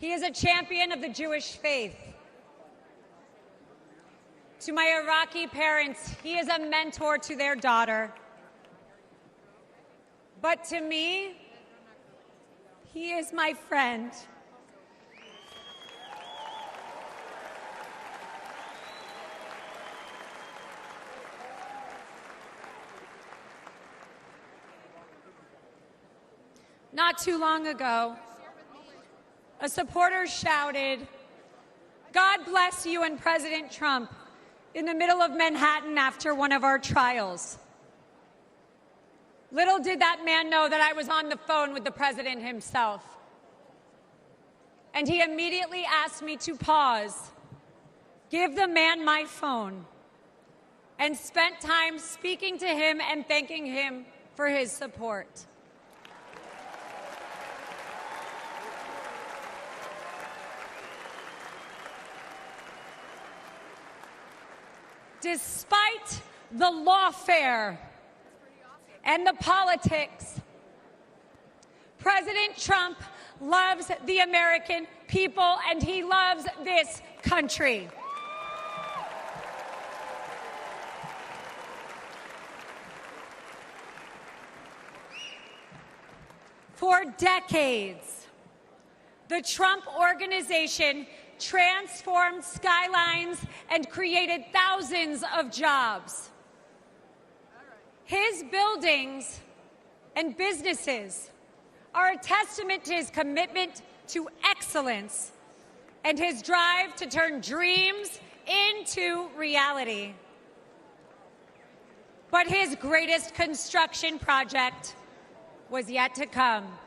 He is a champion of the Jewish faith. To my Iraqi parents, he is a mentor to their daughter. But to me, he is my friend. Not too long ago, a supporter shouted, "God bless you and President Trump," in the middle of Manhattan after one of our trials. Little did that man know that I was on the phone with the president himself. And he immediately asked me to pause, give the man my phone, and spent time speaking to him and thanking him for his support. Despite the lawfare and the politics, President Trump loves the American people and he loves this country. For decades, the Trump Organization transformed skylines and created thousands of jobs. His buildings and businesses are a testament to his commitment to excellence and his drive to turn dreams into reality. But his greatest construction project was yet to come.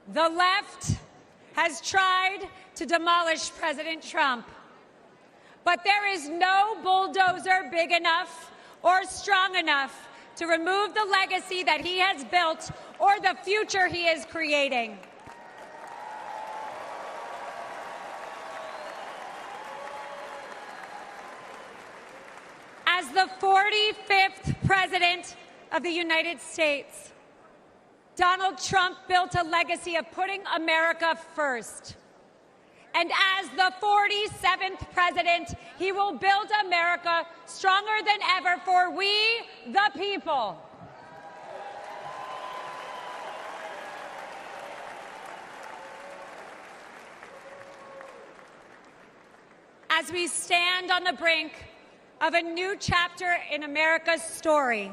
The left has tried to demolish President Trump, but there is no bulldozer big enough or strong enough to remove the legacy that he has built or the future he is creating. As the 45th President of the United States, Donald Trump built a legacy of putting America first. And as the 47th president, he will build America stronger than ever for we, the people. As we stand on the brink of a new chapter in America's story,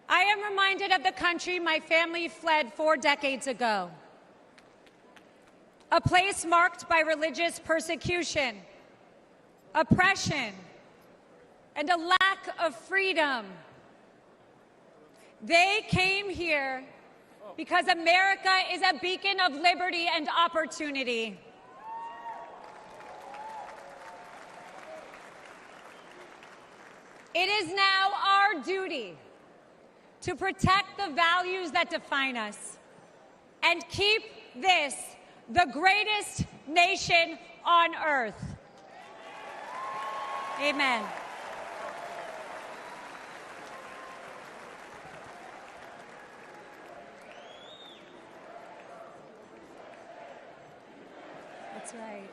I am reminded of the country my family fled 4 decades ago. A place marked by religious persecution, oppression, and a lack of freedom. They came here because America is a beacon of liberty and opportunity. It is now our duty to protect the values that define us and keep this the greatest nation on earth. Amen. That's right.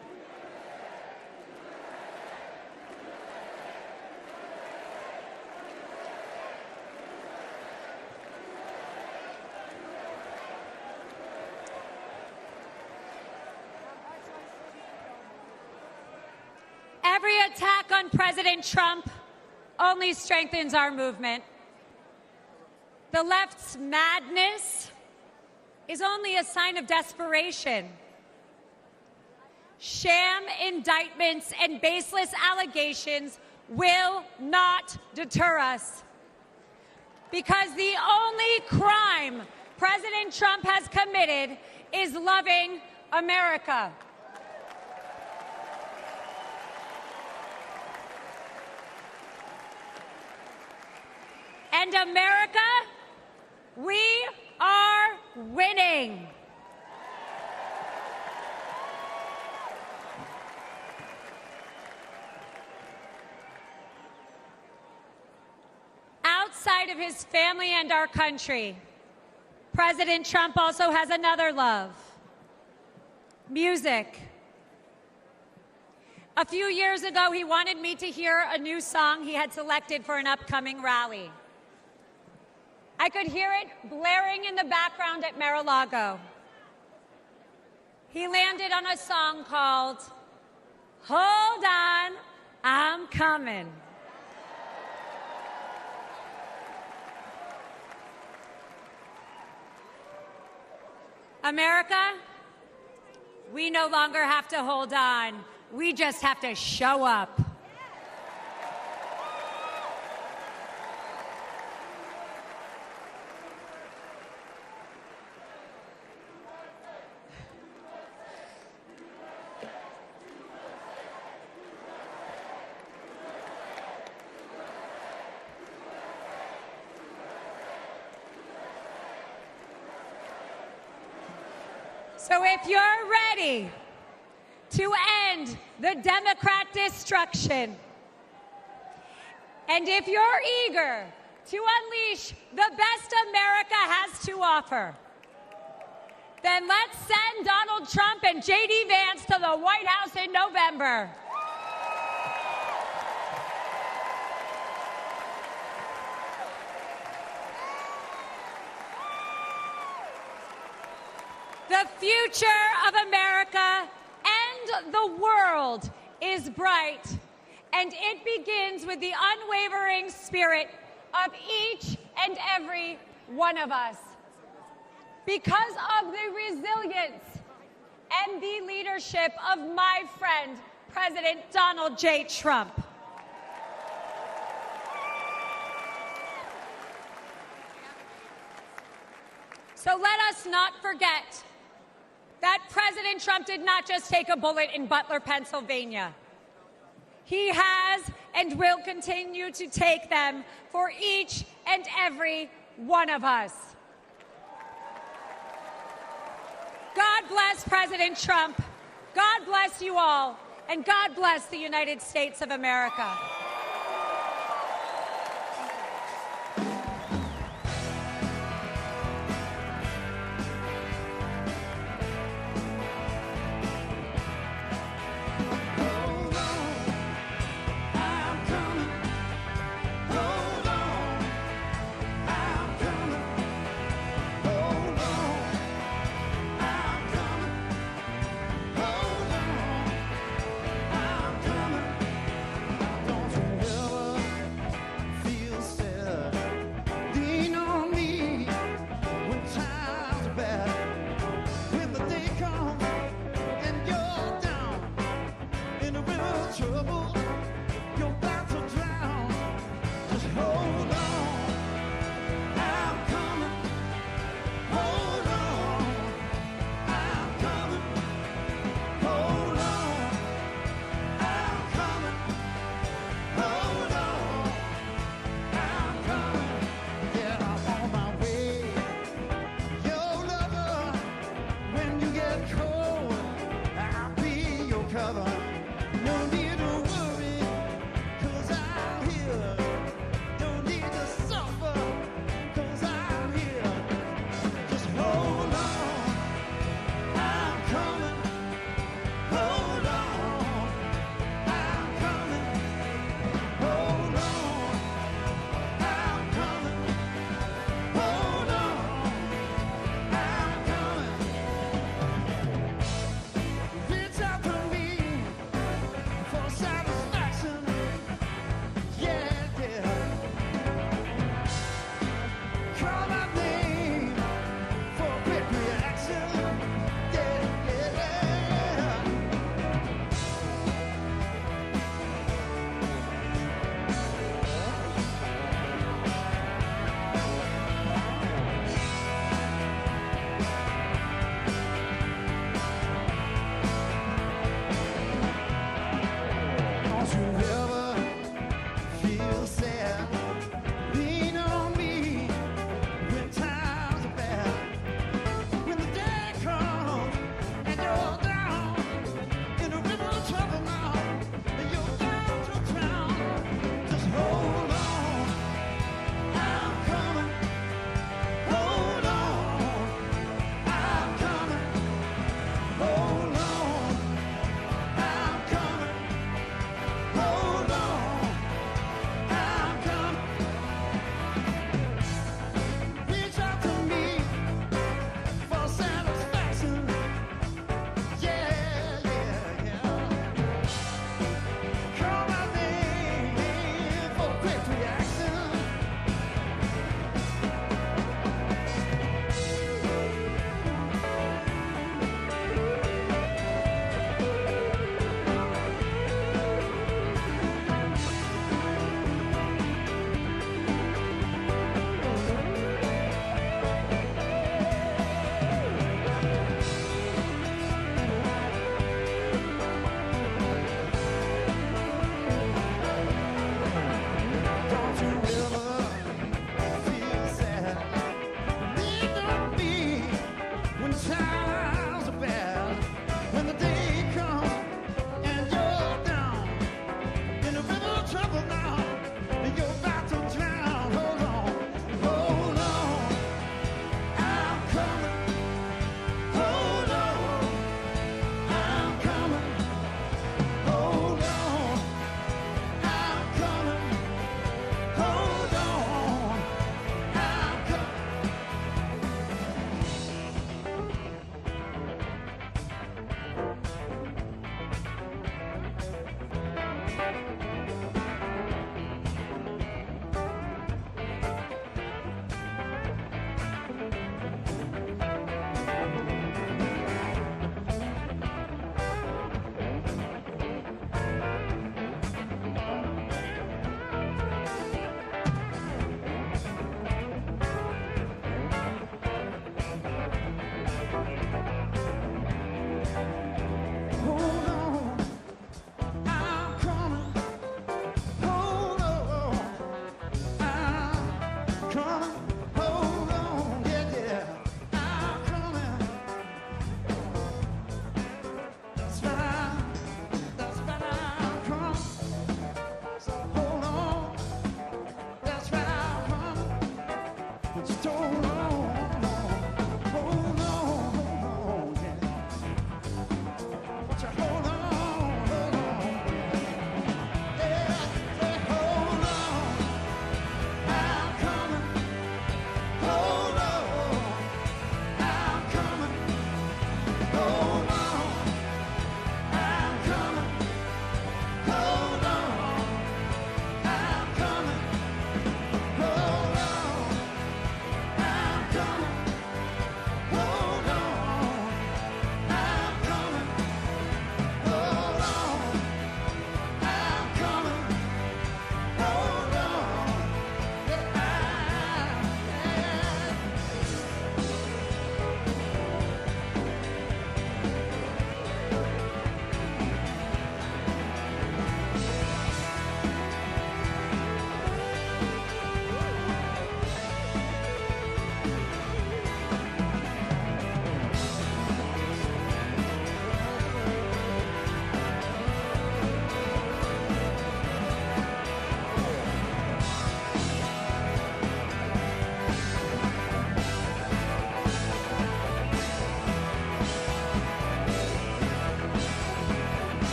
Every attack on President Trump only strengthens our movement. The left's madness is only a sign of desperation. Sham indictments and baseless allegations will not deter us, because the only crime President Trump has committed is loving America. And America, we are winning. Outside of his family and our country, President Trump also has another love: music. A few years ago, he wanted me to hear a new song he had selected for an upcoming rally. I could hear it blaring in the background at Mar-a-Lago. He landed on a song called Hold On, I'm Coming. America, we no longer have to hold on. We just have to show up. So if you're ready to end the Democrat destruction, and if you're eager to unleash the best America has to offer, then let's send Donald Trump and J.D. Vance to the White House in November. The future of America and the world is bright, and it begins with the unwavering spirit of each and every one of us. Because of the resilience and the leadership of my friend, President Donald J. Trump. So let us not forget that President Trump did not just take a bullet in Butler, Pennsylvania. He has and will continue to take them for each and every one of us. God bless President Trump. God bless you all. And God bless the United States of America.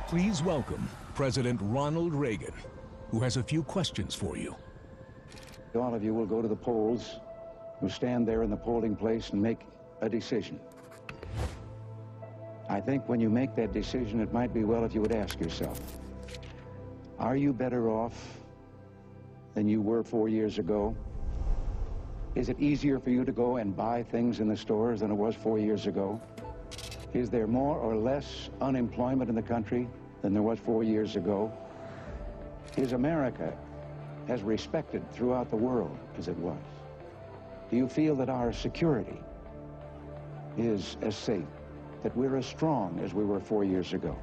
Please welcome President Ronald Reagan, who has a few questions for you. All of you will go to the polls, will stand there in the polling place and make a decision. I think when you make that decision, it might be well if you would ask yourself, are you better off than you were 4 years ago? Is it easier for you to go and buy things in the stores than it was 4 years ago? Is there more or less unemployment in the country than there was 4 years ago? Is America as respected throughout the world as it was? Do you feel that our security is as safe, that we're as strong as we were 4 years ago?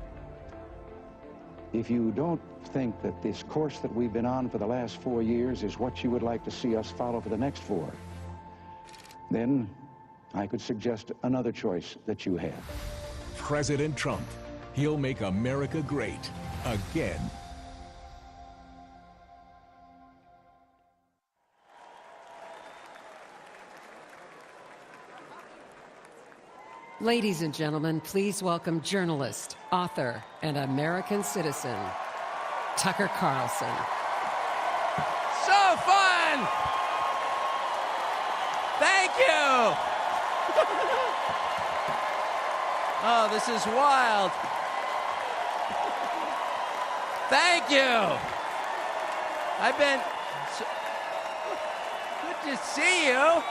If you don't think that this course that we've been on for the last 4 years is what you would like to see us follow for the next 4, then I could suggest another choice that you have. President Trump. He'll make America great again. Ladies and gentlemen, please welcome journalist, author, and American citizen, Tucker Carlson. So fun! Thank you! Oh, this is wild. Thank you. I've been so good to see you.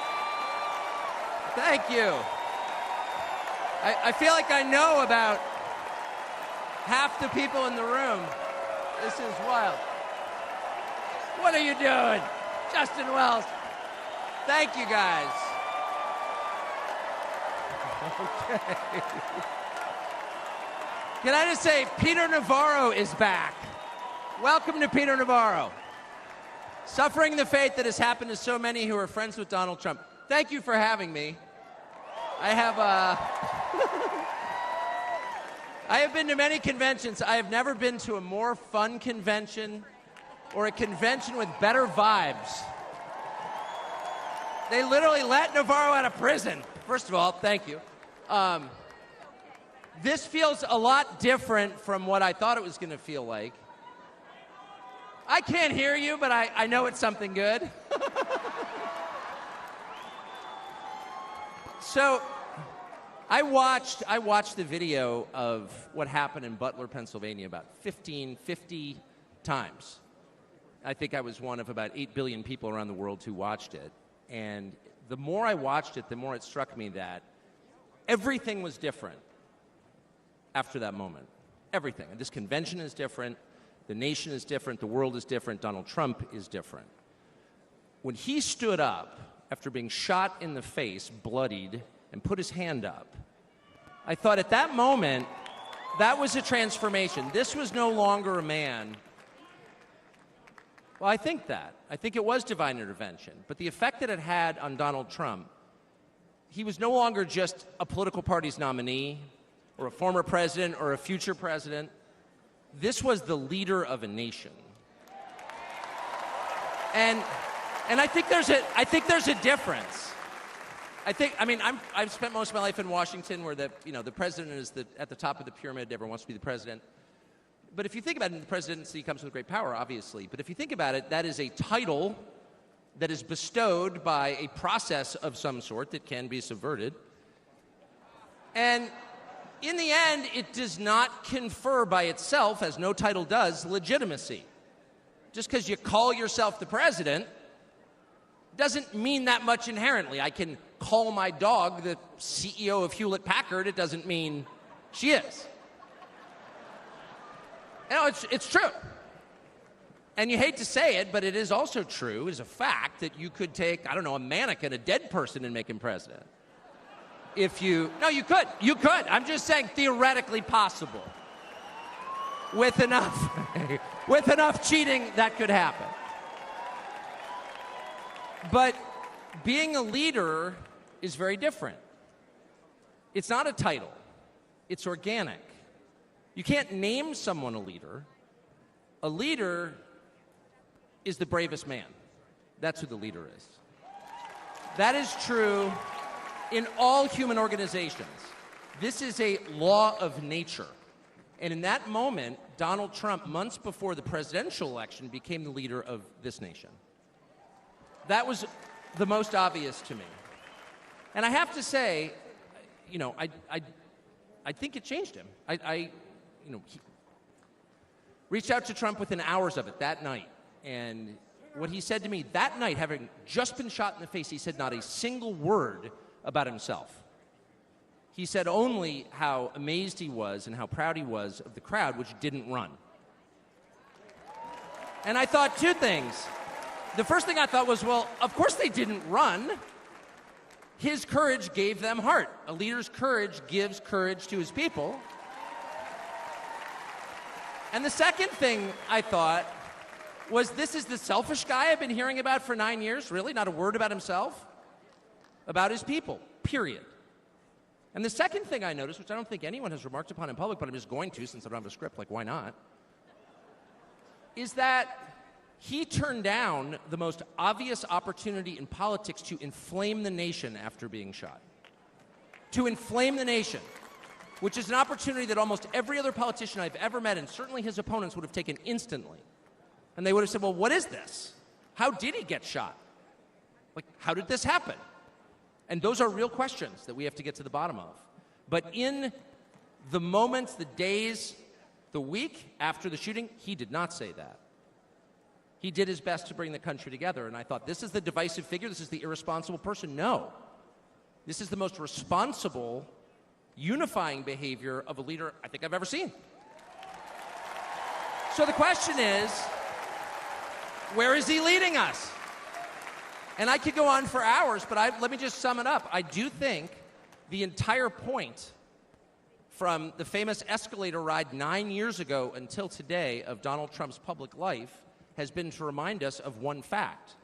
Thank you. I feel like I know about half the people in the room. This is wild. What are you doing? Justin Wells. Thank you, guys. Okay. Can I just say, Peter Navarro is back. Welcome to Peter Navarro. Suffering the fate that has happened to so many who are friends with Donald Trump. Thank you for having me. I have been to many conventions. I have never been to a more fun convention or a convention with better vibes. They literally let Navarro out of prison. First of all, thank you. This feels a lot different from what I thought it was going to feel like. I can't hear you, but I know it's something good. So I watched the video of what happened in Butler, Pennsylvania about 50 times. I think I was one of about 8 billion people around the world who watched it. And the more I watched it, the more it struck me that everything was different after that moment. Everything. And this convention is different. The nation is different. The world is different. Donald Trump is different. When he stood up after being shot in the face, bloodied, and put his hand up, I thought at that moment, that was a transformation. This was no longer a man. Well, I think that. I think it was divine intervention. But the effect that it had on Donald Trump, he was no longer just a political party's nominee or a former president or a future president. This was the leader of a nation. And I think there's a difference. I've spent most of my life in Washington where the president is at the top of the pyramid, everyone wants to be the president. But if you think about it, the presidency comes with great power, obviously. But if you think about it, that is a title that is bestowed by a process of some sort that can be subverted. And in the end, it does not confer by itself, as no title does, legitimacy. Just because you call yourself the president doesn't mean that much inherently. I can call my dog the CEO of Hewlett-Packard. It doesn't mean she is. You know, it's true. And you hate to say it, but it is also true, it is a fact, that you could take, I don't know, a mannequin, a dead person, and make him president. If you, no, you could. You could. I'm just saying theoretically possible. With enough cheating, that could happen. But being a leader is very different. It's not a title. It's organic. You can't name someone a leader. A leader is the bravest man. That's who the leader is. That is true in all human organizations. This is a law of nature. And in that moment, Donald Trump, months before the presidential election, became the leader of this nation. That was the most obvious to me. And I have to say, you know, I think it changed him. He reached out to Trump within hours of it that night. And what he said to me that night, having just been shot in the face, he said not a single word about himself. He said only how amazed he was and how proud he was of the crowd, which didn't run. And I thought two things. The first thing I thought was, well, of course they didn't run. His courage gave them heart. A leader's courage gives courage to his people. And the second thing I thought was, this is the selfish guy I've been hearing about for 9 years? Really? Not a word about himself? About his people, period. And the second thing I noticed, which I don't think anyone has remarked upon in public, but I'm just going to since I don't have a script, like why not, is that he turned down the most obvious opportunity in politics to inflame the nation after being shot. To inflame the nation, which is an opportunity that almost every other politician I've ever met, and certainly his opponents, would have taken instantly. And they would have said, well, what is this? How did he get shot? Like, how did this happen? And those are real questions that we have to get to the bottom of. But in the moments, the days, the week after the shooting, he did not say that. He did his best to bring the country together. And I thought, this is the divisive figure? This is the irresponsible person? No. This is the most responsible, unifying behavior of a leader I think I've ever seen. So the question is, where is he leading us? And I could go on for hours, but let me just sum it up. I do think the entire point from the famous escalator ride 9 years ago until today of Donald Trump's public life has been to remind us of one fact,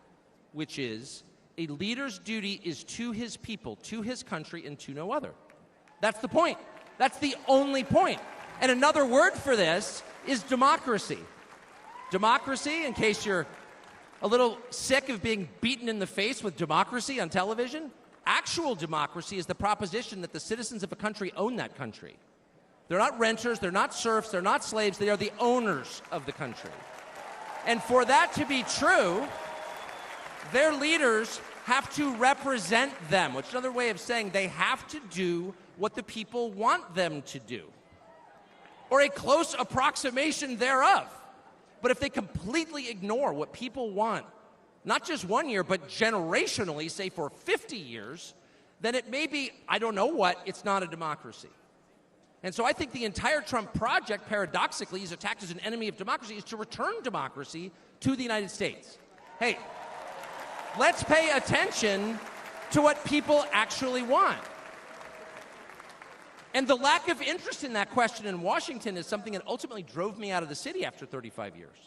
which is a leader's duty is to his people, to his country, and to no other. That's the point. That's the only point. And another word for this is democracy. Democracy, in case you're a little sick of being beaten in the face with democracy on television, actual democracy is the proposition that the citizens of a country own that country. They're not renters, they're not serfs, they're not slaves, they are the owners of the country. And for that to be true, their leaders have to represent them, which is another way of saying they have to do what the people want them to do, or a close approximation thereof. But if they completely ignore what people want, not just 1 year, but generationally, say for 50 years, then it may be, I don't know what, it's not a democracy. And so I think the entire Trump project, paradoxically, is attacked as an enemy of democracy, is to return democracy to the United States. Hey, let's pay attention to what people actually want. And the lack of interest in that question in Washington is something that ultimately drove me out of the city after 35 years.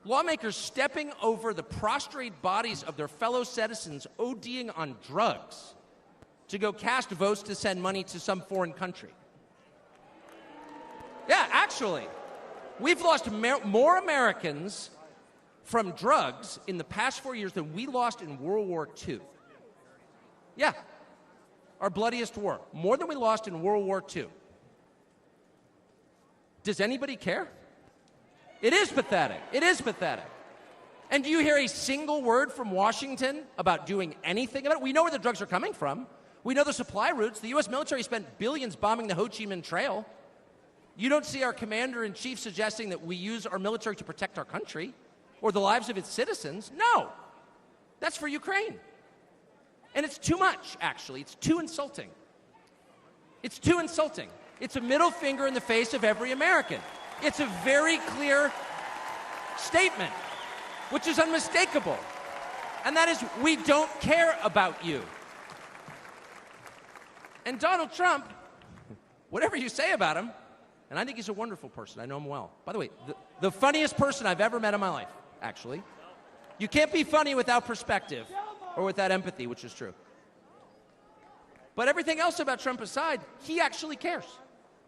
Lawmakers stepping over the prostrate bodies of their fellow citizens ODing on drugs to go cast votes to send money to some foreign country. Yeah, actually, we've lost more Americans from drugs in the past 4 years than we lost in World War II. Yeah. Our bloodiest war, more than we lost in World War II. Does anybody care? It is pathetic. It is pathetic. And do you hear a single word from Washington about doing anything about it? We know where the drugs are coming from. We know the supply routes. The U.S. military spent billions bombing the Ho Chi Minh Trail. You don't see our commander-in-chief suggesting that we use our military to protect our country or the lives of its citizens. No. That's for Ukraine. And it's too much, actually. It's too insulting. It's too insulting. It's a middle finger in the face of every American. It's a very clear statement, which is unmistakable. And that is, we don't care about you. And Donald Trump, whatever you say about him, and I think he's a wonderful person. I know him well. By the way, the funniest person I've ever met in my life, actually. You can't be funny without perspective or without empathy, which is true. But everything else about Trump aside, he actually cares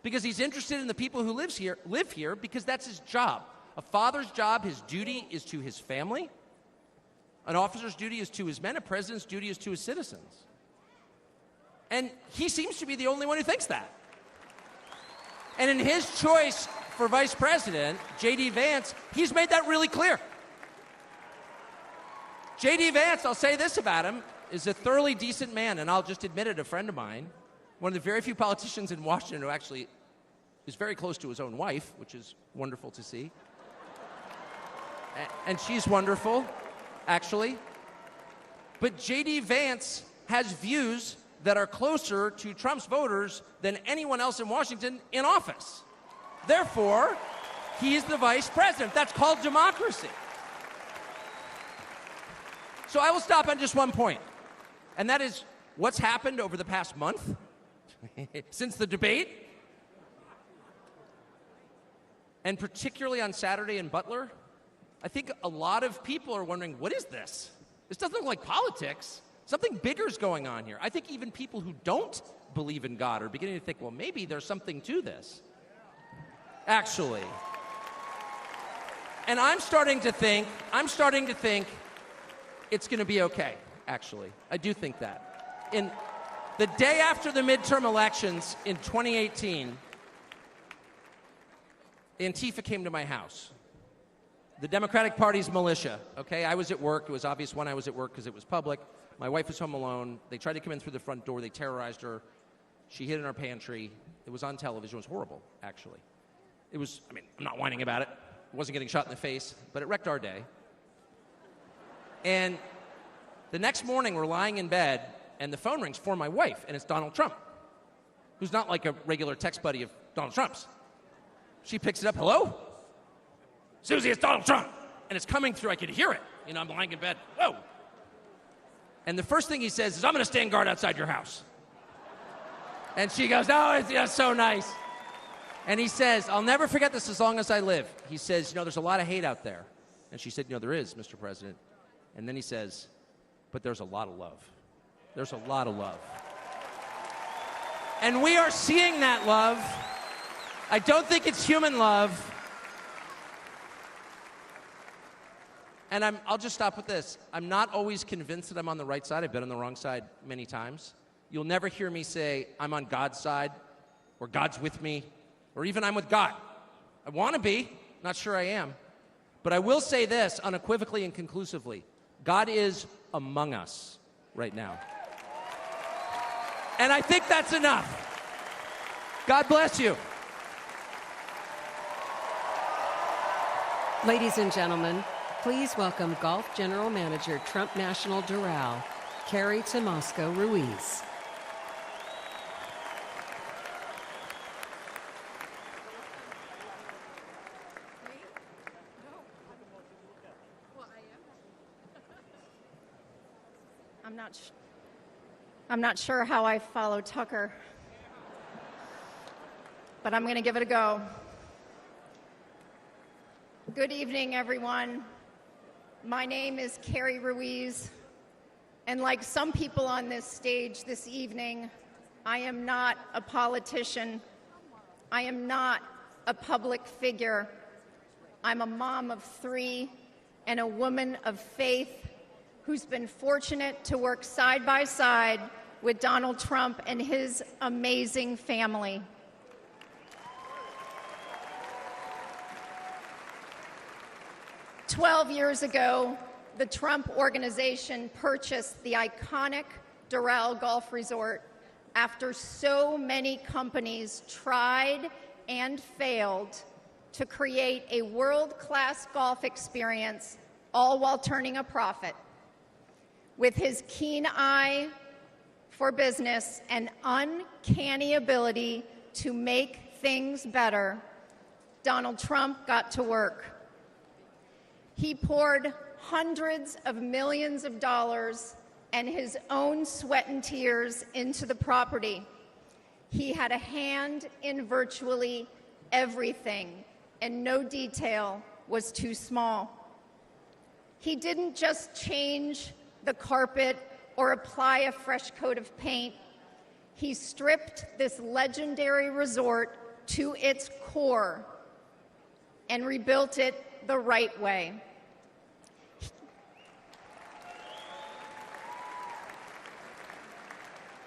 because he's interested in the people who live here because that's his job. A father's job, his duty is to his family. An officer's duty is to his men. A president's duty is to his citizens. And he seems to be the only one who thinks that. And in his choice for vice president, J.D. Vance, he's made that really clear. J.D. Vance, I'll say this about him, is a thoroughly decent man, and I'll just admit it, a friend of mine, one of the very few politicians in Washington who actually is very close to his own wife, which is wonderful to see. And she's wonderful, actually. But J.D. Vance has views that are closer to Trump's voters than anyone else in Washington in office. Therefore, he's the vice president. That's called democracy. So I will stop on just one point, and that is what's happened over the past month since the debate, and particularly on Saturday in Butler. I think a lot of people are wondering, what is this? This doesn't look like politics. Something bigger is going on here. I think even people who don't believe in God are beginning to think, well, maybe there's something to this, actually. And I'm starting to think it's going to be okay, actually. I do think that. In the day after the midterm elections in 2018, Antifa came to my house. The Democratic Party's militia, okay? I was at work. It was obvious when I was at work because it was public. My wife was home alone. They tried to come in through the front door. They terrorized her. She hid in our pantry. It was on television. It was horrible, actually. It was, I mean, I'm not whining about it. I wasn't getting shot in the face, but it wrecked our day. And the next morning, we're lying in bed, and the phone rings for my wife, and it's Donald Trump, who's not like a regular text buddy of Donald Trump's. She picks it up. Hello? Susie, it's Donald Trump. And it's coming through. I could hear it. You know, I'm lying in bed. Whoa. And the first thing he says is, I'm going to stand guard outside your house. And she goes, oh, it's so nice. And he says, I'll never forget this as long as I live. He says, you know, there's a lot of hate out there. And she said, you know, there is, Mr. President. And then he says, but there's a lot of love. There's a lot of love. And we are seeing that love. I don't think it's human love. And I'll just stop with this. I'm not always convinced that I'm on the right side. I've been on the wrong side many times. You'll never hear me say, I'm on God's side, or God's with me, or even I'm with God. I want to be. Not sure I am. But I will say this unequivocally and conclusively. God is among us right now. And I think that's enough. God bless you. Ladies and gentlemen, please welcome Golf General Manager, Trump National Doral, Carrie Tomasco Ruiz. I'm not sure how I follow Tucker, but I'm going to give it a go. Good evening, everyone. My name is Carrie Ruiz, and like some people on this stage this evening, I am not a politician. I am not a public figure. I'm a mom of 3 and a woman of faith who's been fortunate to work side by side with Donald Trump and his amazing family. 12 years ago, the Trump Organization purchased the iconic Doral Golf Resort after so many companies tried and failed to create a world-class golf experience, all while turning a profit. With his keen eye for business and uncanny ability to make things better, Donald Trump got to work. He poured hundreds of millions of dollars and his own sweat and tears into the property. He had a hand in virtually everything, and no detail was too small. He didn't just change the carpet or apply a fresh coat of paint. He stripped this legendary resort to its core and rebuilt it the right way.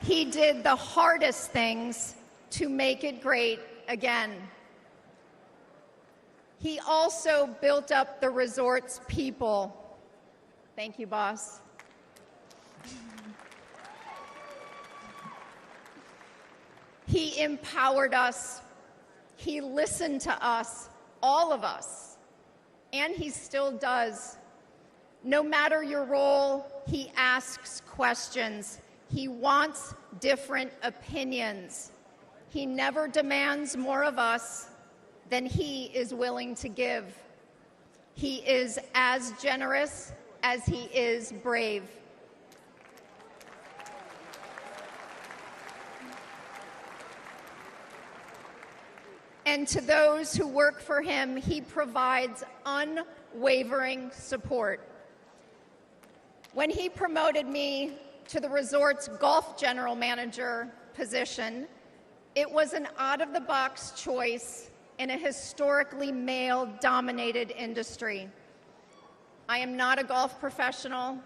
He did the hardest things to make it great again. He also built up the resort's people. Thank you, boss. He empowered us. He listened to us, all of us, and he still does. No matter your role, he asks questions. He wants different opinions. He never demands more of us than he is willing to give. He is as generous as he is brave. And to those who work for him, he provides unwavering support. When he promoted me to the resort's golf general manager position, it was an out-of-the-box choice in a historically male-dominated industry. I am not a golf professional.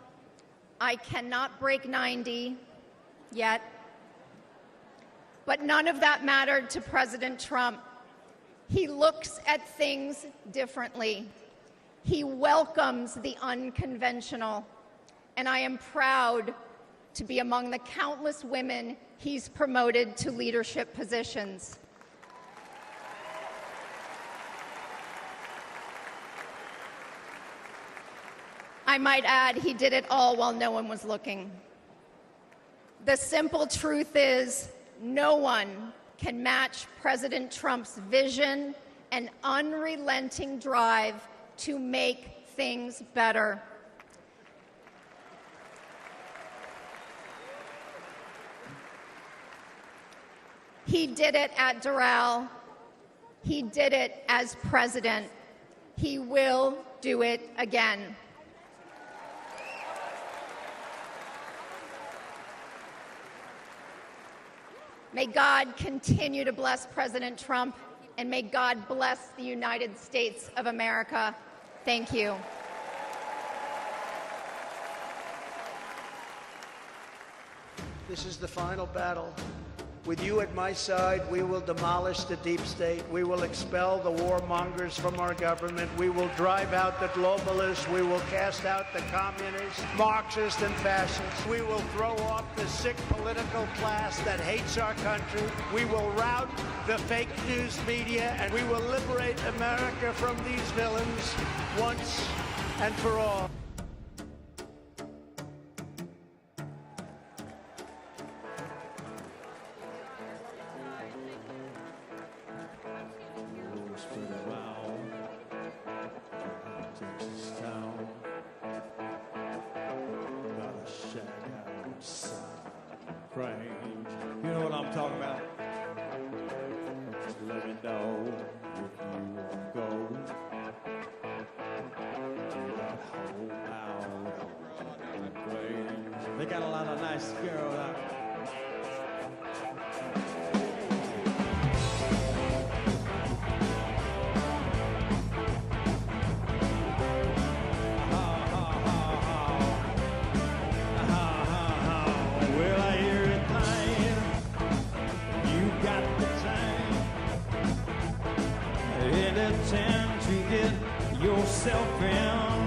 I cannot break 90 yet. But none of that mattered to President Trump. He looks at things differently. He welcomes the unconventional. And I am proud to be among the countless women he's promoted to leadership positions. I might add, he did it all while no one was looking. The simple truth is, no one can match President Trump's vision and unrelenting drive to make things better. He did it at Doral. He did it as president. He will do it again. May God continue to bless President Trump, and may God bless the United States of America. Thank you. This is the final battle. With you at my side, we will demolish the deep state. We will expel the warmongers from our government. We will drive out the globalists. We will cast out the communists, Marxists, and fascists. We will throw off the sick political class that hates our country. We will rout the fake news media, and we will liberate America from these villains once and for all. You know what I'm talking about? Just let me know if you want to go to that home out on the Grange. They got a lot of nice girls out there. Yourself in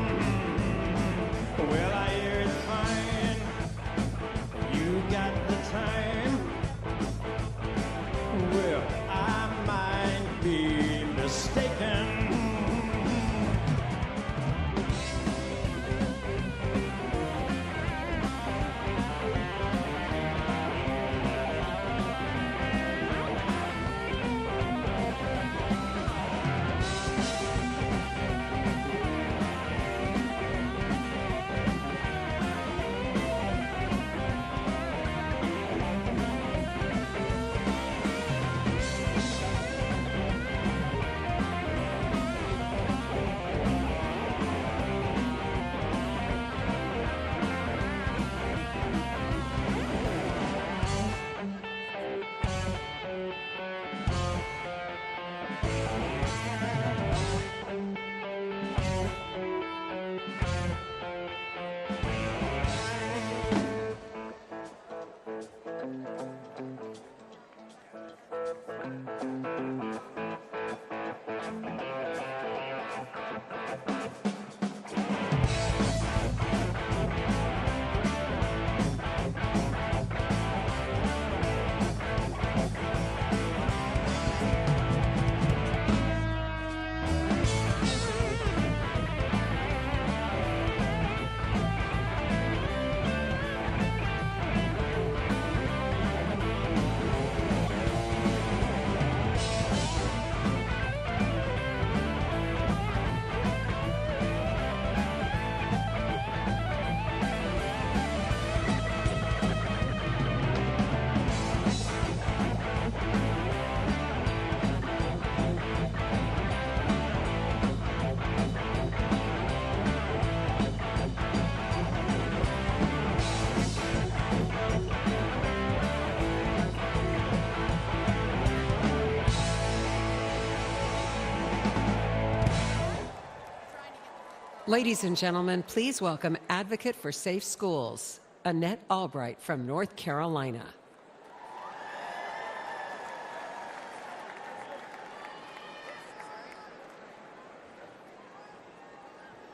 Ladies and gentlemen, please welcome Advocate for Safe Schools, Annette Albright from North Carolina.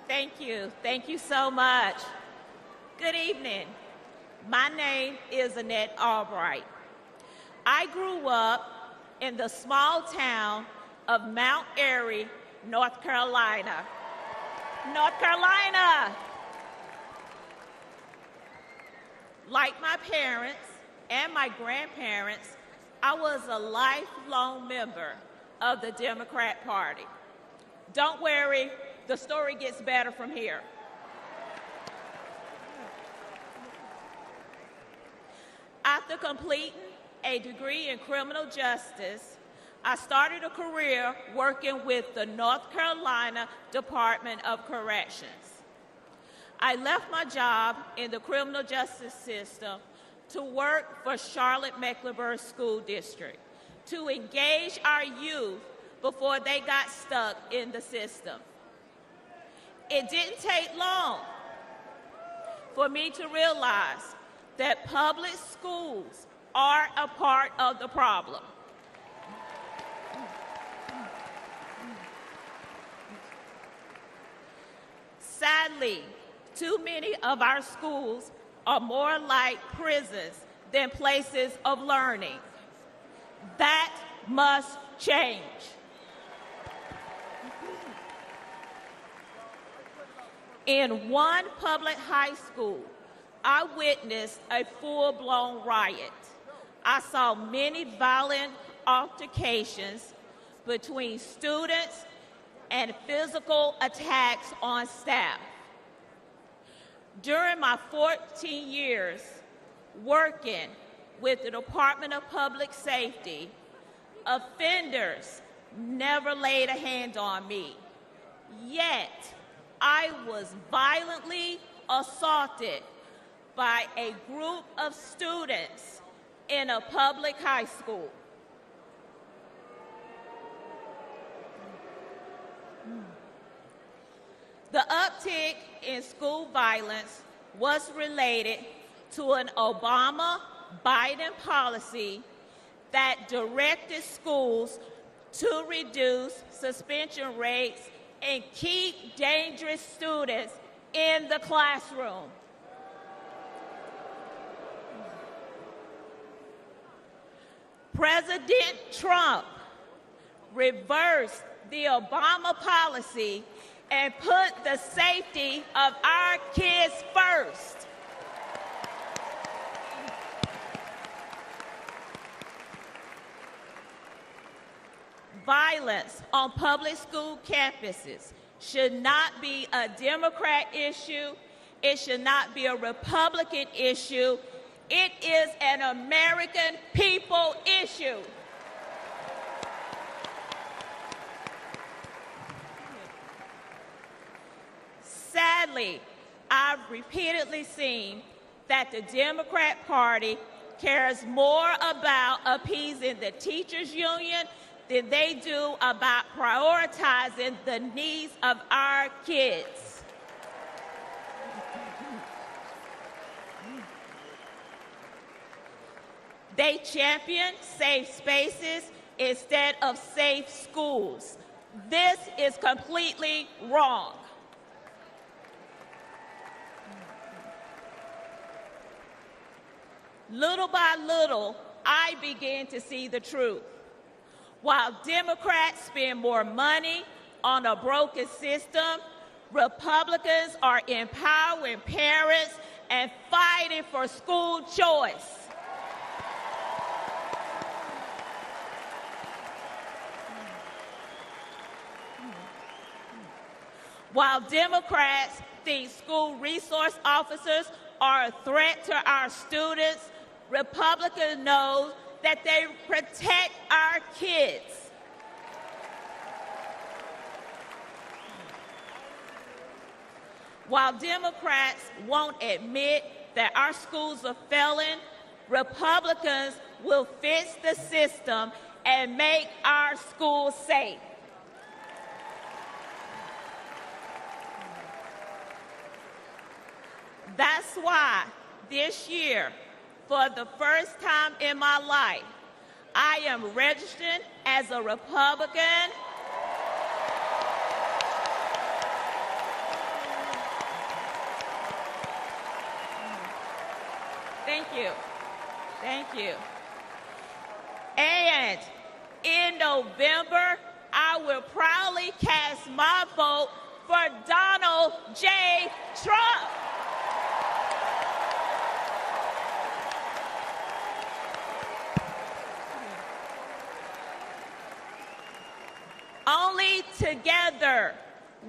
Thank you. Thank you so much. Good evening. My name is Annette Albright. I grew up in the small town of Mount Airy, North Carolina. North Carolina! Like my parents and my grandparents, I was a lifelong member of the Democrat Party. Don't worry, the story gets better from here. After completing a degree in criminal justice, I started a career working with the North Carolina Department of Corrections. I left my job in the criminal justice system to work for Charlotte-Mecklenburg School District to engage our youth before they got stuck in the system. It didn't take long for me to realize that public schools are a part of the problem. Sadly, too many of our schools are more like prisons than places of learning. That must change. In one public high school, I witnessed a full-blown riot. I saw many violent altercations between students and physical attacks on staff. During my 14 years working with the Department of Public Safety, offenders never laid a hand on me. Yet, I was violently assaulted by a group of students in a public high school. The uptick in school violence was related to an Obama-Biden policy that directed schools to reduce suspension rates and keep dangerous students in the classroom. President Trump reversed the Obama policy and put the safety of our kids first. Violence on public school campuses should not be a Democrat issue. It should not be a Republican issue. It is an American people issue. Sadly, I've repeatedly seen that the Democrat Party cares more about appeasing the teachers' union than they do about prioritizing the needs of our kids. They champion safe spaces instead of safe schools. This is completely wrong. Little by little, I began to see the truth. While Democrats spend more money on a broken system, Republicans are empowering parents and fighting for school choice. While Democrats think school resource officers are a threat to our students, Republicans know that they protect our kids. While Democrats won't admit that our schools are failing, Republicans will fix the system and make our schools safe. That's why this year, for the first time in my life, I am registered as a Republican. Thank you. Thank you. And in November, I will proudly cast my vote for Donald J. Trump. Only together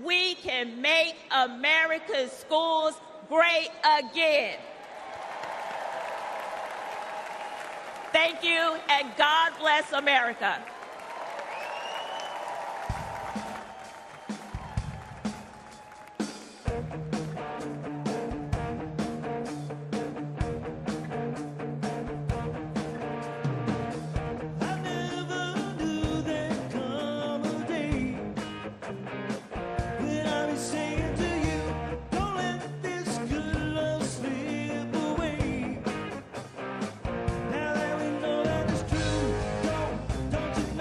we can make America's schools great again. Thank you, and God bless America. Don't you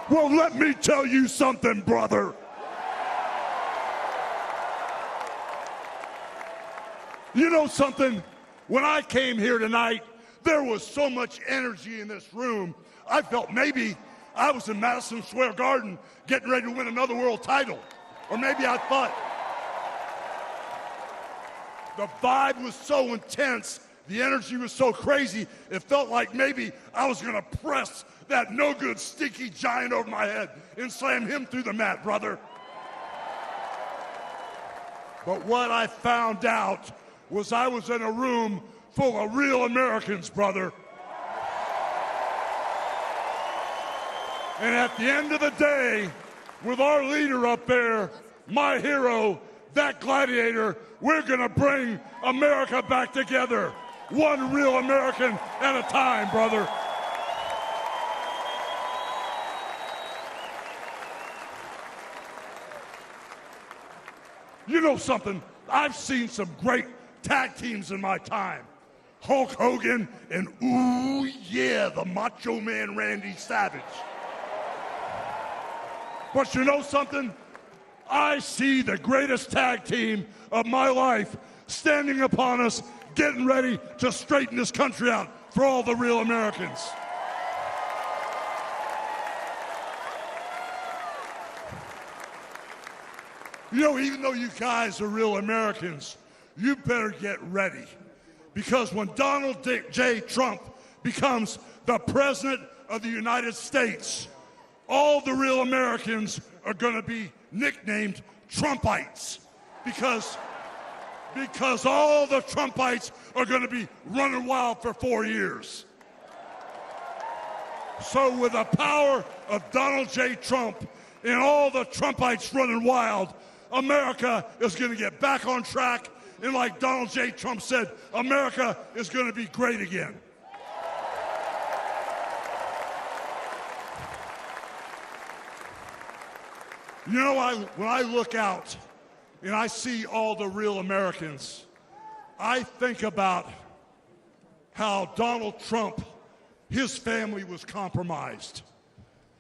Well, let me tell you something, brother. You know something? When I came here tonight, there was so much energy in this room. I felt maybe I was in Madison Square Garden getting ready to win another world title. Or maybe I thought the vibe was so intense, the energy was so crazy, it felt like maybe I was going to press that no-good, stinky giant over my head and slam him through the mat, brother. But what I found out was I was in a room full of real Americans, brother. And at the end of the day, with our leader up there, my hero, that gladiator, we're gonna bring America back together. One real American at a time, brother. You know something? I've seen some great tag teams in my time. Hulk Hogan and, ooh yeah, the Macho Man Randy Savage. But you know something? I see the greatest tag team of my life standing upon us, getting ready to straighten this country out for all the real Americans. You know, even though you guys are real Americans, you better get ready. Because when Donald J. Trump becomes the President of the United States, all the real Americans are going to be nicknamed Trumpites. Because all the Trumpites are going to be running wild for 4 years. So with the power of Donald J. Trump and all the Trumpites running wild, America is going to get back on track, and like Donald J. Trump said, America is going to be great again. You know, when I look out and I see all the real Americans, I think about how Donald Trump, his family was compromised.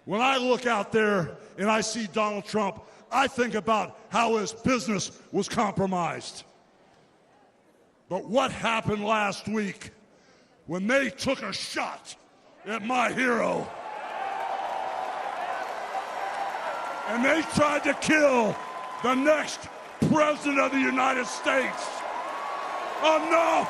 When I look out there and I see Donald Trump, I think about how his business was compromised. But what happened last week when they took a shot at my hero and they tried to kill the next President of the United States? Enough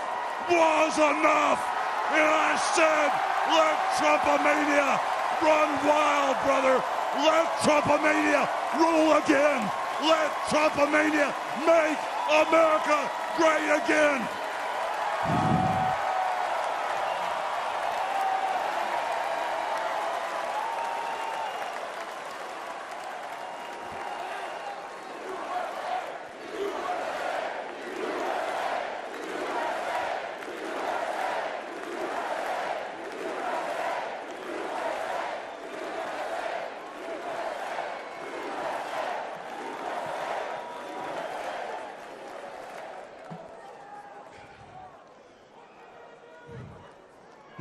was enough. And I said, let Trumpomania run wild, brother. Let Trumpomania rule again. Let Trumpomania make America great again.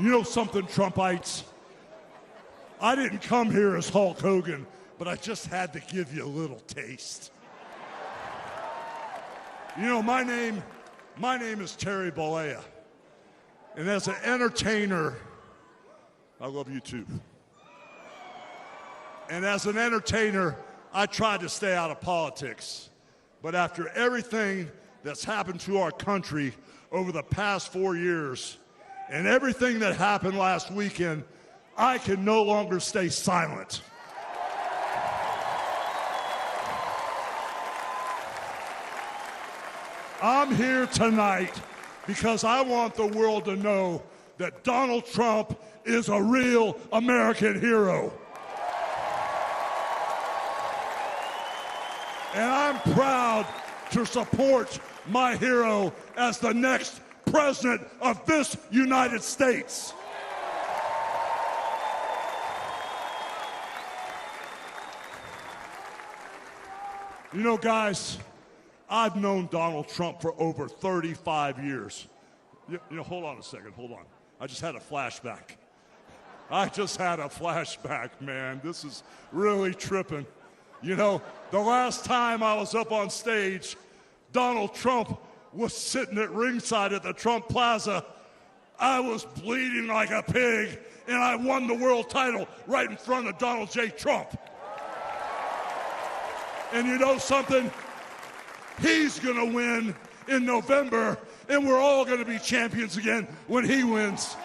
You know something, Trumpites? I didn't come here as Hulk Hogan, but I just had to give you a little taste. You know, my name is Terry Bollea. And as an entertainer, I love you too. And as an entertainer, I tried to stay out of politics. But after everything that's happened to our country over the past 4 years, and everything that happened last weekend, I can no longer stay silent. I'm here tonight because I want the world to know that Donald Trump is a real American hero. And I'm proud to support my hero as the next President of this United States. You know, guys, I've known Donald Trump for over 35 years. You know, hold on a second, hold on. I just had a flashback. I just had a flashback, man. This is really tripping. You know, the last time I was up on stage, Donald Trump was sitting at ringside at the Trump Plaza. I was bleeding like a pig, and I won the world title right in front of Donald J. Trump. And you know something? He's going to win in November, and we're all going to be champions again when he wins.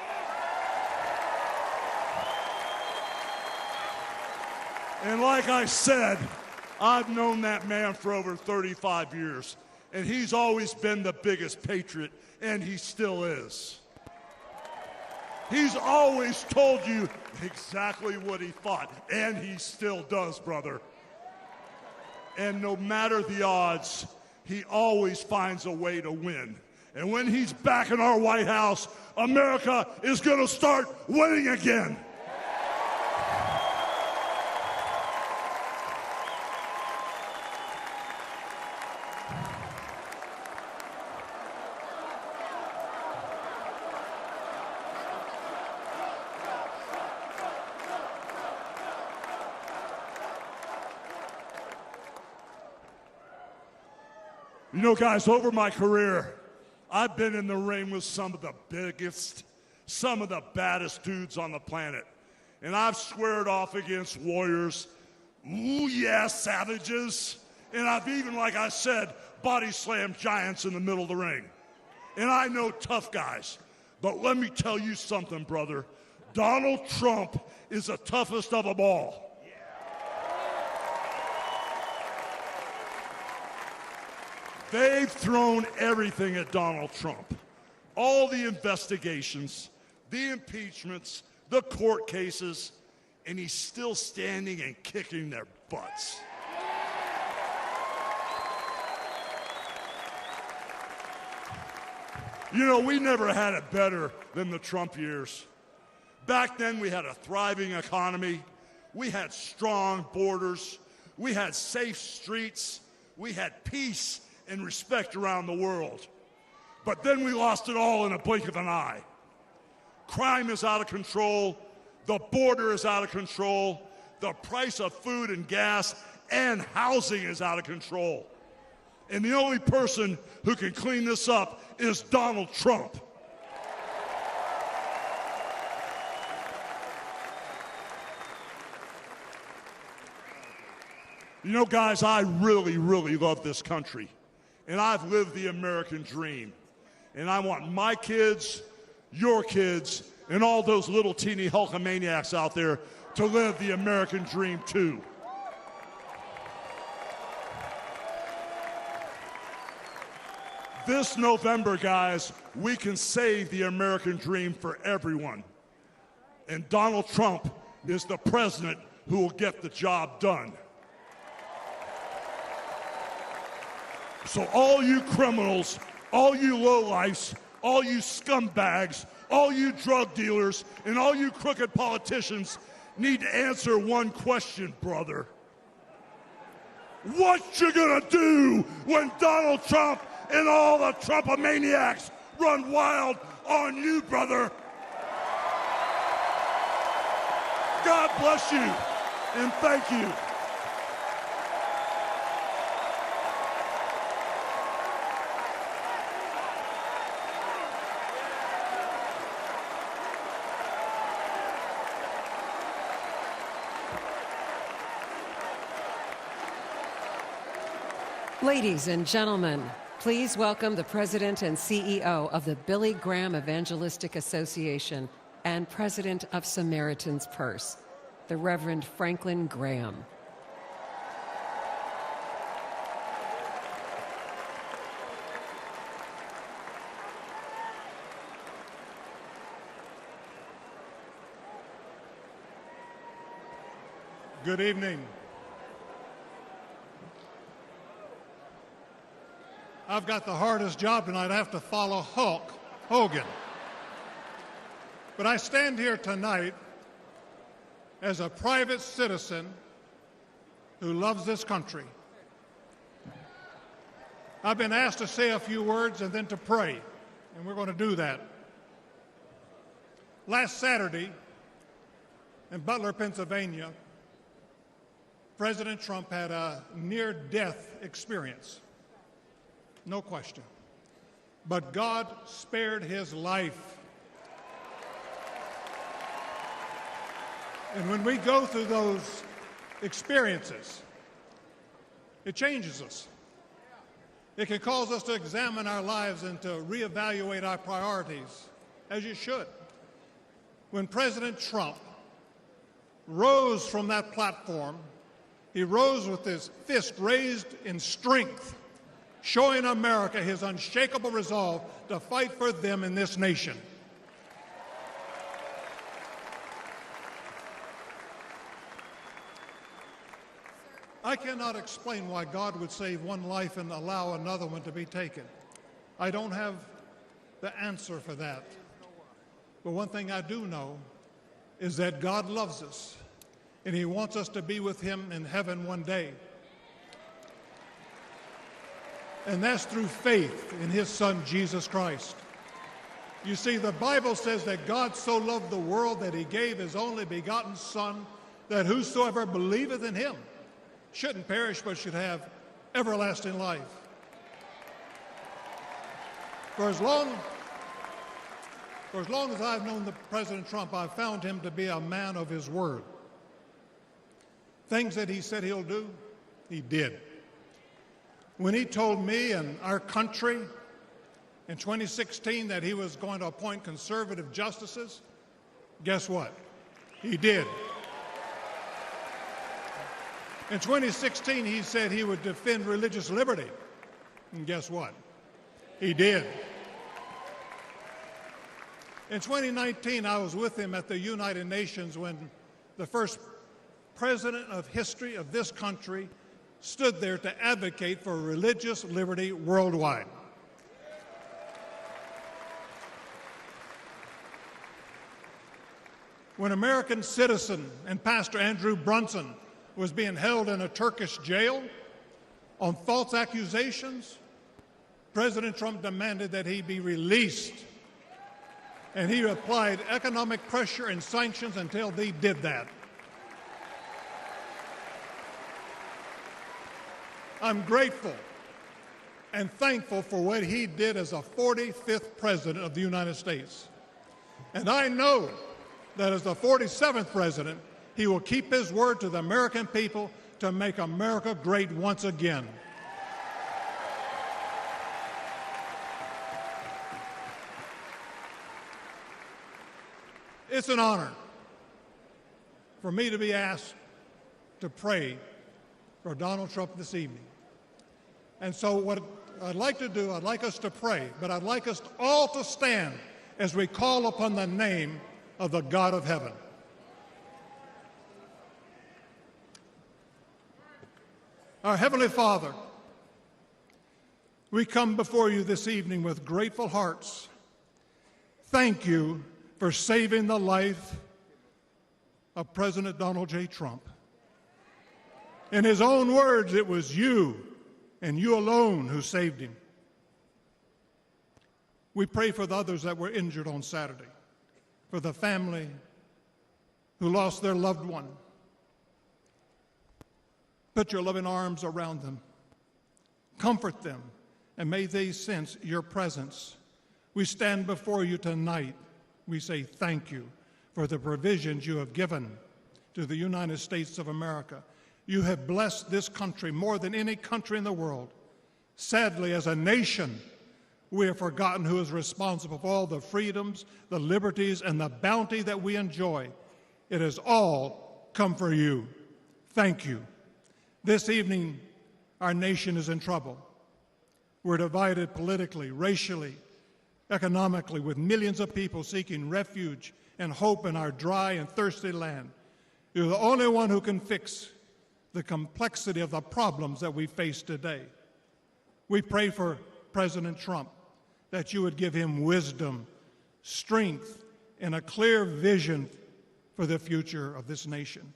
And like I said, I've known that man for over 35 years, and he's always been the biggest patriot, and he still is. He's always told you exactly what he thought, and he still does, brother. And no matter the odds, he always finds a way to win. And when he's back in our White House, America is going to start winning again. You know, guys, over my career, I've been in the ring with some of the biggest, some of the baddest dudes on the planet. And I've squared off against warriors, ooh yeah, savages. And I've even, like I said, body slammed giants in the middle of the ring. And I know tough guys. But let me tell you something, brother. Donald Trump is the toughest of them all. They've thrown everything at Donald Trump. All the investigations, the impeachments, the court cases, and he's still standing and kicking their butts. You know, we never had it better than the Trump years. Back then, we had a thriving economy. We had strong borders. We had safe streets. We had peace and respect around the world. But then we lost it all in a blink of an eye. Crime is out of control. The border is out of control. The price of food and gas and housing is out of control. And the only person who can clean this up is Donald Trump. You know, guys, I really, really love this country. And I've lived the American dream. And I want my kids, your kids, and all those little teeny Hulkamaniacs out there to live the American dream too. This November, guys, we can save the American dream for everyone. And Donald Trump is the president who will get the job done. So all you criminals, all you lowlifes, all you scumbags, all you drug dealers, and all you crooked politicians need to answer one question, brother. What you gonna do when Donald Trump and all the Trumpomaniacs run wild on you, brother? God bless you, and thank you. Ladies and gentlemen, please welcome the President and CEO of the Billy Graham Evangelistic Association and President of Samaritan's Purse, the Reverend Franklin Graham. Good evening. I've got the hardest job tonight. I have to follow Hogan. But I stand here tonight as a private citizen who loves this country. I've been asked to say a few words and then to pray, and we're going to do that. Last Saturday, In Butler, Pennsylvania, President Trump had a near-death experience, no question. But God spared his life. And when we go through those experiences, it changes us. It can cause us to examine our lives and to reevaluate our priorities, as you should. When President Trump rose from that platform, he rose with his fist raised in strength, showing America his unshakable resolve to fight for them in this nation. I cannot explain why God would save one life and allow another one to be taken. I don't have the answer for that. But one thing I do know is that God loves us, and he wants us to be with him in heaven one day. And that's through faith in his Son, Jesus Christ. You see, the Bible says that God so loved the world that he gave his only begotten Son, that whosoever believeth in him shouldn't perish but should have everlasting life. For as long as I've known President Trump, I've found him to be a man of his word. Things that he said he'll do, he did. When he told me and our country in 2016 that he was going to appoint conservative justices, guess what? He did. In 2016, he said he would defend religious liberty, and guess what? He did. In 2019, I was with him at the United Nations when the first president of history of this country stood there to advocate for religious liberty worldwide. When American citizen and Pastor Andrew Brunson was being held in a Turkish jail on false accusations, President Trump demanded that he be released. And he applied economic pressure and sanctions until they did that. I'm grateful and thankful for what he did as a 45th president of the United States. And I know that as the 47th president, he will keep his word to the American people to make America great once again. It's an honor for me to be asked to pray for Donald Trump this evening. And so what I'd like to do, I'd like us to pray, but I'd like us all to stand as we call upon the name of the God of heaven. Our Heavenly Father, we come before you this evening with grateful hearts. Thank you for saving the life of President Donald J. Trump. In his own words, it was you and you alone who saved him. We pray for the others that were injured on Saturday, for the family who lost their loved one. Put your loving arms around them. Comfort them, and may they sense your presence. We stand before you tonight. We say thank you for the provisions you have given to the United States of America. You have blessed this country more than any country in the world. Sadly, as a nation, we have forgotten who is responsible for all the freedoms, the liberties, and the bounty that we enjoy. It has all come for you. Thank you. This evening, our nation is in trouble. We're divided politically, racially, economically, with millions of people seeking refuge and hope in our dry and thirsty land. You're the only one who can fix the complexity of the problems that we face today. We pray for President Trump that you would give him wisdom, strength, and a clear vision for the future of this nation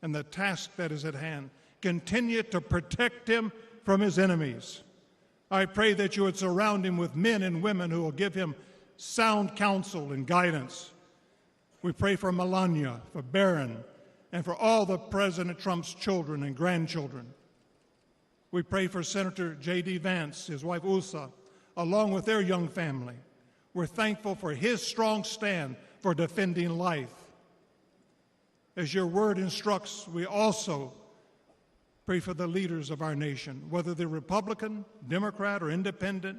and the task that is at hand. Continue to protect him from his enemies. I pray that you would surround him with men and women who will give him sound counsel and guidance. We pray for Melania, for Barron, and for all the President Trump's children and grandchildren. We pray for Senator J.D. Vance, his wife Usa, along with their young family. We're thankful for his strong stand for defending life. As your word instructs, we also pray for the leaders of our nation, whether they're Republican, Democrat, or Independent.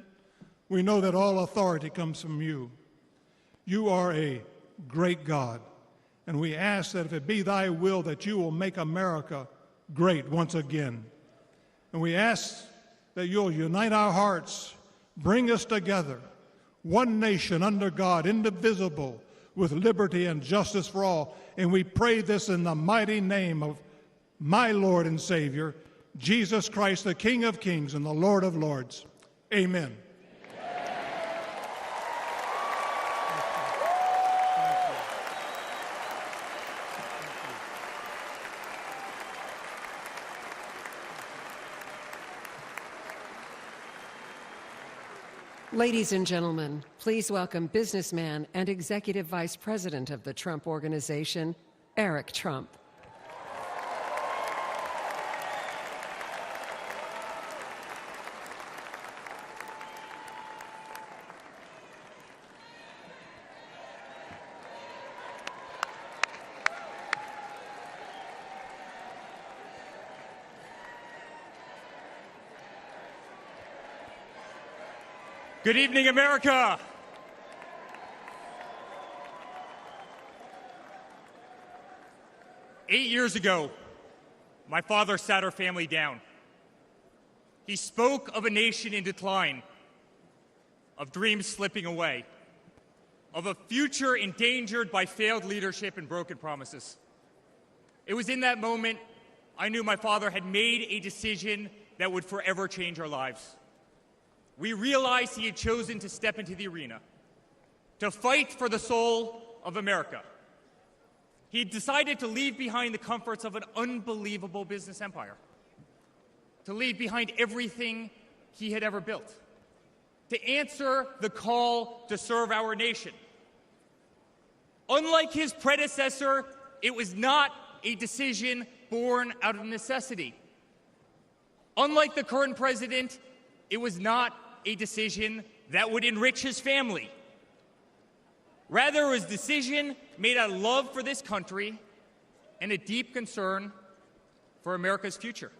We know that all authority comes from you. You are a great God, and we ask that if it be thy will that you will make America great once again. And we ask that you'll unite our hearts, bring us together, one nation under God, indivisible, with liberty and justice for all. And we pray this in the mighty name of my Lord and Savior, Jesus Christ, the King of Kings and the Lord of Lords. Amen. Ladies and gentlemen, please welcome businessman and Executive Vice President of the Trump Organization, Eric Trump. Good evening, America. Eight years ago, my father sat our family down. He spoke of a nation in decline, of dreams slipping away, of a future endangered by failed leadership and broken promises. It was in that moment I knew my father had made a decision that would forever change our lives. We realized he had chosen to step into the arena, to fight for the soul of America. He had decided to leave behind the comforts of an unbelievable business empire, to leave behind everything he had ever built, to answer the call to serve our nation. Unlike his predecessor, it was not a decision born out of necessity. Unlike the current president, it was not a decision that would enrich his family. Rather, it was a decision made out of love for this country and a deep concern for America's future.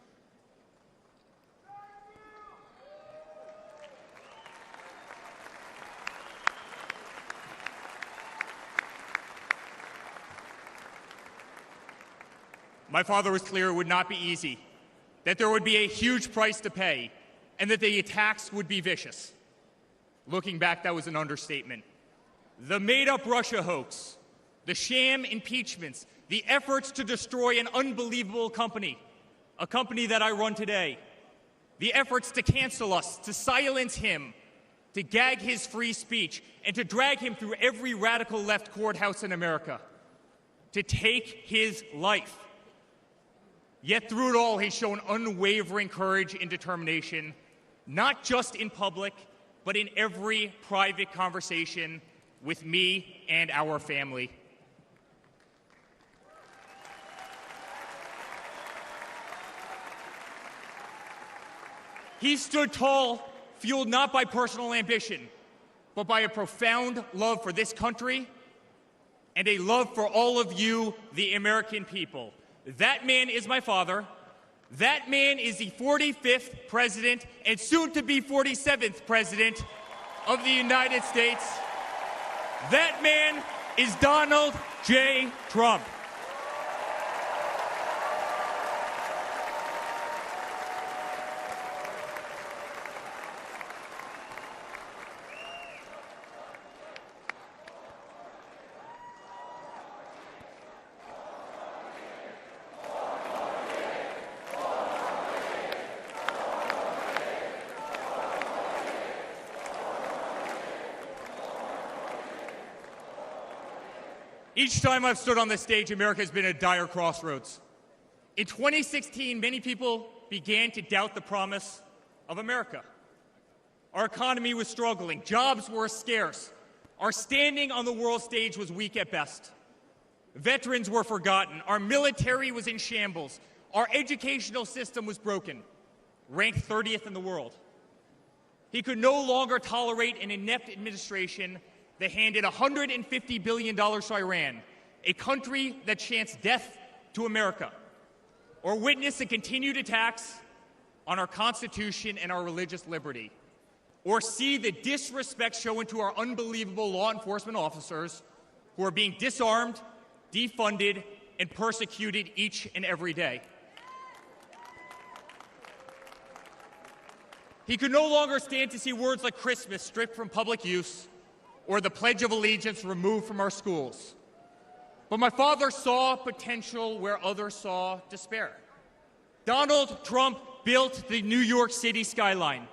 My father was clear it would not be easy, that there would be a huge price to pay, and that the attacks would be vicious. Looking back, that was an understatement. The made-up Russia hoax, the sham impeachments, the efforts to destroy an unbelievable company, a company that I run today, the efforts to cancel us, to silence him, to gag his free speech, and to drag him through every radical left courthouse in America, to take his life. Yet through it all, he's shown unwavering courage and determination, not just in public, but in every private conversation with me and our family. He stood tall, fueled not by personal ambition, but by a profound love for this country and a love for all of you, the American people. That man is my father. That man is the 45th president and soon to be 47th president of the United States. That man is Donald J. Trump. Each time I've stood on this stage, America has been at a dire crossroads. In 2016, many people began to doubt the promise of America. Our economy was struggling. Jobs were scarce. Our standing on the world stage was weak at best. Veterans were forgotten. Our military was in shambles. Our educational system was broken, ranked 30th in the world. He could no longer tolerate an inept administration that handed $150 billion to Iran, a country that chants death to America, or witness the continued attacks on our Constitution and our religious liberty, or see the disrespect shown to our unbelievable law enforcement officers who are being disarmed, defunded, and persecuted each and every day. He could no longer stand to see words like Christmas stripped from public use or the Pledge of Allegiance removed from our schools. But my father saw potential where others saw despair. Donald Trump built the New York City skyline.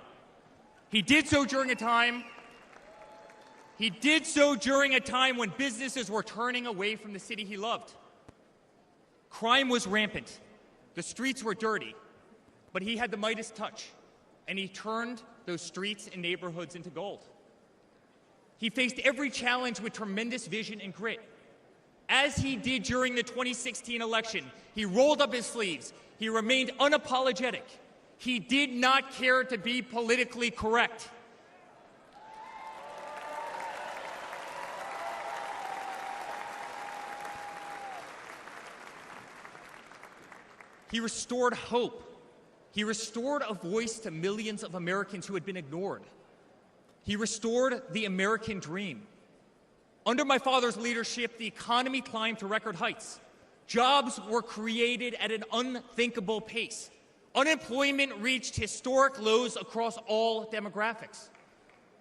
He did so during a time when businesses were turning away from the city he loved. Crime was rampant. The streets were dirty. But he had the Midas touch, and he turned those streets and neighborhoods into gold. He faced every challenge with tremendous vision and grit. As he did during the 2016 election, he rolled up his sleeves. He remained unapologetic. He did not care to be politically correct. He restored hope. He restored a voice to millions of Americans who had been ignored. He restored the American dream. Under my father's leadership, the economy climbed to record heights. Jobs were created at an unthinkable pace. Unemployment reached historic lows across all demographics.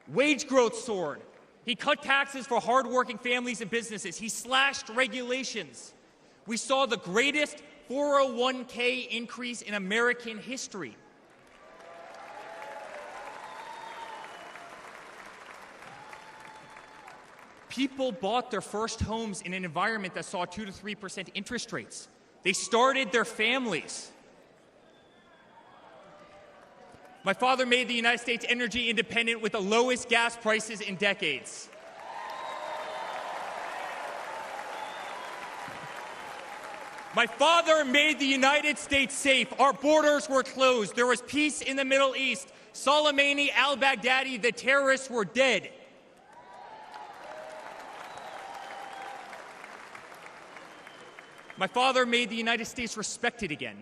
Wage growth soared. He cut taxes for hardworking families and businesses. He slashed regulations. We saw the greatest 401k increase in American history. People bought their first homes in an environment that saw 2 to 3% interest rates. They started their families. My father made the United States energy independent with the lowest gas prices in decades. My father made the United States safe. Our borders were closed. There was peace in the Middle East. Soleimani al-Baghdadi, the terrorists, were dead. My father made the United States respected again,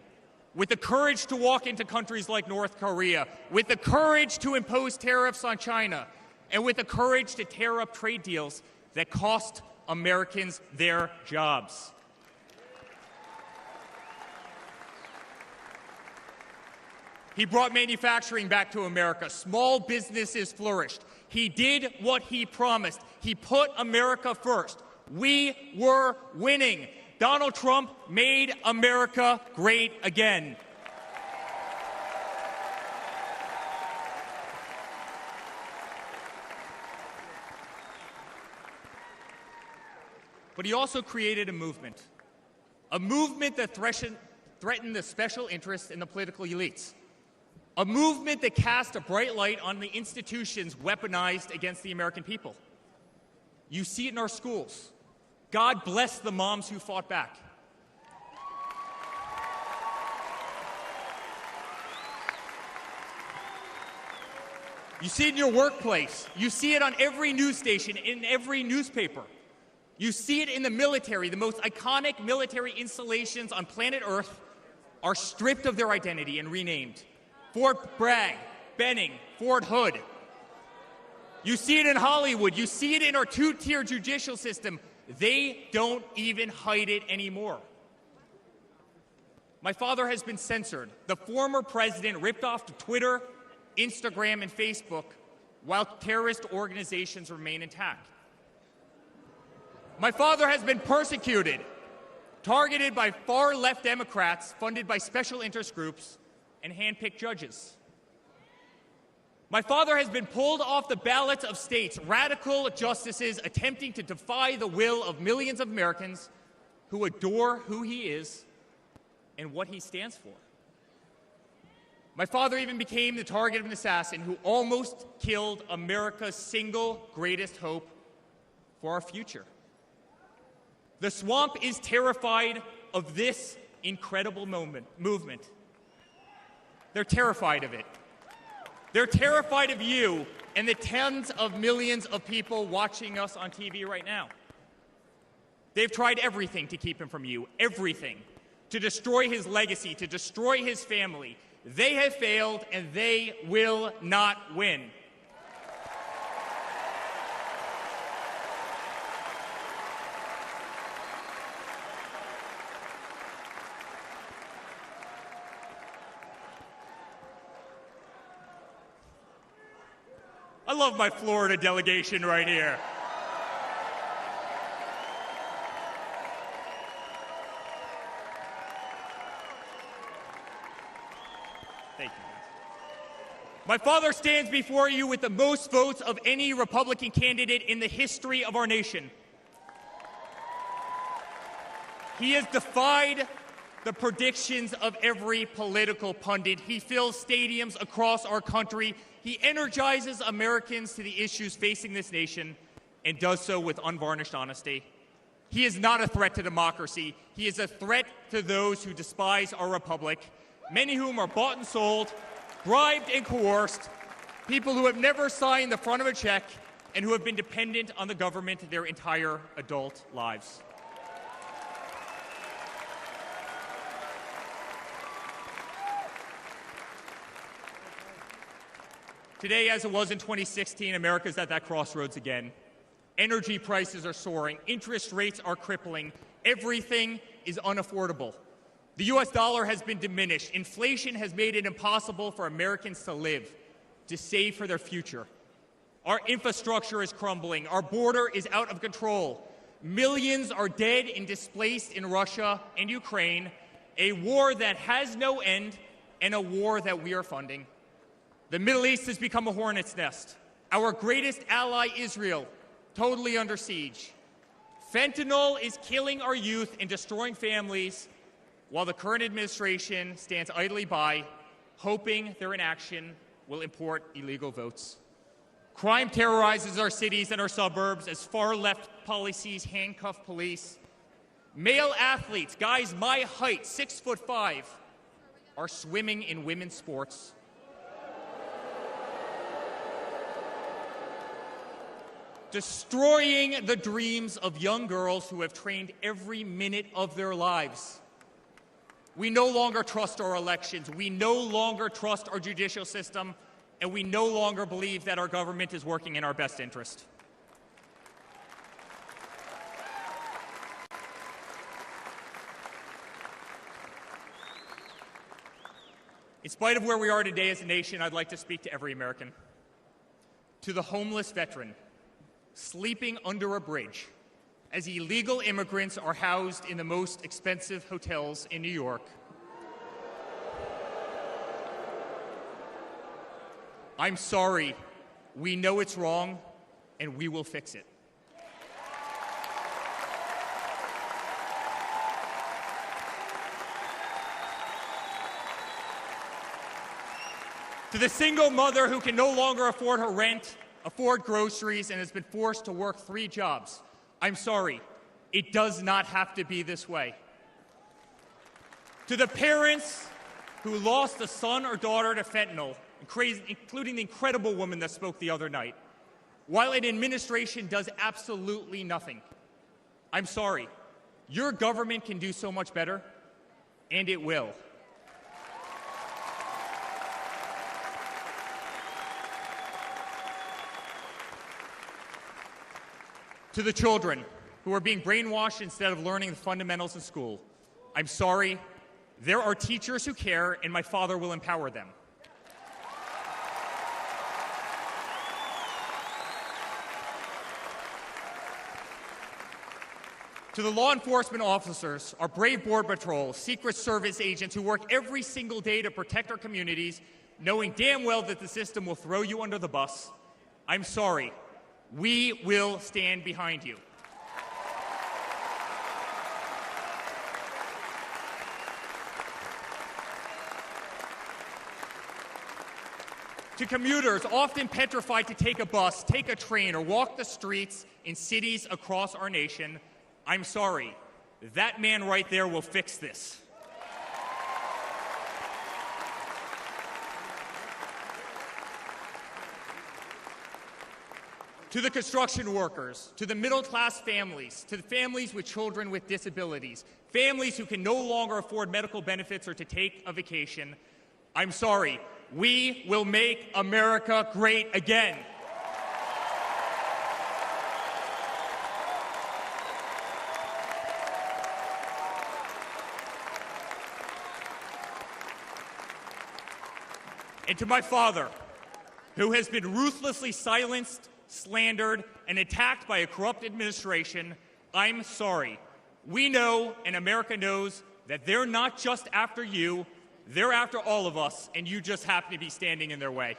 with the courage to walk into countries like North Korea, with the courage to impose tariffs on China, and with the courage to tear up trade deals that cost Americans their jobs. He brought manufacturing back to America. Small businesses flourished. He did what he promised. He put America first. We were winning. Donald Trump made America great again. But he also created a movement that threatened the special interests in the political elites. A movement that cast a bright light on the institutions weaponized against the American people. You see it in our schools. God bless the moms who fought back. You see it in your workplace. You see it on every news station, in every newspaper. You see it in the military. The most iconic military installations on planet Earth are stripped of their identity and renamed. Fort Bragg, Benning, Fort Hood. You see it in Hollywood. You see it in our two-tier judicial system. They don't even hide it anymore. My father has been censored. The former president ripped off to Twitter, Instagram, and Facebook, while terrorist organizations remain intact. My father has been persecuted, targeted by far-left Democrats, funded by special interest groups, and hand-picked judges. My father has been pulled off the ballots of states, radical justices attempting to defy the will of millions of Americans who adore who he is and what he stands for. My father even became the target of an assassin who almost killed America's single greatest hope for our future. The swamp is terrified of this incredible movement. They're terrified of it. They're terrified of you and the tens of millions of people watching us on TV right now. They've tried everything to keep him from you, everything, to destroy his legacy, to destroy his family. They have failed, and they will not win. I love my Florida delegation right here. Thank you. My father stands before you with the most votes of any Republican candidate in the history of our nation. He has defied the predictions of every political pundit. He fills stadiums across our country. He energizes Americans to the issues facing this nation and does so with unvarnished honesty. He is not a threat to democracy. He is a threat to those who despise our republic, many whom are bought and sold, bribed and coerced, people who have never signed the front of a check and who have been dependent on the government their entire adult lives. Today, as it was in 2016, America's at that crossroads again. Energy prices are soaring. Interest rates are crippling. Everything is unaffordable. The U.S. dollar has been diminished. Inflation has made it impossible for Americans to live, to save for their future. Our infrastructure is crumbling. Our border is out of control. Millions are dead and displaced in Russia and Ukraine, a war that has no end and a war that we are funding. The Middle East has become a hornet's nest. Our greatest ally, Israel, totally under siege. Fentanyl is killing our youth and destroying families, while the current administration stands idly by, hoping their inaction will import illegal votes. Crime terrorizes our cities and our suburbs as far-left policies handcuff police. Male athletes, guys my height, 6'5", are swimming in women's sports. Destroying the dreams of young girls who have trained every minute of their lives. We no longer trust our elections. We no longer trust our judicial system. And we no longer believe that our government is working in our best interest. In spite of where we are today as a nation, I'd like to speak to every American. To the homeless veteran sleeping under a bridge as illegal immigrants are housed in the most expensive hotels in New York. I'm sorry. We know it's wrong, and we will fix it. To the single mother who can no longer afford her rent, afford groceries, and has been forced to work 3 jobs, I'm sorry. It does not have to be this way. To the parents who lost a son or daughter to fentanyl, including the incredible woman that spoke the other night, while an administration does absolutely nothing, I'm sorry. Your government can do so much better, and it will. To the children who are being brainwashed instead of learning the fundamentals in school, I'm sorry. There are teachers who care, and my father will empower them. To the law enforcement officers, our brave Border Patrol, Secret Service agents who work every single day to protect our communities, knowing damn well that the system will throw you under the bus, I'm sorry. We will stand behind you. To commuters often petrified to take a bus, take a train, or walk the streets in cities across our nation, I'm sorry. That man right there will fix this. To the construction workers, to the middle-class families, to the families with children with disabilities, families who can no longer afford medical benefits or to take a vacation, I'm sorry. We will make America great again. And to my father, who has been ruthlessly silenced, slandered, and attacked by a corrupt administration, I'm sorry. We know, and America knows, that they're not just after you, they're after all of us, and you just happen to be standing in their way.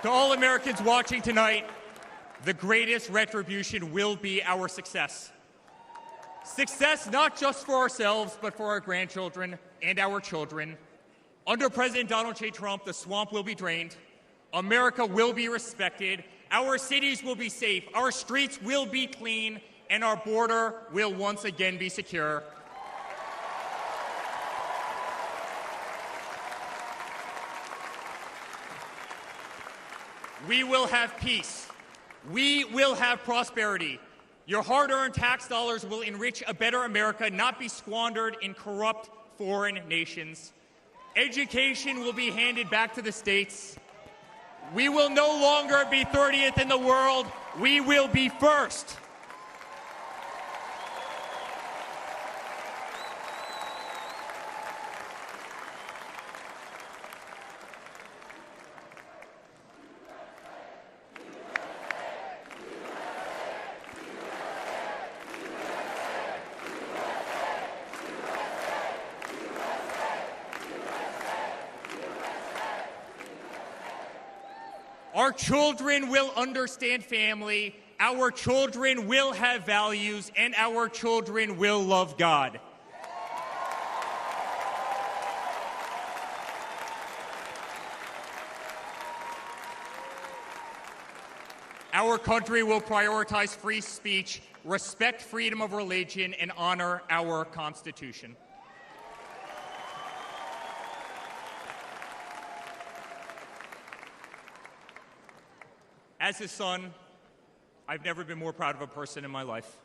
To all Americans watching tonight, the greatest retribution will be our success. Success not just for ourselves, but for our grandchildren and our children. Under President Donald J. Trump, the swamp will be drained. America will be respected. Our cities will be safe. Our streets will be clean. And our border will once again be secure. We will have peace. We will have prosperity. Your hard-earned tax dollars will enrich a better America, not be squandered in corrupt foreign nations. Education will be handed back to the states. We will no longer be 30th in the world. We will be first. Our children will understand family, our children will have values, and our children will love God. Our country will prioritize free speech, respect freedom of religion, and honor our Constitution. As his son, I've never been more proud of a person in my life.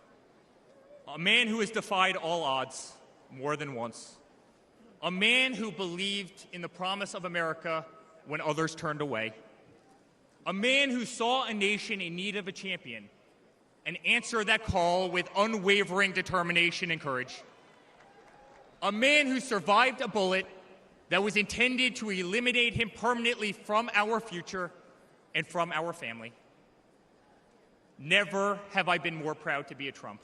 A man who has defied all odds more than once. A man who believed in the promise of America when others turned away. A man who saw a nation in need of a champion and answered that call with unwavering determination and courage. A man who survived a bullet that was intended to eliminate him permanently from our future and from our family. Never have I been more proud to be a Trump.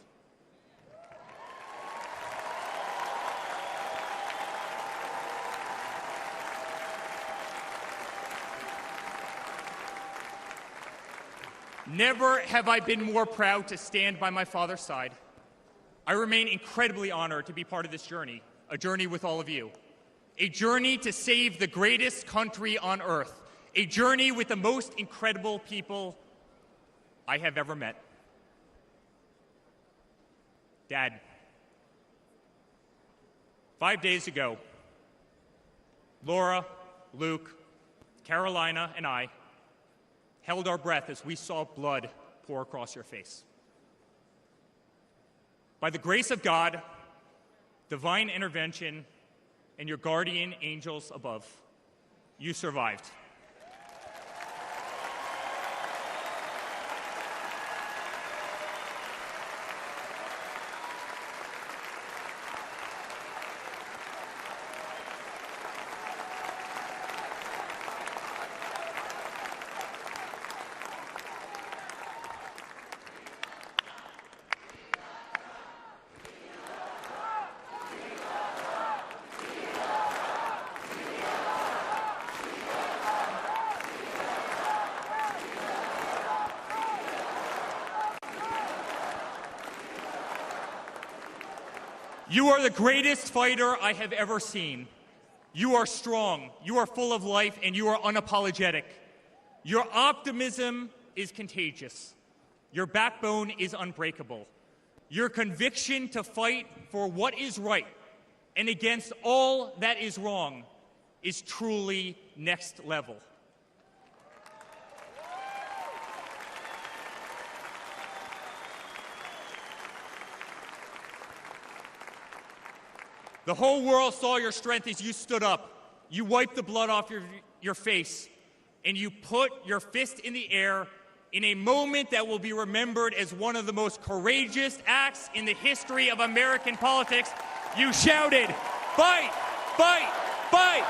Never have I been more proud to stand by my father's side. I remain incredibly honored to be part of this journey, a journey with all of you, a journey to save the greatest country on earth, a journey with the most incredible people I have ever met. Dad, 5 days ago, Laura, Luke, Carolina, and I held our breath as we saw blood pour across your face. By the grace of God, divine intervention, and your guardian angels above, you survived. You are the greatest fighter I have ever seen. You are strong, you are full of life, and you are unapologetic. Your optimism is contagious. Your backbone is unbreakable. Your conviction to fight for what is right and against all that is wrong is truly next level. The whole world saw your strength as you stood up. You wiped the blood off your face, and you put your fist in the air in a moment that will be remembered as one of the most courageous acts in the history of American politics. You shouted, "Fight! Fight! Fight!"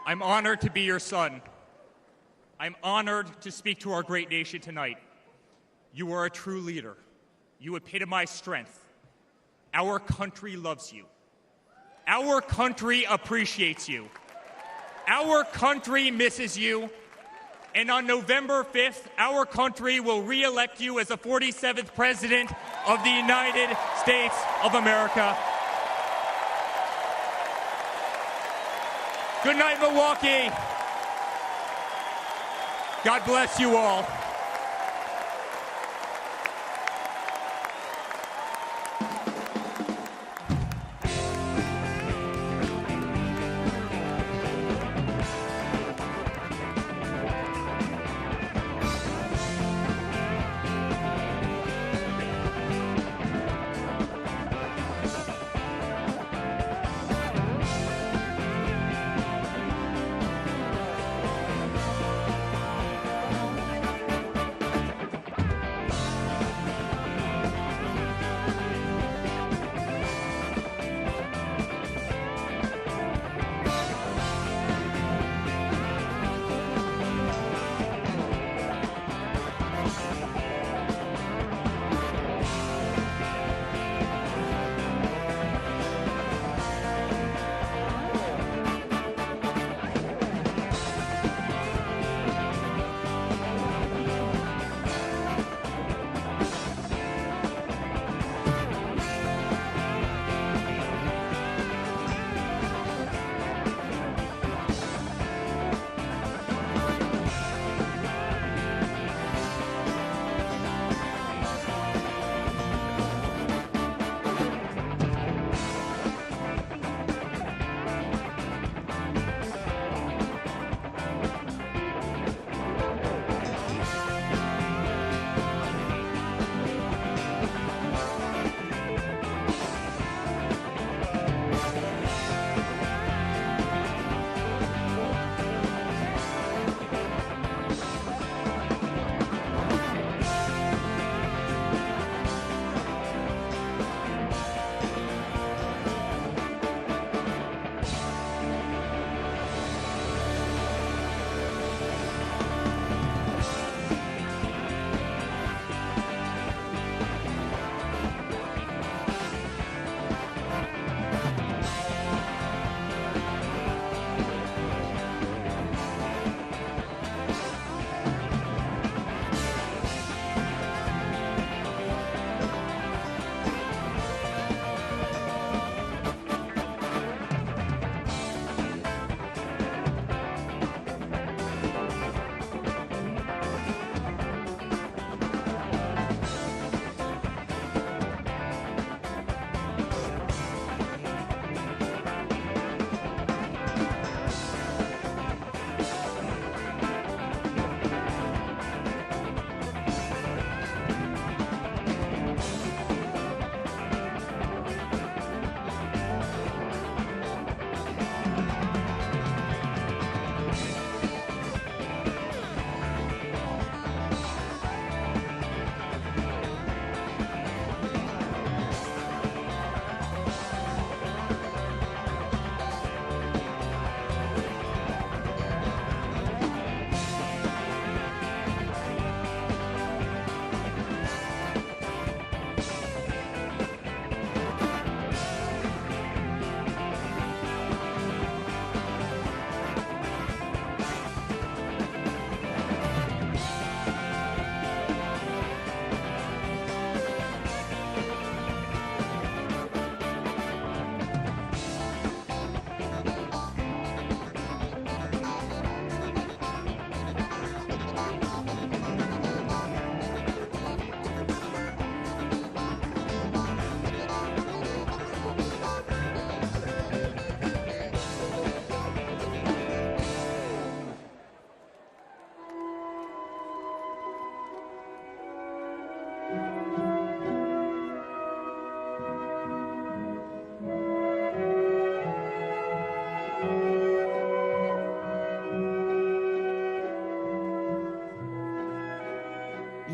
I'm honored to be your son. I'm honored to speak to our great nation tonight. You are a true leader. You epitomize strength. Our country loves you. Our country appreciates you. Our country misses you. And on November 5th, our country will re-elect you as the 47th President of the United States of America. Good night, Milwaukee. God bless you all.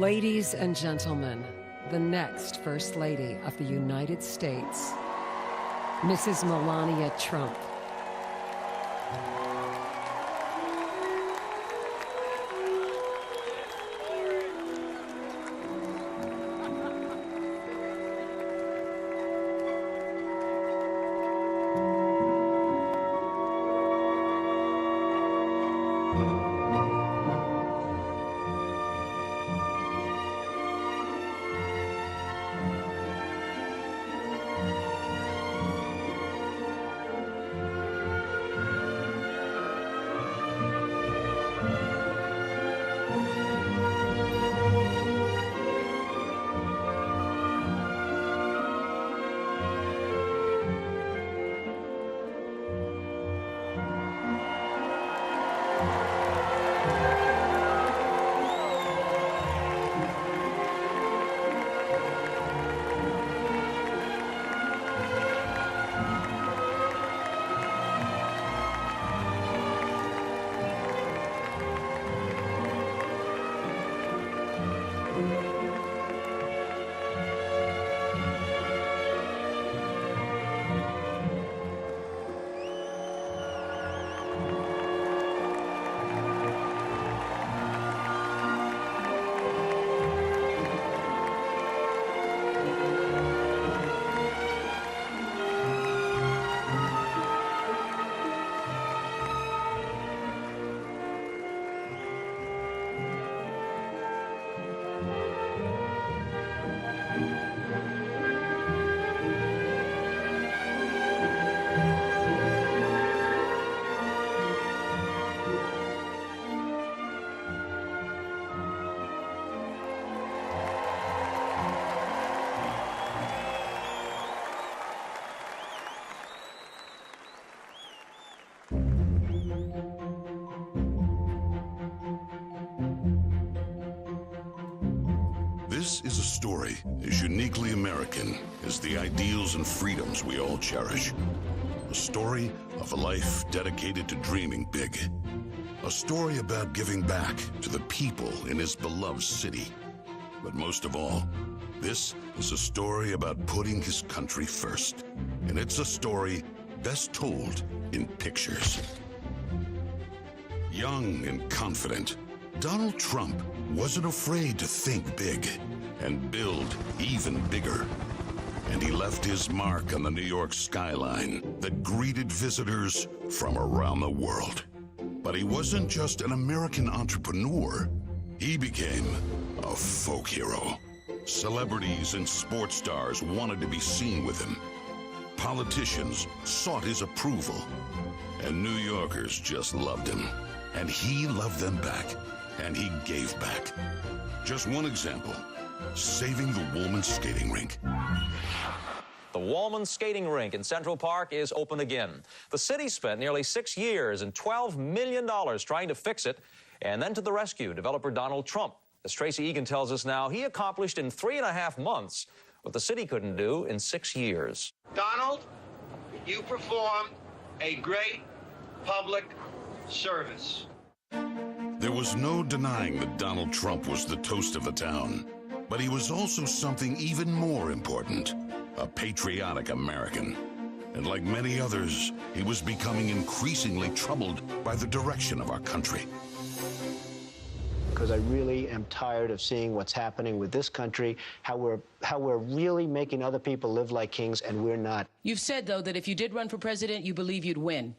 Ladies and gentlemen, the next First Lady of the United States, Mrs. Melania Trump. This is a story as uniquely American as the ideals and freedoms we all cherish. A story of a life dedicated to dreaming big. A story about giving back to the people in his beloved city. But most of all, this is a story about putting his country first. And it's a story best told in pictures. Young and confident, Donald Trump wasn't afraid to think big and build even bigger. And he left his mark on the New York skyline that greeted visitors from around the world. But he wasn't just an American entrepreneur. He became a folk hero. Celebrities and sports stars wanted to be seen with him. Politicians sought his approval. And New Yorkers just loved him. And he loved them back. And he gave back. Just one example, saving the Woolman skating rink. The Woolman skating rink in Central Park is open again. The city spent nearly 6 years and $12 million trying to fix it. And then to the rescue, developer Donald Trump. As Tracy Egan tells us now, he accomplished in 3.5 months what the city couldn't do in 6 years. Donald, you performed a great public service. There was no denying that Donald Trump was the toast of the town. But he was also something even more important, a patriotic American. And like many others, he was becoming increasingly troubled by the direction of our country. Because I really am tired of seeing what's happening with this country, how we're really making other people live like kings, and we're not. You've said, though, that if you did run for president, you believe you'd win.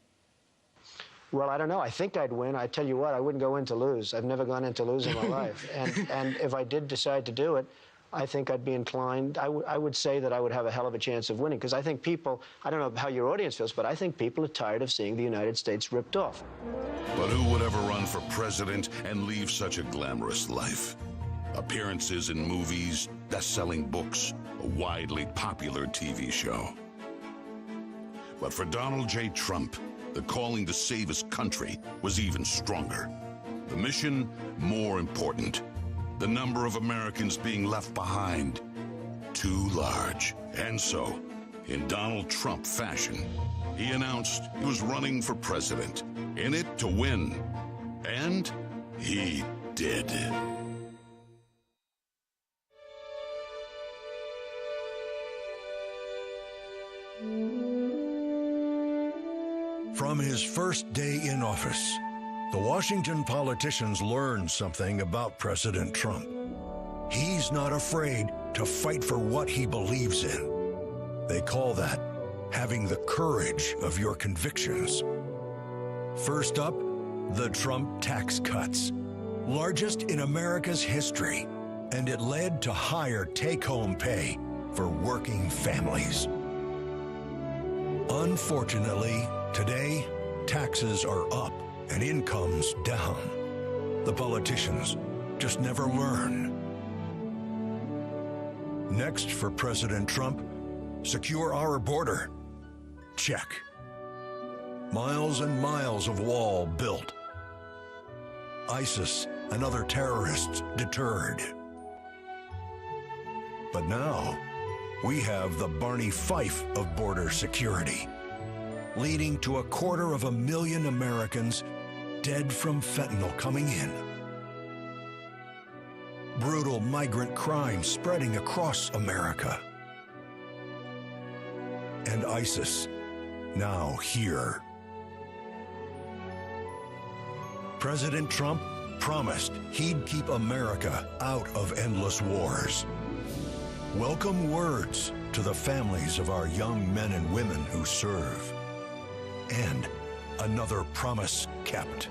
Well, I don't know. I think I'd win. I tell you what, I wouldn't go in to lose. I've never gone in to lose in my life. And if I did decide to do it, I think I'd be inclined. I would say that I would have a hell of a chance of winning, because I think people, I don't know how your audience feels, but I think people are tired of seeing the United States ripped off. But who would ever run for president and leave such a glamorous life? Appearances in movies, best-selling books, a widely popular TV show. But for Donald J. Trump, the calling to save his country was even stronger. The mission, more important. The number of Americans being left behind, too large. And so, in Donald Trump fashion, he announced he was running for president, in it to win. And he did. From his first day in office, the Washington politicians learned something about President Trump. He's not afraid to fight for what he believes in. They call that having the courage of your convictions. First up, the Trump tax cuts, largest in America's history, and it led to higher take-home pay for working families. Unfortunately, today, taxes are up and incomes down. The politicians just never learn. Next for President Trump, secure our border. Check. Miles and miles of wall built. ISIS and other terrorists deterred. But now, we have the Barney Fife of border security, leading to 250,000 Americans dead from fentanyl coming in. Brutal migrant crime spreading across America. And ISIS now here. President Trump promised he'd keep America out of endless wars. Welcome words to the families of our young men and women who serve. And another promise kept.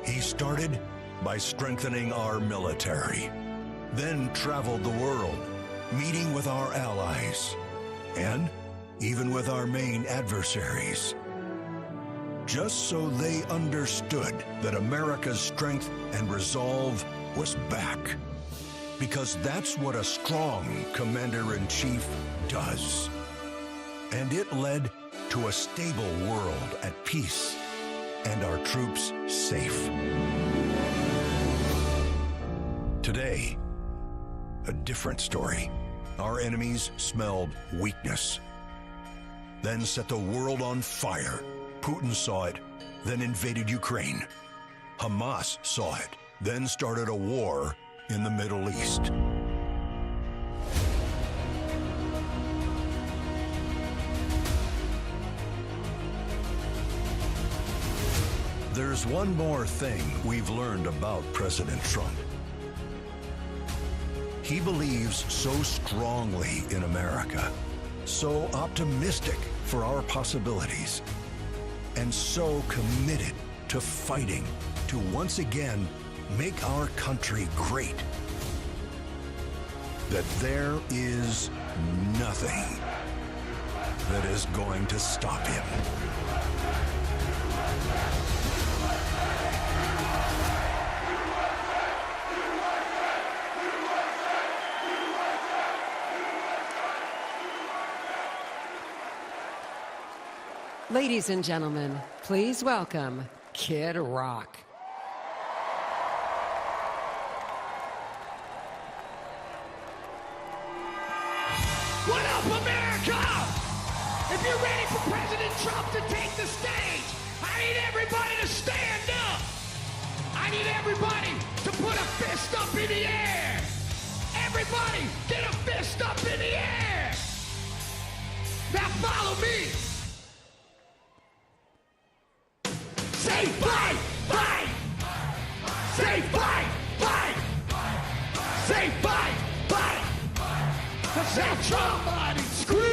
He started by strengthening our military, then traveled the world, meeting with our allies, and even with our main adversaries, just so they understood that America's strength and resolve was back. Because that's what a strong commander-in-chief does. And it led to a stable world at peace and our troops safe. Today, a different story. Our enemies smelled weakness, then set the world on fire. Putin saw it, then invaded Ukraine. Hamas saw it, then started a war in the Middle East. There's one more thing we've learned about President Trump. He believes so strongly in America, so optimistic for our possibilities, and so committed to fighting to once again make our country great, that there is nothing that is going to stop him. Ladies and gentlemen, please welcome Kid Rock. What up, America? If you're ready for President Trump to take the stage, I need everybody to stand up. I need everybody to put a fist up in the air. Everybody, get a fist up in the air. Now follow me. Say fight, fight. Say fight, fight. Say fight, fight. Say Trump, scream.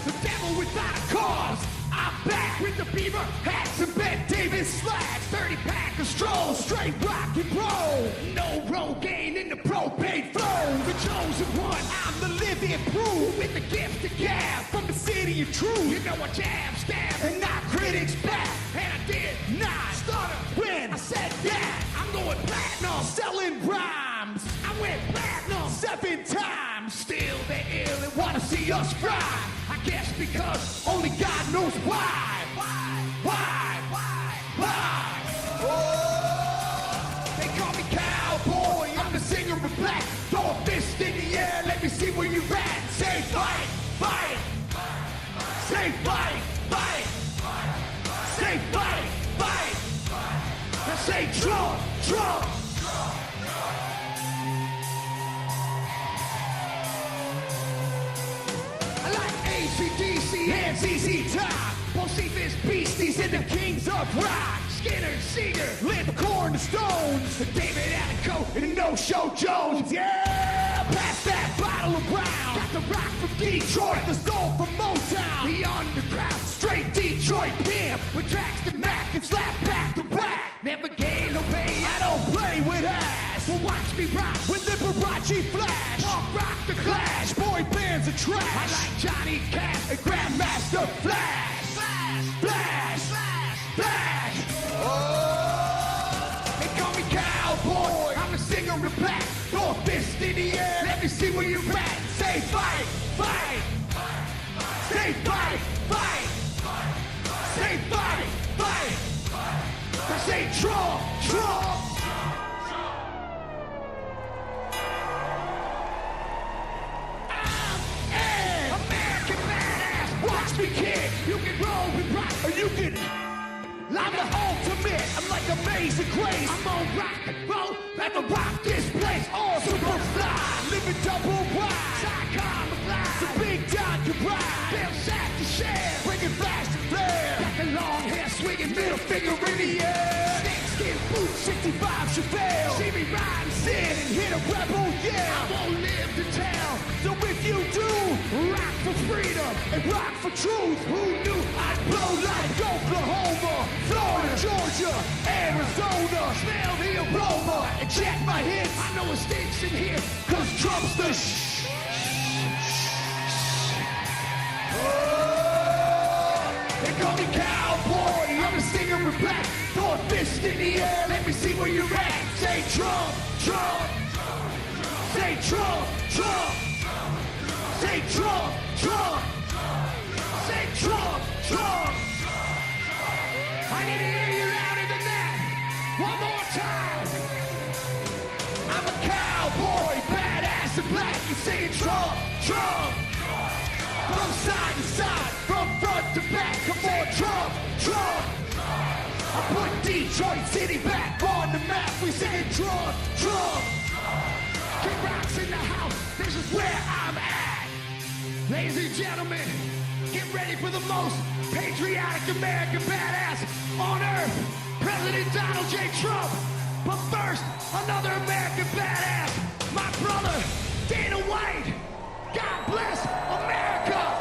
The devil without a cause. I'm back with the beaver hats and Ben Davis slacks. 30-pack of stroll, straight rock and roll. No Rogaine in the propane flow. The chosen one, I'm the living proof. With the gift of gab from the city of truth. You know I jab, stab, and knock critics back. And I did not start a win. I said that I'm going platinum, selling rhymes. I went platinum 7 times. Still they ill and wanna see us fry. I guess because only God knows why. Oh, they call me cowboy. I'm the singer of black. Throw a fist in the air. Let me see where you at. Say fight, fight. Say fight, fight. Say fight, fight. Now say Trump, Trump. safest beasties and the kings of rock. Skinner, Seeger, lit corn to stones. David Attico and No-Show Jones. Yeah, pass that bottle of brown. Got the rock from Detroit, the soul from Motown. The underground, straight Detroit pimp. With tracks to Mac and slap back to back. Never gain no pay, I don't play with ass. Well, watch me rock with Liberace Flash. Punk rock the Clash, boy bands are trash. I like Johnny Cash and Grandmaster Flash. Flash, Flash, Flash, Flash. Oh, they call me cowboy. I'm a singer of black. Throw a fist in the air. Let me see where you're at. Say fight, fight. Say fight, fight. Say fight, fight. I say Trump, Trump. I'm an American badass. Watch me, kid. You can roll with rock, or you can. I'm the ultimate. I'm like Amazing Grace. I'm on rock and roll. Let me rock this place. All super fly. Living double wide. Psychon McFly. The big John can ride. Bill Shack to share. Bringing flash to flare. Got the long hair swinging, middle finger in the air. Snakeskin boots, 65 Chevelle. See me ride and sin and hit a rebel yell. I won't live to tell. So if you do, rock for freedom and rock for truth. Who knew I'd blow like Oklahoma, Florida, Georgia, Arizona. Smell the aroma and check my hits. I know it stinks in here, cause Trump's the They call me cowboy, I'm a singer of black. Throw a fist in the air, let me see where you're at. Say Trump, Trump. Say Trump, Trump. Say Trump, Trump. Say Trump, Trump. I need to hear you louder than that. One more time. I'm a cowboy, badass and black. You saying Trump, Trump. From side to side, from front to back. Come on, Trump, Trump. I put Detroit City back on the map. We say Trump, Trump. Kid Rock's in the house. This is where I'm at. Ladies and gentlemen, get ready for the most patriotic American badass on earth, President Donald J. Trump. But first, another American badass, my brother, Dana White. God bless America.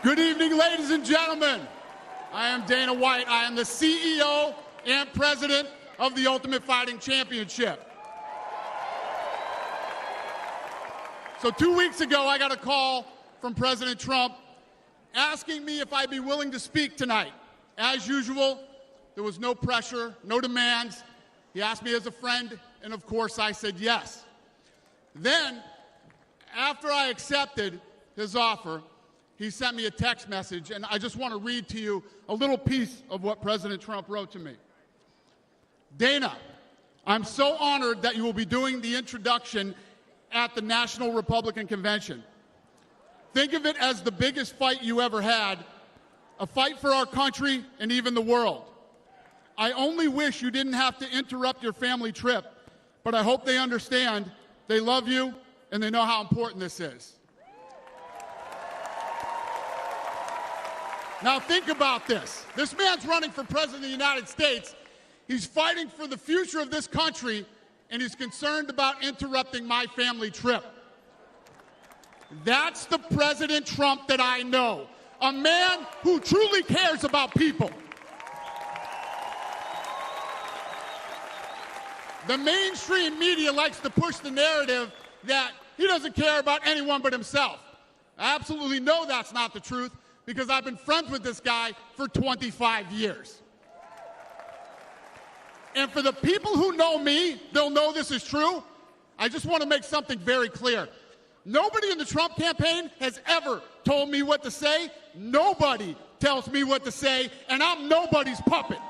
Good evening, ladies and gentlemen. I am Dana White. I am the CEO and president of the Ultimate Fighting Championship. So 2 weeks ago, I got a call from President Trump asking me if I'd be willing to speak tonight. As usual, there was no pressure, no demands. He asked me as a friend, and of course I said yes. Then, after I accepted his offer, he sent me a text message, and I just want to read to you a little piece of what President Trump wrote to me. Dana, I'm so honored that you will be doing the introduction at the National Republican Convention. think of it as the biggest fight you ever had, a fight for our country and even the world. I only wish you didn't have to interrupt your family trip, but I hope they understand they love you and they know how important this is. Now think about this. This man's running for president of the United States. He's fighting for the future of this country, and he's concerned about interrupting my family trip. That's the President Trump that I know, a man who truly cares about people. The mainstream media likes to push the narrative that he doesn't care about anyone but himself. I absolutely know that's not the truth, because I've been friends with this guy for 25 years. And for the people who know me, they'll know this is true. I just want to make something very clear. Nobody in the Trump campaign has ever told me what to say. Nobody tells me what to say, and I'm nobody's puppet.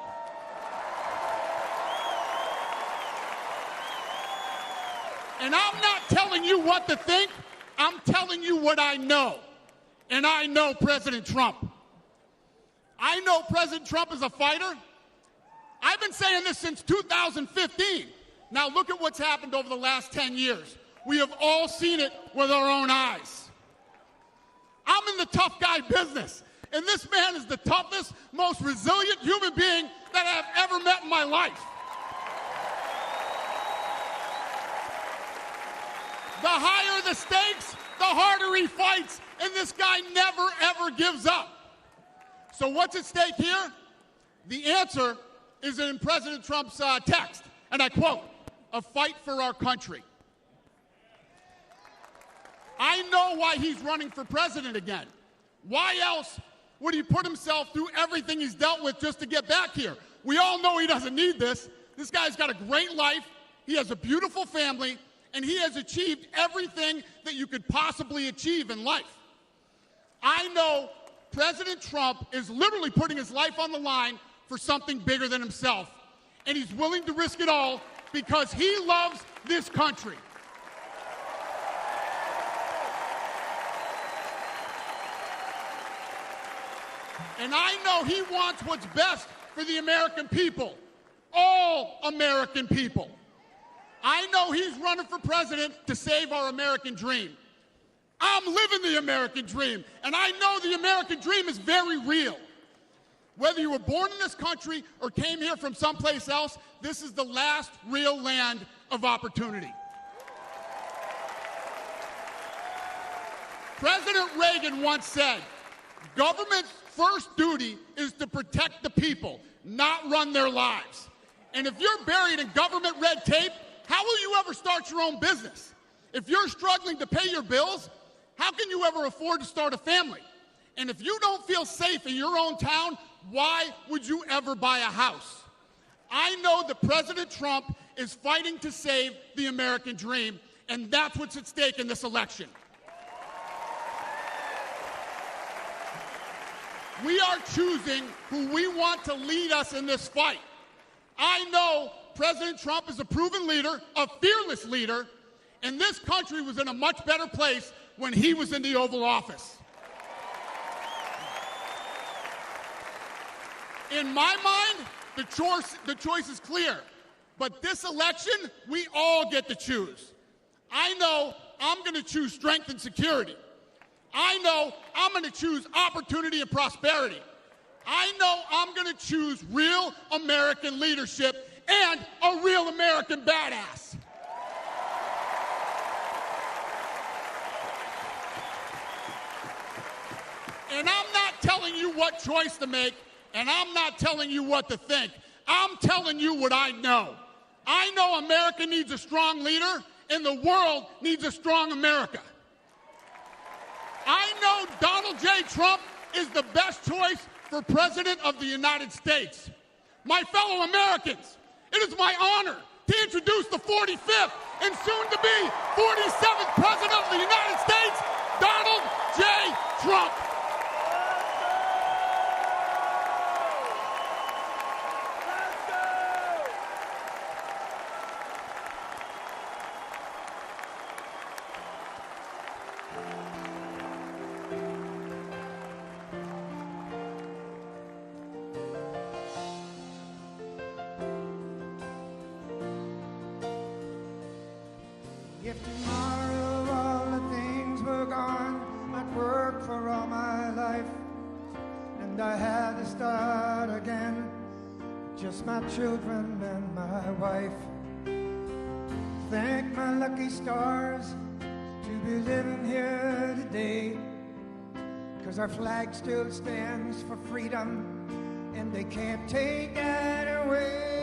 And I'm not telling you what to think. I'm telling you what I know. And I know President Trump. I know President Trump is a fighter. I've been saying this since 2015. Now look at what's happened over the last 10 years. We have all seen it with our own eyes. I'm in the tough guy business, and this man is the toughest, most resilient human being that I've ever met in my life. The higher the stakes, the harder he fights, and this guy never, ever gives up. So what's at stake here? The answer is in President Trump's text, and I quote, "A fight for our country." I know why he's running for president again. Why else would he put himself through everything he's dealt with just to get back here? We all know he doesn't need this. This guy's got a great life, he has a beautiful family, and he has achieved everything that you could possibly achieve in life. I know President Trump is literally putting his life on the line for something bigger than himself, and he's willing to risk it all because he loves this country. And I know he wants what's best for the American people, all American people. I know he's running for president to save our American dream. I'm living the American dream, and I know the American dream is very real. Whether you were born in this country or came here from someplace else, this is the last real land of opportunity. President Reagan once said, "Government's first duty is to protect the people, not run their lives." And if you're buried in government red tape, how will you ever start your own business? If you're struggling to pay your bills, how can you ever afford to start a family? And if you don't feel safe in your own town, why would you ever buy a house? I know that President Trump is fighting to save the American dream, and that's what's at stake in this election. We are choosing who we want to lead us in this fight. I know President Trump is a proven leader, a fearless leader, and this country was in a much better place when he was in the Oval Office. In my mind, the choice is clear. But this election, we all get to choose. I know I'm going to choose strength and security. I know I'm going to choose opportunity and prosperity. I know I'm going to choose real American leadership and a real American badass. And I'm not telling you what choice to make, and I'm not telling you what to think. I'm telling you what I know. I know America needs a strong leader, and the world needs a strong America. I know Donald J. Trump is the best choice for President of the United States. My fellow Americans, it is my honor to introduce the 45th and soon-to-be 47th President of the United States, Donald J. Trump. If tomorrow all the things were gone, I'd work for all my life, and I had to start again, just my children and my wife. Thank my lucky stars to be living here today, 'cause our flag still stands for freedom, and they can't take that away.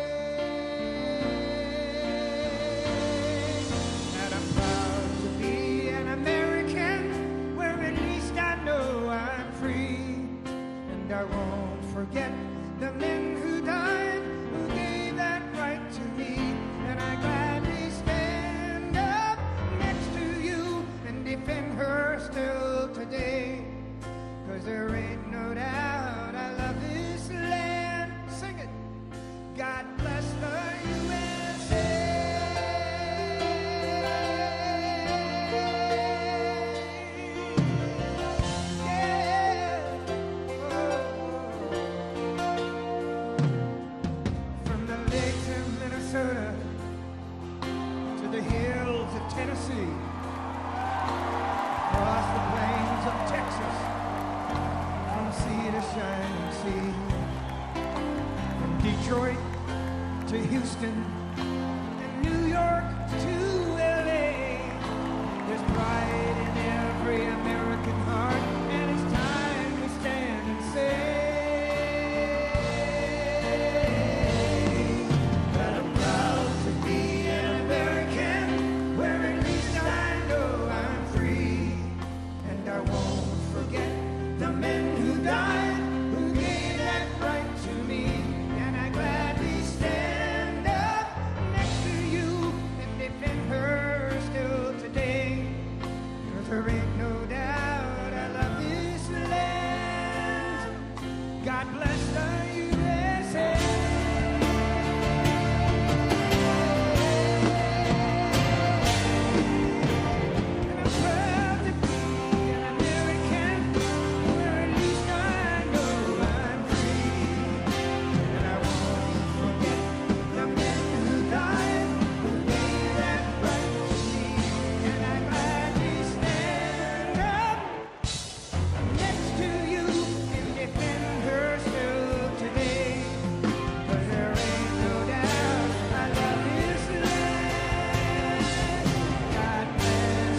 And I'm proud to be an American, where at least I know I'm free, and I won't forget the men who died, who gave that right to me, and I gladly stand up next to you and defend her still today, 'cause there ain't no doubt I love this land. Sing it. God bless the USA. Yeah. From the lakes of Minnesota to the hills of Tennessee, across the plains of Texas, from sea to shining sea, from Detroit to Houston and New York to LA, there's pride in every American heart, and it's time we stand and say that I'm proud to be an American, where at least I know I'm free, and I won't forget the men who died, who gave that right to me, and I gladly stand up next to you and defend her still today, 'cause there ain't no doubt I love this land. God bless the USA. And I'm proud to be an American, where at least I know I'm free, and I won't forget the men who died, who gave that right to me, and I gladly stand up next to you and defend her still today, 'cause there ain't no doubt I love this land. God bless the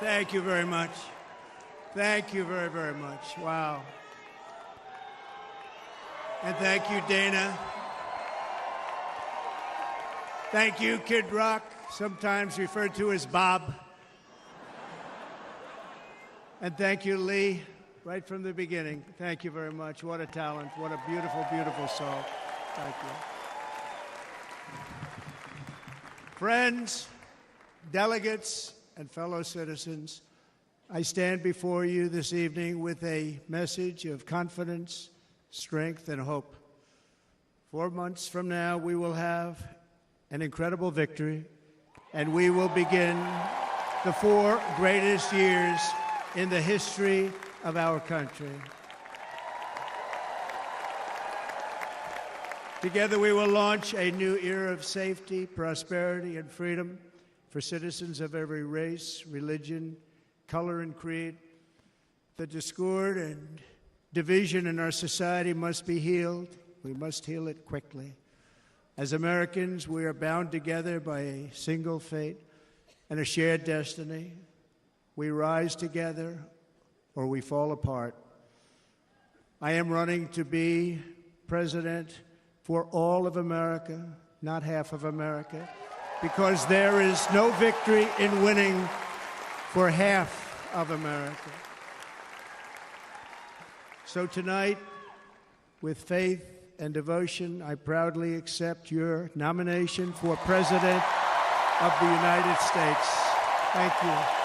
Thank you very much. Thank you very, very much. Wow. And thank you, Dana. Thank you, Kid Rock, sometimes referred to as Bob. And thank you, Lee, right from the beginning. Thank you very much. What a talent. What a beautiful, beautiful song. Thank you. Friends, delegates, and fellow citizens, I stand before you this evening with a message of confidence, strength, and hope. 4 months from now, we will have an incredible victory, and we will begin the 4 greatest years in the history of our country. Together, we will launch a new era of safety, prosperity, and freedom for citizens of every race, religion, color, and creed. The discord and division in our society must be healed. We must heal it quickly. As Americans, we are bound together by a single fate and a shared destiny. We rise together or we fall apart. I am running to be president for all of America, not half of America, because there is no victory in winning for half of America. So tonight, with faith and devotion, I proudly accept your nomination for President of the United States. Thank you.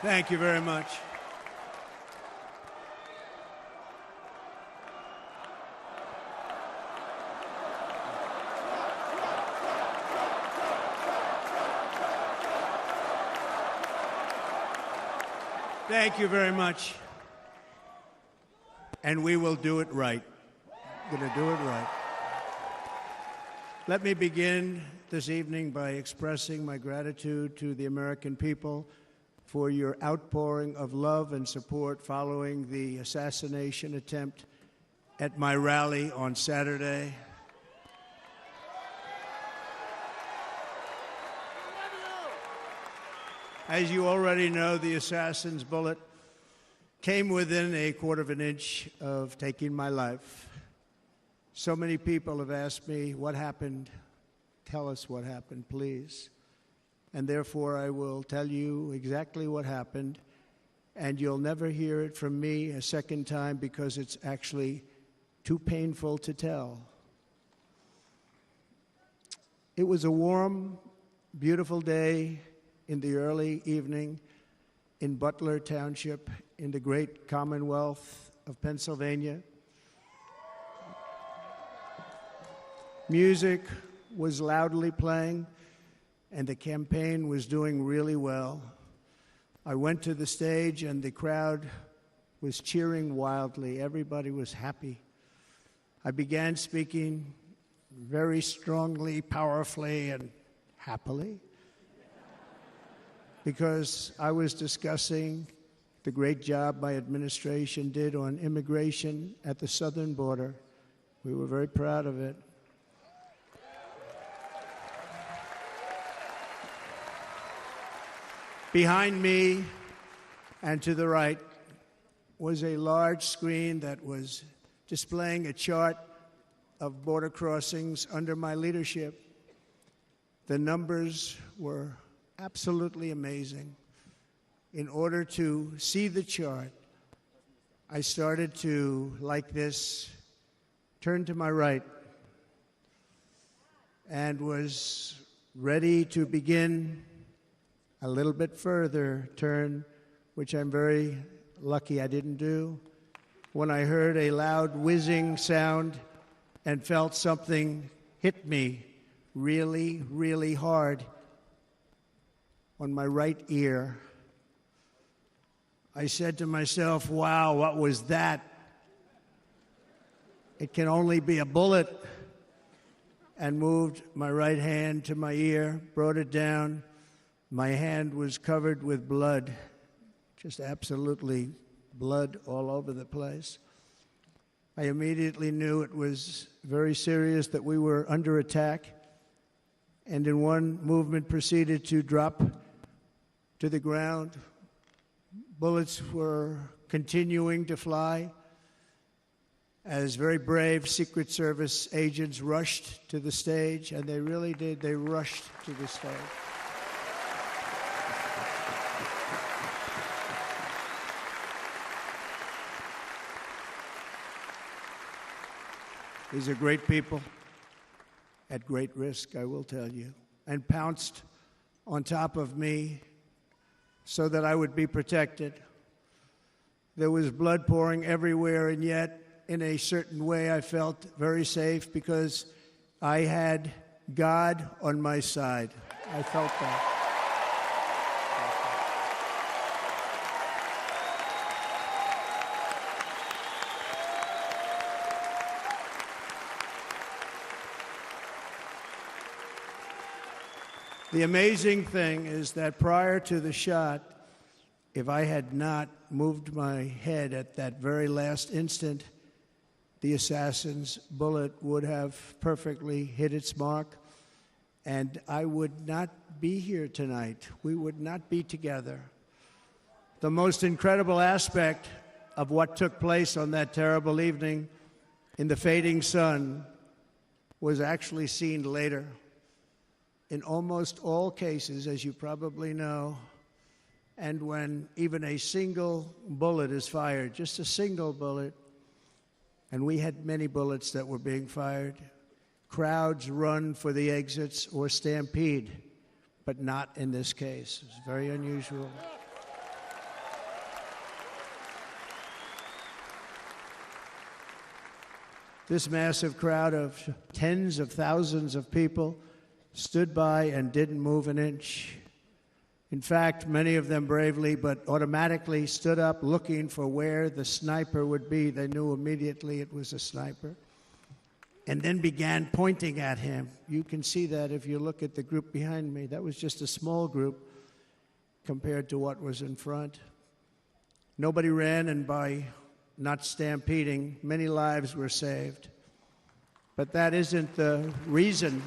Thank you very much. Thank you very much. And we will do it right. We're going to do it right. Let me begin this evening by expressing my gratitude to the American people for your outpouring of love and support following the assassination attempt at my rally on Saturday. As you already know, the assassin's bullet came within a quarter of an inch of taking my life. So many people have asked me, what happened? Tell us what happened, please. And therefore, I will tell you exactly what happened, and you'll never hear it from me a second time because it's actually too painful to tell. It was a warm, beautiful day in the early evening in Butler Township in the great Commonwealth of Pennsylvania. Music was loudly playing, and the campaign was doing really well. I went to the stage, and the crowd was cheering wildly. Everybody was happy. I began speaking very strongly, powerfully, and happily because I was discussing the great job my administration did on immigration at the southern border. We were very proud of it. Behind me and to the right was a large screen that was displaying a chart of border crossings under my leadership. The numbers were absolutely amazing. In order to see the chart, I started to, like this, turn to my right and was ready to begin a little bit further turn, which I'm very lucky I didn't do, when I heard a loud whizzing sound and felt something hit me really, really hard on my right ear. I said to myself, wow, what was that? It can only be a bullet. And moved my right hand to my ear, brought it down. My hand was covered with blood, just absolutely blood all over the place. I immediately knew it was very serious, that we were under attack, and in one movement proceeded to drop to the ground. Bullets were continuing to fly as very brave Secret Service agents rushed to the stage, and they really did. They rushed to the stage. These are great people at great risk, I will tell you, and pounced on top of me so that I would be protected. There was blood pouring everywhere, and yet, in a certain way, I felt very safe because I had God on my side. I felt that. The amazing thing is that prior to the shot, if I had not moved my head at that very last instant, the assassin's bullet would have perfectly hit its mark, and I would not be here tonight. We would not be together. The most incredible aspect of what took place on that terrible evening in the fading sun was actually seen later. In almost all cases, as you probably know, and when even a single bullet is fired, just a single bullet, and we had many bullets that were being fired, crowds run for the exits or stampede, but not in this case. It's very unusual. This massive crowd of tens of thousands of people stood by and didn't move an inch. In fact, many of them bravely but automatically stood up looking for where the sniper would be. They knew immediately it was a sniper. And then began pointing at him. You can see that if you look at the group behind me. That was just a small group compared to what was in front. Nobody ran, and by not stampeding, many lives were saved. But that isn't the reason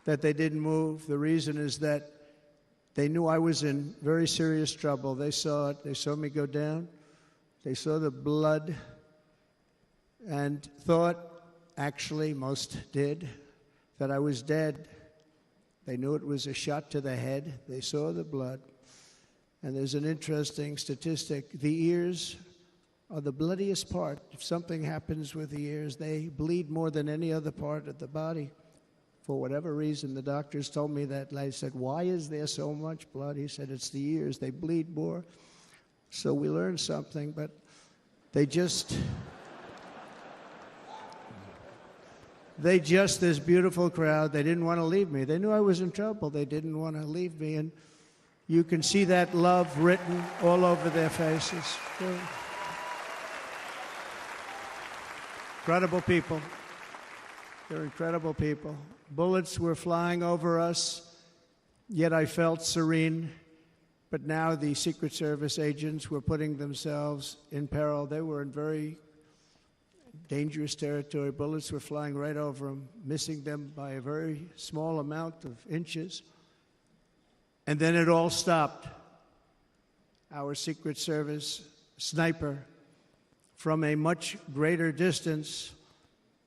that they didn't move. The reason is that they knew I was in very serious trouble. They saw it. They saw me go down. They saw the blood and thought, actually, most did, that I was dead. They knew it was a shot to the head. They saw the blood. And there's an interesting statistic. The ears are the bloodiest part. If something happens with the ears, they bleed more than any other part of the body. For whatever reason, the doctors told me that. I said, why is there so much blood? He said, it's the ears. They bleed more. So we learned something, but they just, this beautiful crowd, they didn't want to leave me. They knew I was in trouble. They didn't want to leave me. And you can see that love written all over their faces. Incredible people. They're incredible people. Bullets were flying over us, yet I felt serene. But now the Secret Service agents were putting themselves in peril. They were in very dangerous territory. Bullets were flying right over them, missing them by a very small amount of inches. And then it all stopped. Our Secret Service sniper, from a much greater distance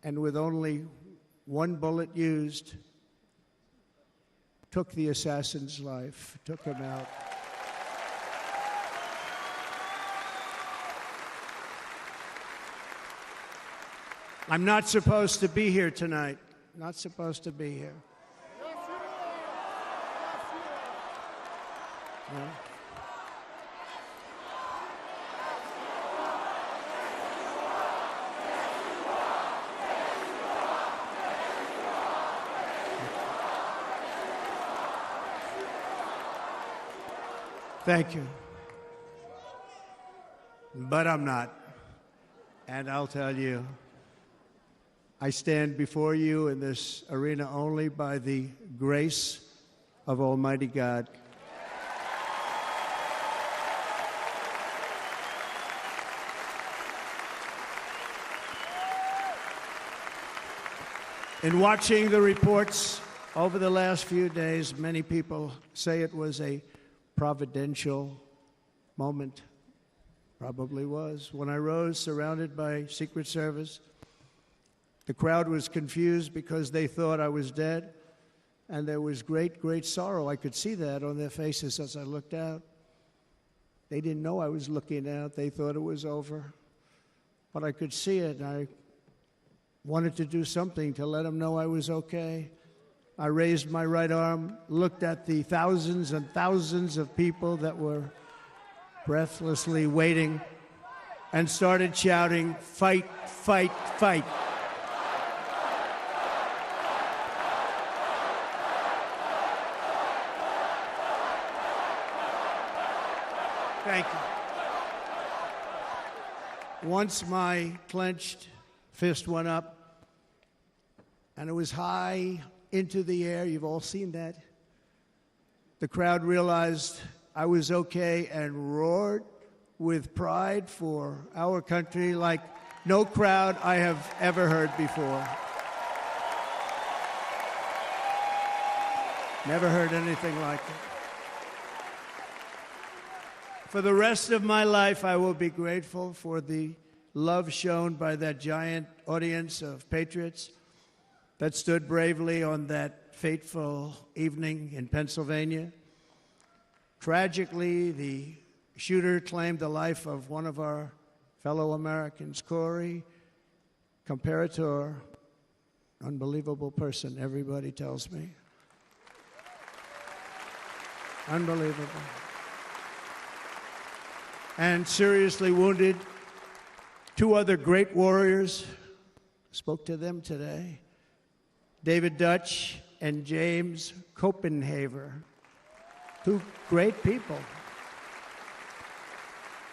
and with only one bullet used, took the assassin's life, took him out. I'm not supposed to be here tonight. Not supposed to be here. No. Thank you. But I'm not. And I'll tell you, I stand before you in this arena only by the grace of Almighty God. In watching the reports over the last few days, many people say it was a providential moment. Probably was. When I rose, surrounded by Secret Service, the crowd was confused because they thought I was dead, and there was great, great sorrow. I could see that on their faces as I looked out. They didn't know I was looking out. They thought it was over. But I could see it, and I wanted to do something to let them know I was okay. I raised my right arm, looked at the thousands and thousands of people that were breathlessly waiting, and started shouting, "Fight, fight, fight." Thank you. Once my clenched fist went up, and it was high into the air. You've all seen that. The crowd realized I was okay and roared with pride for our country like no crowd I have ever heard before. Never heard anything like it. For the rest of my life, I will be grateful for the love shown by that giant audience of patriots that stood bravely on that fateful evening in Pennsylvania. Tragically, the shooter claimed the life of one of our fellow Americans, Corey, comparator, unbelievable person, everybody tells me. Unbelievable. And seriously wounded, two other great warriors, spoke to them today, David Dutch and James Copenhaver, two great people.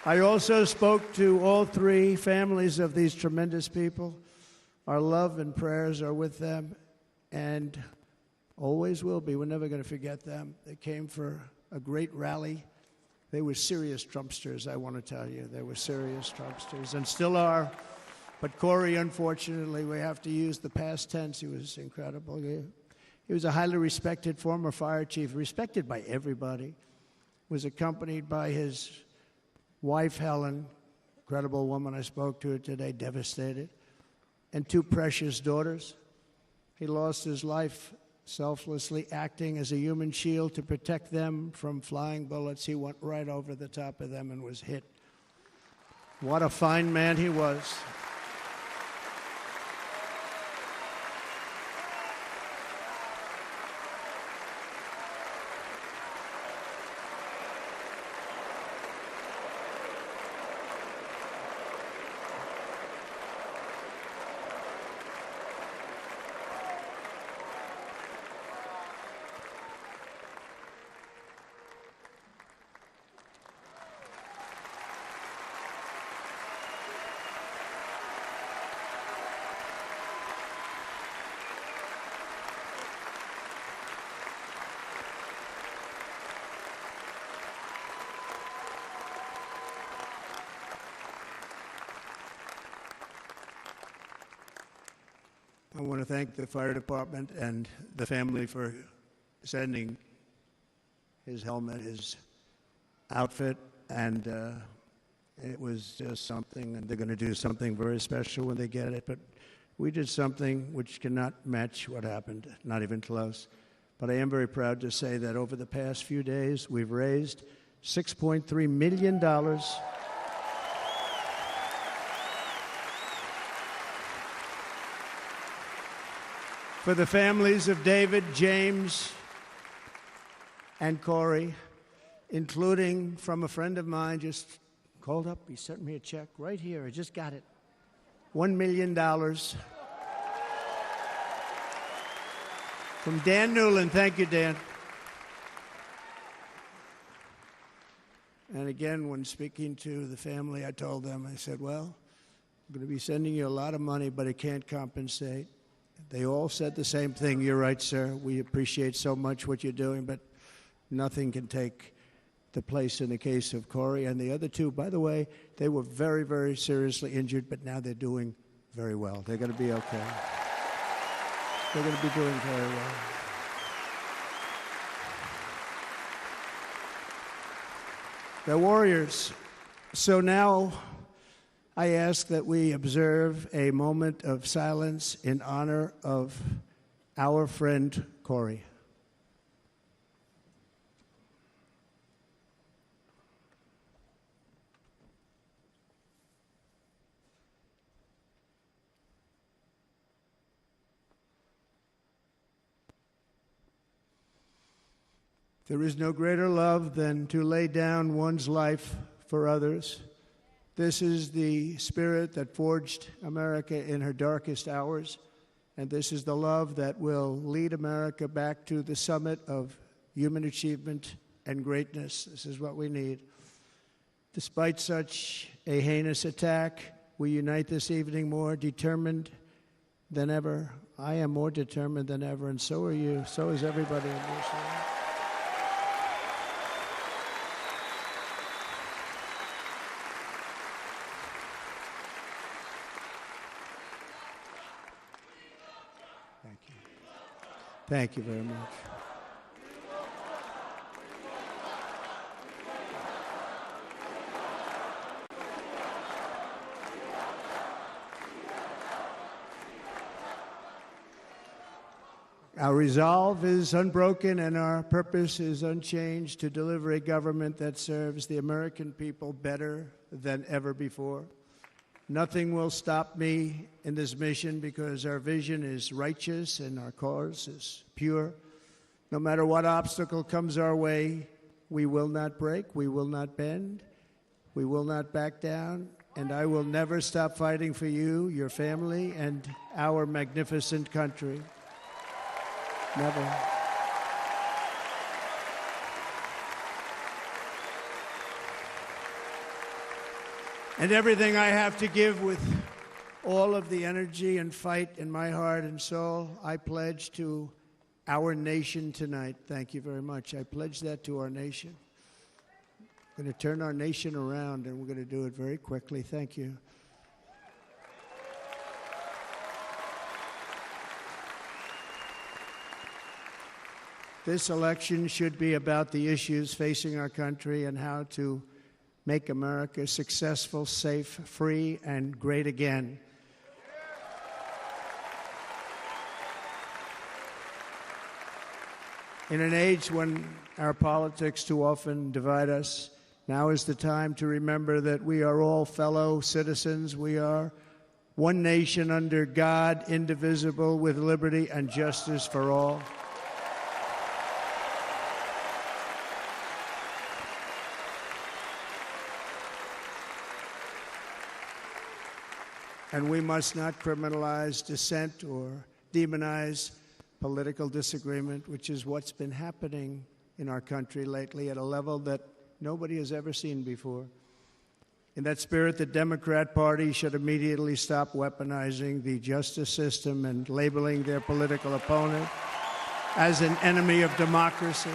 I also spoke to all three families of these tremendous people. Our love and prayers are with them and always will be. We're never going to forget them. They came for a great rally. They were serious Trumpsters, I want to tell you. They were serious Trumpsters and still are. But Corey, unfortunately, we have to use the past tense. He was incredible. He was a highly respected former fire chief, respected by everybody. Was accompanied by his wife, Helen, incredible woman. I spoke to her today, devastated, and two precious daughters. He lost his life selflessly acting as a human shield to protect them from flying bullets. He went right over the top of them and was hit. What a fine man he was. I want to thank the fire department and the family for sending his helmet, his outfit, and it was just something, and they're going to do something very special when they get it. But we did something which cannot match what happened, not even close. But I am very proud to say that over the past few days, we've raised $6.3 million for the families of David, James, and Corey, including from a friend of mine, just called up. He sent me a check right here. I just got it. $1 million from Dan Newland. Thank you, Dan. And again, when speaking to the family, I told them, I said, well, I'm going to be sending you a lot of money, but it can't compensate. They all said the same thing. You're right, sir. We appreciate so much what you're doing, but nothing can take the place in the case of Corey. And the other two, by the way, they were very, very seriously injured, but now they're doing very well. They're going to be okay. They're going to be doing very well. They're warriors. So now I ask that we observe a moment of silence in honor of our friend Corey. There is no greater love than to lay down one's life for others. This is the spirit that forged America in her darkest hours, and this is the love that will lead America back to the summit of human achievement and greatness. This is what we need. Despite such a heinous attack, we unite this evening more determined than ever. I am more determined than ever, and so are you. So is everybody in this room. Thank you. Thank you very much. Our resolve is unbroken and our purpose is unchanged to deliver a government that serves the American people better than ever before. Nothing will stop me in this mission because our vision is righteous and our cause is pure. No matter what obstacle comes our way, we will not break, we will not bend, we will not back down, and I will never stop fighting for you, your family, and our magnificent country. Never. And everything I have to give with all of the energy and fight in my heart and soul, I pledge to our nation tonight. Thank you very much. I pledge that to our nation. We're going to turn our nation around, and we're going to do it very quickly. Thank you. This election should be about the issues facing our country and how to make America successful, safe, free, and great again. In an age when our politics too often divide us, now is the time to remember that we are all fellow citizens. We are one nation under God, indivisible, with liberty and justice for all. And we must not criminalize dissent or demonize political disagreement, which is what's been happening in our country lately at a level that nobody has ever seen before. In that spirit, the Democrat Party should immediately stop weaponizing the justice system and labeling their political opponent as an enemy of democracy.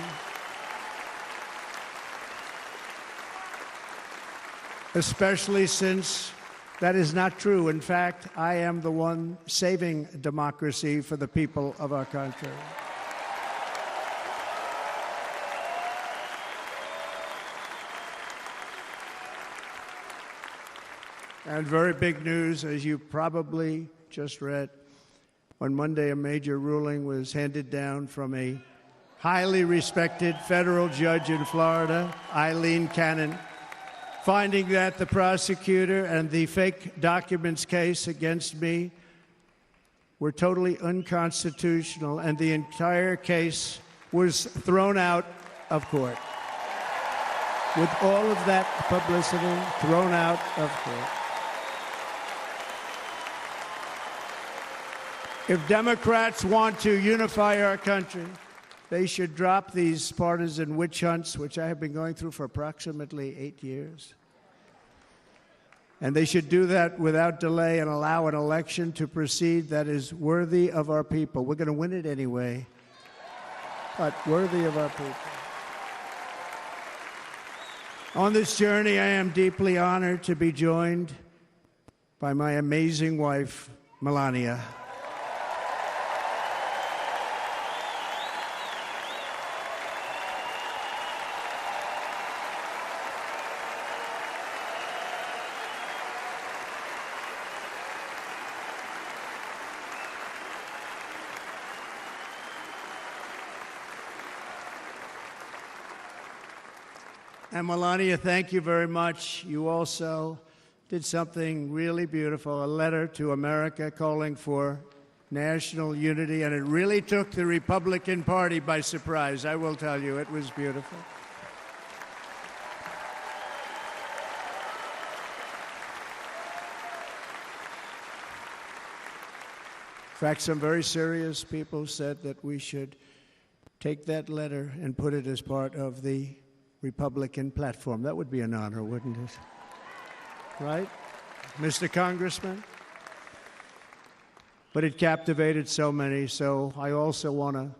Especially since that is not true. In fact, I am the one saving democracy for the people of our country. And very big news, as you probably just read, on Monday a major ruling was handed down from a highly respected federal judge in Florida, Eileen Cannon, finding that the prosecutor and the fake documents case against me were totally unconstitutional, and the entire case was thrown out of court. With all of that publicity, thrown out of court. If Democrats want to unify our country, they should drop these partisan witch hunts, which I have been going through for approximately 8 years. And they should do that without delay and allow an election to proceed that is worthy of our people. We're going to win it anyway, but worthy of our people. On this journey, I am deeply honored to be joined by my amazing wife, Melania. And Melania, thank you very much. You also did something really beautiful, a letter to America calling for national unity, and it really took the Republican Party by surprise. I will tell you, it was beautiful. In fact, some very serious people said that we should take that letter and put it as part of the Republican platform. That would be an honor, wouldn't it? Right? Mr. Congressman? but it captivated so many. So I also want to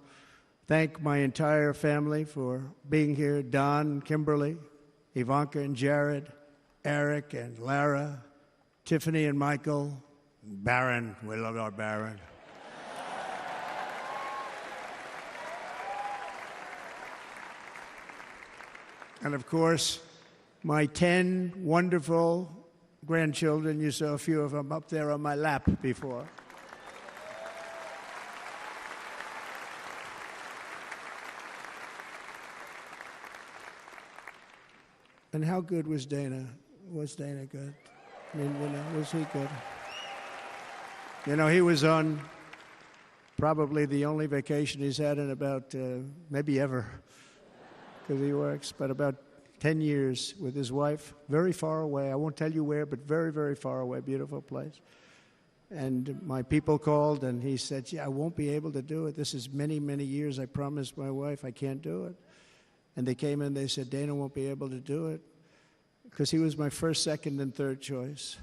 thank my entire family for being here, Don, Kimberly, Ivanka and Jared, Eric and Lara, Tiffany and Michael, Baron. We love our Baron. And of course, my 10 wonderful grandchildren. You saw a few of them up there on my lap before. And how good was Dana? Was Dana good? I mean, was he good? He was on probably the only vacation he's had in about, maybe ever, because he works, but about 10 years with his wife, very far away. I won't tell you where, but very, very far away, beautiful place. And my people called, and he said, I won't be able to do it. This is many, many years. I promised my wife I can't do it. And they came in, they said, Dana won't be able to do it, because he was my first, second, and third choice.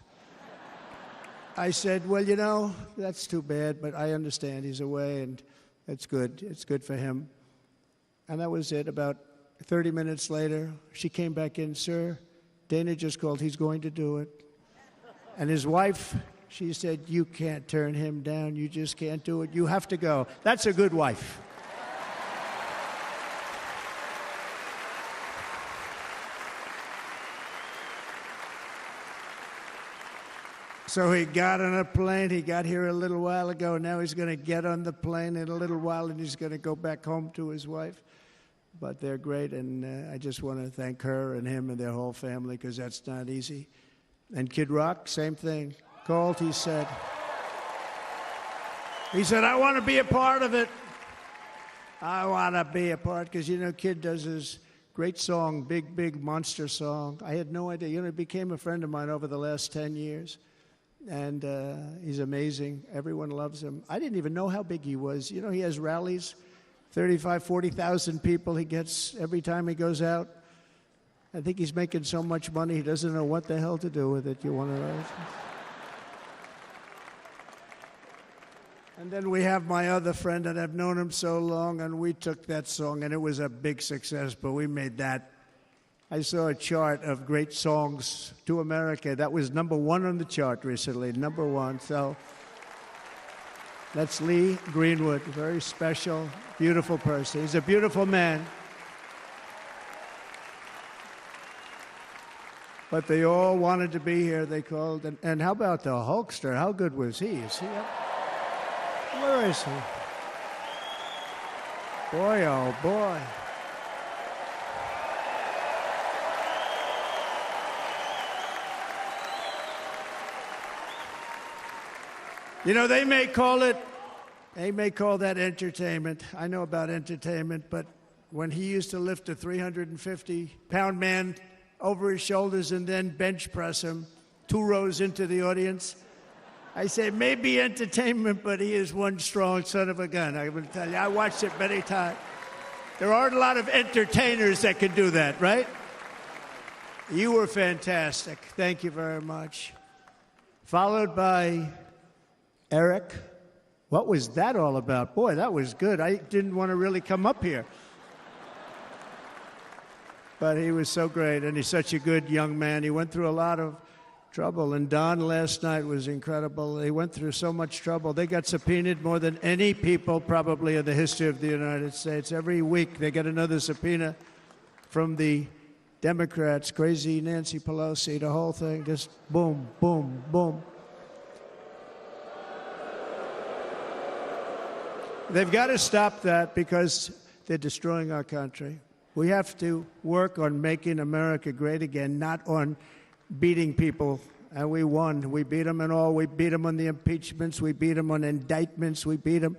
I said, well, that's too bad, but I understand he's away, and it's good. It's good for him. And that was it. About 30 minutes later, she came back in, sir, Dana just called. He's going to do it. And his wife, she said, you can't turn him down. You just can't do it. You have to go. That's a good wife. So he got on a plane. He got here a little while ago. Now he's going to get on the plane in a little while, and he's going to go back home to his wife. But they're great, and I just want to thank her and him and their whole family, because that's not easy. And Kid Rock, same thing. Called, he said, I want to be a part of it. I want to be a part, because, Kid does his great song, Big, Big Monster song. I had no idea. He became a friend of mine over the last 10 years. And he's amazing. Everyone loves him. I didn't even know how big he was. He has rallies, 35,000, 40,000 people he gets every time he goes out. I think he's making so much money, he doesn't know what the hell to do with it. You want to know? And then we have my other friend, and I've known him so long, and we took that song, and it was a big success, but we made that. I saw a chart of great songs to America. That was #1 on the chart recently, #1. So that's Lee Greenwood, a very special, beautiful person. He's a beautiful man. But they all wanted to be here. They called. And how about the Hulkster? How good was he? Is he up? Where is he? Boy, oh boy. They may call that entertainment. I know about entertainment, but when he used to lift a 350-pound man over his shoulders and then bench press him 2 rows into the audience, I say, maybe entertainment, but he is one strong son of a gun. I will tell you, I watched it many times. There aren't a lot of entertainers that can do that, right? You were fantastic. Thank you very much. Followed by Eric. What was that all about? Boy, that was good. I didn't want to really come up here. But he was so great, and he's such a good young man. He went through a lot of trouble, and Don last night was incredible. He went through so much trouble. They got subpoenaed more than any people probably in the history of the United States. Every week they get another subpoena from the Democrats, crazy Nancy Pelosi, the whole thing, just boom, boom, boom. They've got to stop that, because they're destroying our country. We have to work on making America great again, not on beating people. And we won. We beat them in all. We beat them on the impeachments. We beat them on indictments. We beat them.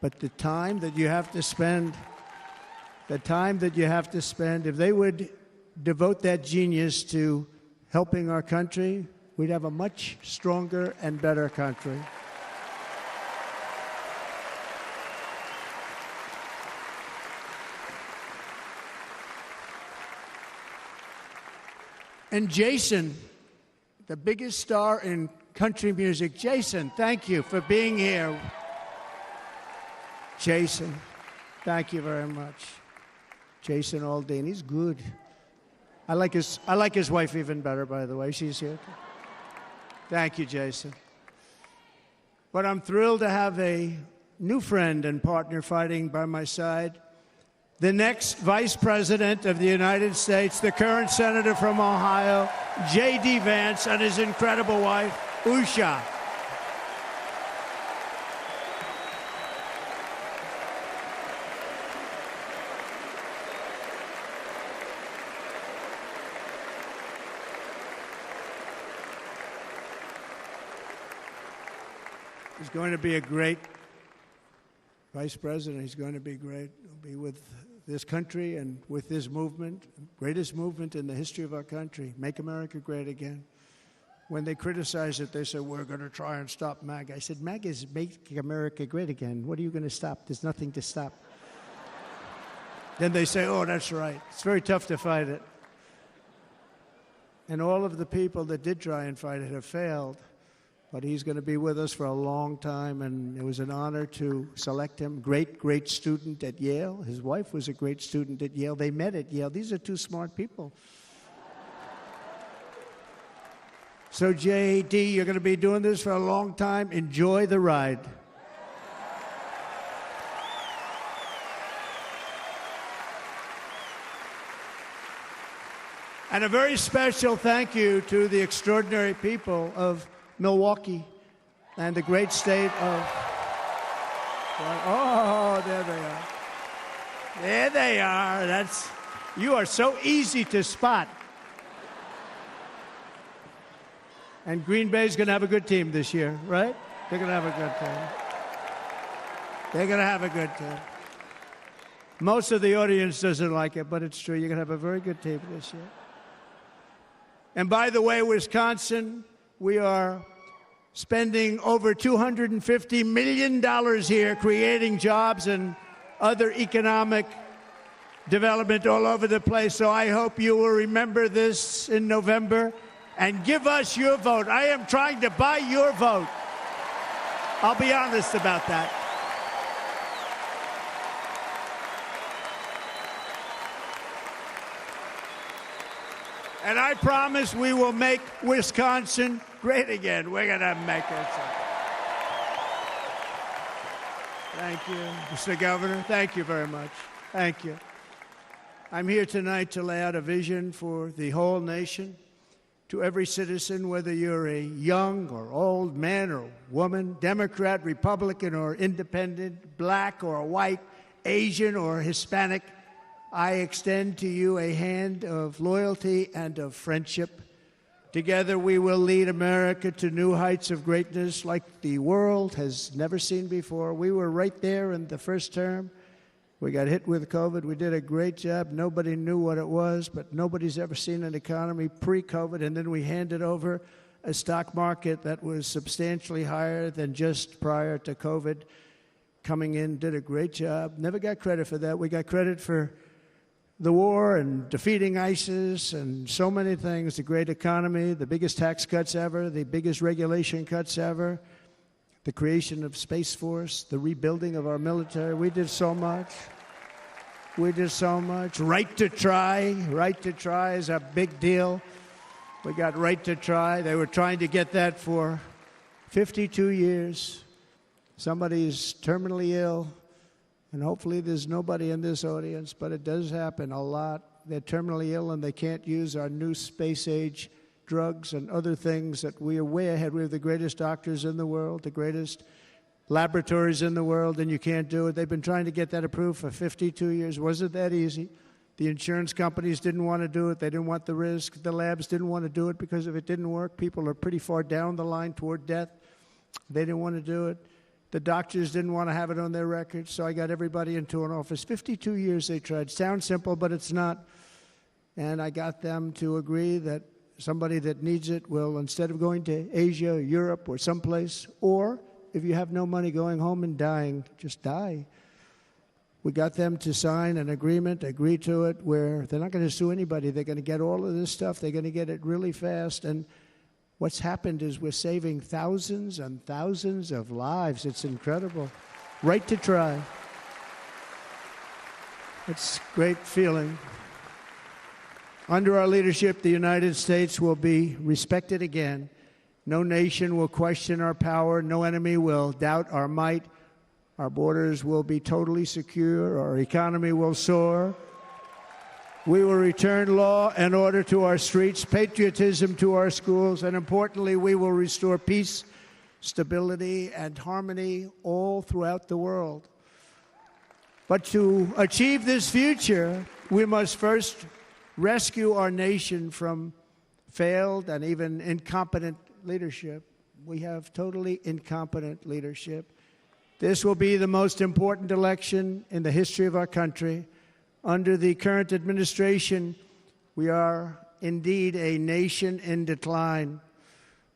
But the time that you have to spend, if they would devote that genius to helping our country, we'd have a much stronger and better country. And Jason, the biggest star in country music. Jason, thank you for being here. Jason, thank you very much. Jason Aldean, he's good. I like his wife even better, by the way. She's here. Thank you, Jason. But I'm thrilled to have a new friend and partner fighting by my side. The next Vice President of the United States, the current Senator from Ohio, J.D. Vance, and his incredible wife, Usha. He's going to be a great Vice President. He's going to be great. He'll be with this country and with this movement, greatest movement in the history of our country, Make America Great Again. When they criticize it, they say, we're going to try and stop MAGA. I said, MAGA is Make America Great Again. What are you going to stop? There's nothing to stop. Then they say, oh, that's right. It's very tough to fight it. And all of the people that did try and fight it have failed. But he's going to be with us for a long time, and it was an honor to select him. Great, great student at Yale. His wife was a great student at Yale. They met at Yale. These are two smart people. So, J.D., you're going to be doing this for a long time. Enjoy the ride. And a very special thank you to the extraordinary people of Milwaukee and the great state of... Oh, there they are. There they are. You are so easy to spot. And Green Bay's going to have a good team this year, right? They're going to have a good team. They're going to have a good team. Most of the audience doesn't like it, but it's true. You're going to have a very good team this year. And by the way, Wisconsin, we are spending over $250 million here creating jobs and other economic development all over the place. So I hope you will remember this in November and give us your vote. I am trying to buy your vote. I'll be honest about that. And I promise we will make Wisconsin great again. We're going to make it. Thank you, Mr. Governor. Thank you very much. Thank you. I'm here tonight to lay out a vision for the whole nation, to every citizen, whether you're a young or old man or woman, Democrat, Republican, or independent, black or white, Asian or Hispanic. I extend to you a hand of loyalty and of friendship. Together we will lead America to new heights of greatness like the world has never seen before. We were right there in the first term. We got hit with COVID. We did a great job. Nobody knew what it was, but nobody's ever seen an economy pre-COVID. And then we handed over a stock market that was substantially higher than just prior to COVID. Coming in, did a great job. Never got credit for that. We got credit for the war and defeating ISIS and so many things, the great economy, the biggest tax cuts ever, the biggest regulation cuts ever, the creation of Space Force, the rebuilding of our military. We did so much. We did so much. Right to try. Right to try is a big deal. We got right to try. They were trying to get that for 52 years. Somebody is terminally ill. And hopefully there's nobody in this audience, but it does happen a lot. They're terminally ill and they can't use our new space-age drugs and other things that we are way ahead. We have the greatest doctors in the world, the greatest laboratories in the world, and you can't do it. They've been trying to get that approved for 52 years. Wasn't that easy? The insurance companies didn't want to do it. They didn't want the risk. The labs didn't want to do it because if it didn't work, people are pretty far down the line toward death. They didn't want to do it. The doctors didn't want to have it on their records, so I got everybody into an office. 52 years they tried. Sounds simple, but it's not. And I got them to agree that somebody that needs it will, instead of going to Asia, Europe, or someplace, or if you have no money going home and dying, just die. We got them to sign an agreement, agree to it, where they're not going to sue anybody. They're going to get all of this stuff. They're going to get it really fast. And What's happened is we're saving thousands and thousands of lives. It's incredible. Right to try. It's a great feeling. Under our leadership, the United States will be respected again. No nation will question our power. No enemy will doubt our might. Our borders will be totally secure. Our economy will soar. We will return law and order to our streets, patriotism to our schools, and importantly, we will restore peace, stability, and harmony all throughout the world. But to achieve this future, we must first rescue our nation from failed and even incompetent leadership. We have totally incompetent leadership. This will be the most important election in the history of our country. Under the current administration, we are indeed a nation in decline.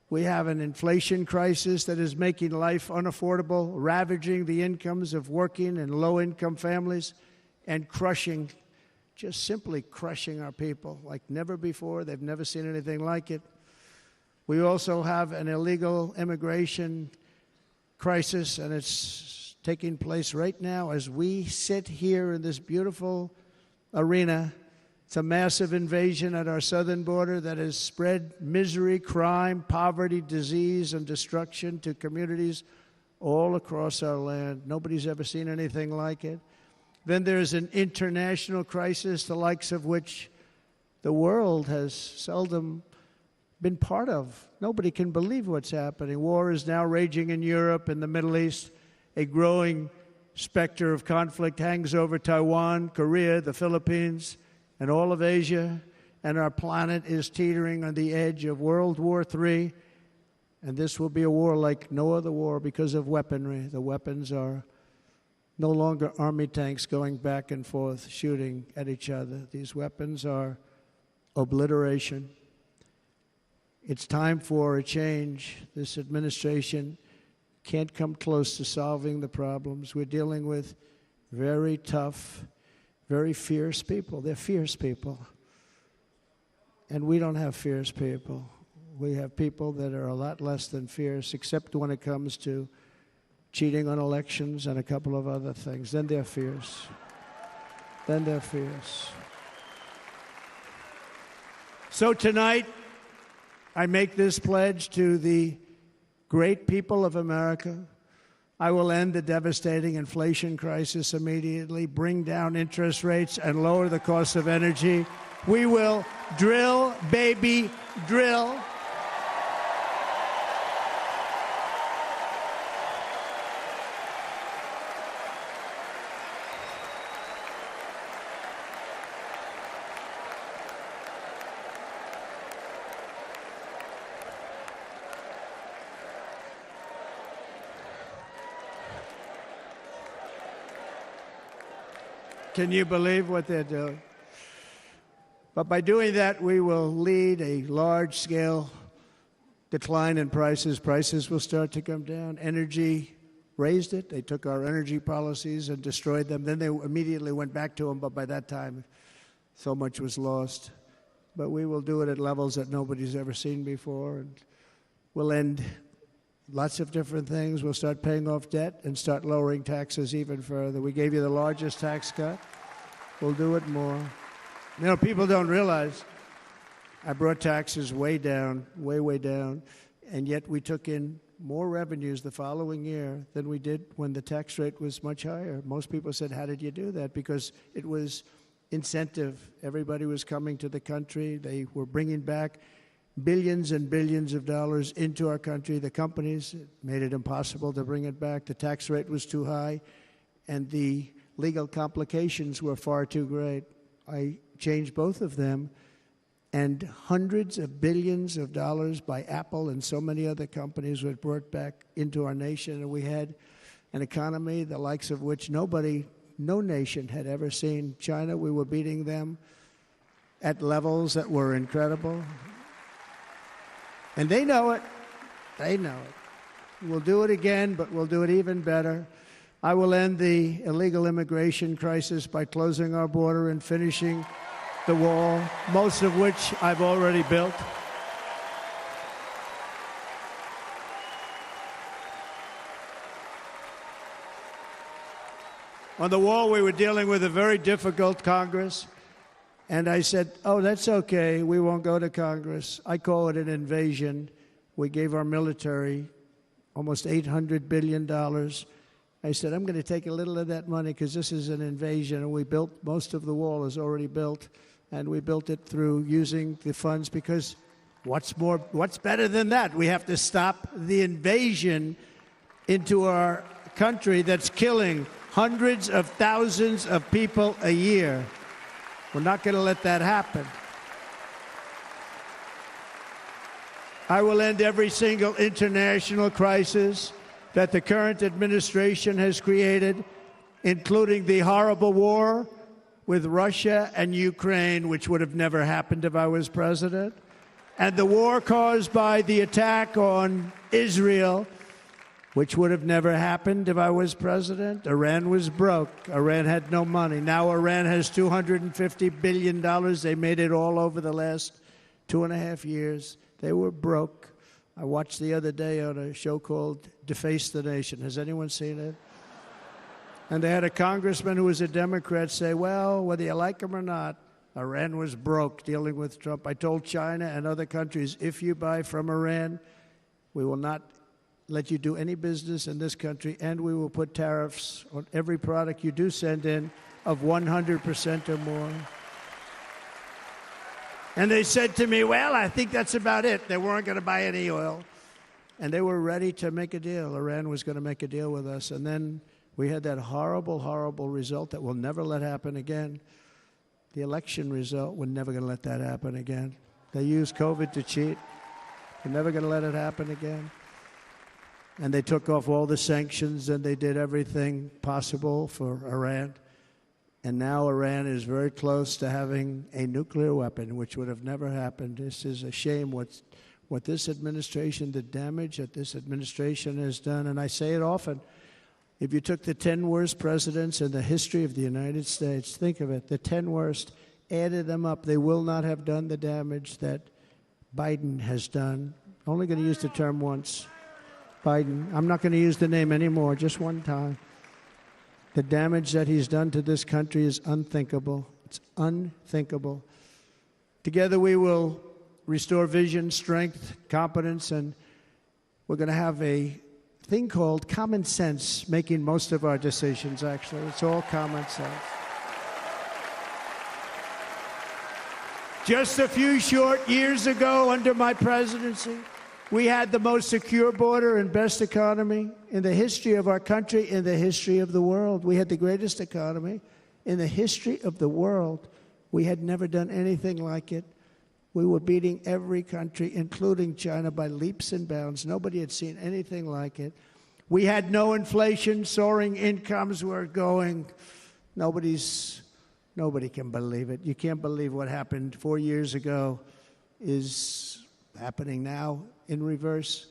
We have an inflation crisis that is making life unaffordable, ravaging the incomes of working and low-income families, and crushing, just simply crushing our people like never before. They've never seen anything like it. We also have an illegal immigration crisis, and it's taking place right now as we sit here in this beautiful arena. It's a massive invasion at our southern border that has spread misery, crime, poverty, disease, and destruction to communities all across our land. Nobody's ever seen anything like it. Then there's an international crisis, the likes of which the world has seldom been part of. Nobody can believe what's happening. War is now raging in Europe and the Middle East. A growing specter of conflict hangs over Taiwan, Korea, the Philippines, and all of Asia. And our planet is teetering on the edge of World War III. And this will be a war like no other war because of weaponry. The weapons are no longer army tanks going back and forth shooting at each other. These weapons are obliteration. It's time for a change. This administration can't come close to solving the problems. We're dealing with very tough, very fierce people. They're fierce people. And we don't have fierce people. We have people that are a lot less than fierce, except when it comes to cheating on elections and a couple of other things. Then they're fierce. Then they're fierce. So tonight, I make this pledge to the great people of America. I will end the devastating inflation crisis immediately, bring down interest rates, and lower the cost of energy. We will drill, baby, drill. Can you believe what they're doing? But by doing that, we will lead a large-scale decline in prices. Prices will start to come down. Energy raised it. They took our energy policies and destroyed them. Then they immediately went back to them, but by that time, so much was lost. But we will do it at levels that nobody's ever seen before, and we'll end lots of different things. We'll start paying off debt and start lowering taxes even further. We gave you the largest tax cut. We'll do it more. You know, people don't realize I brought taxes way down, way down, and yet we took in more revenues the following year than we did when the tax rate was much higher. Most people said, how did you do that? Because it was incentive. Everybody was coming to the country. They were bringing back billions and billions of dollars into our country. The companies made it impossible to bring it back. The tax rate was too high, and the legal complications were far too great. I changed both of them, and hundreds of billions of dollars by Apple and so many other companies were brought back into our nation, and we had an economy the likes of which no nation had ever seen. China, we were beating them at levels that were incredible. And they know it. They know it. We'll do it again, but we'll do it even better. I will end the illegal immigration crisis by closing our border and finishing the wall, most of which I've already built. On the wall, we were dealing with a very difficult Congress. And I said, oh, that's okay. We won't go to Congress. I call it an invasion. We gave our military almost $800 billion. I said, I'm going to take a little of that money because this is an invasion. And we built, most of the wall is already built. And we built it through using the funds because what's better than that? We have to stop the invasion into our country that's killing hundreds of thousands of people a year. We're not going to let that happen. I will end every single international crisis that the current administration has created, including the horrible war with Russia and Ukraine, which would have never happened if I was president, and the war caused by the attack on Israel, which would have never happened if I was president. Iran was broke. Iran had no money. Now Iran has $250 billion. They made it all over the last 2.5 years. They were broke. I watched the other day on a show called Deface the Nation. Has anyone seen it? And they had a congressman who was a Democrat say, well, whether you like him or not, Iran was broke dealing with Trump. I told China and other countries, if you buy from Iran, we will not let you do any business in this country, and we will put tariffs on every product you do send in of 100% or more. And they said to me, well, I think that's about it. They weren't going to buy any oil. And they were ready to make a deal. Iran was going to make a deal with us. And then we had that horrible, horrible result that we'll never let happen again. The election result, we're never going to let that happen again. They used COVID to cheat. We're never going to let it happen again. And they took off all the sanctions, and they did everything possible for Iran. And now Iran is very close to having a nuclear weapon, which would have never happened. This is a shame what this administration, the damage that this administration has done. And I say it often, if you took the 10 worst presidents in the history of the United States, think of it, the 10 worst, added them up, they will not have done the damage that Biden has done. Only going to use the term once. Biden. I'm not going to use the name anymore, just one time. The damage that he's done to this country is unthinkable. It's unthinkable. Together we will restore vision, strength, competence, and we're going to have a thing called common sense making most of our decisions, actually. It's all common sense. Just a few short years ago, under my presidency, we had the most secure border and best economy in the history of our country, in the history of the world. We had the greatest economy in the history of the world. We had never done anything like it. We were beating every country, including China, by leaps and bounds. Nobody had seen anything like it. We had no inflation. Soaring incomes were going. Nobody can believe it. You can't believe what happened 4 years ago is happening now in reverse.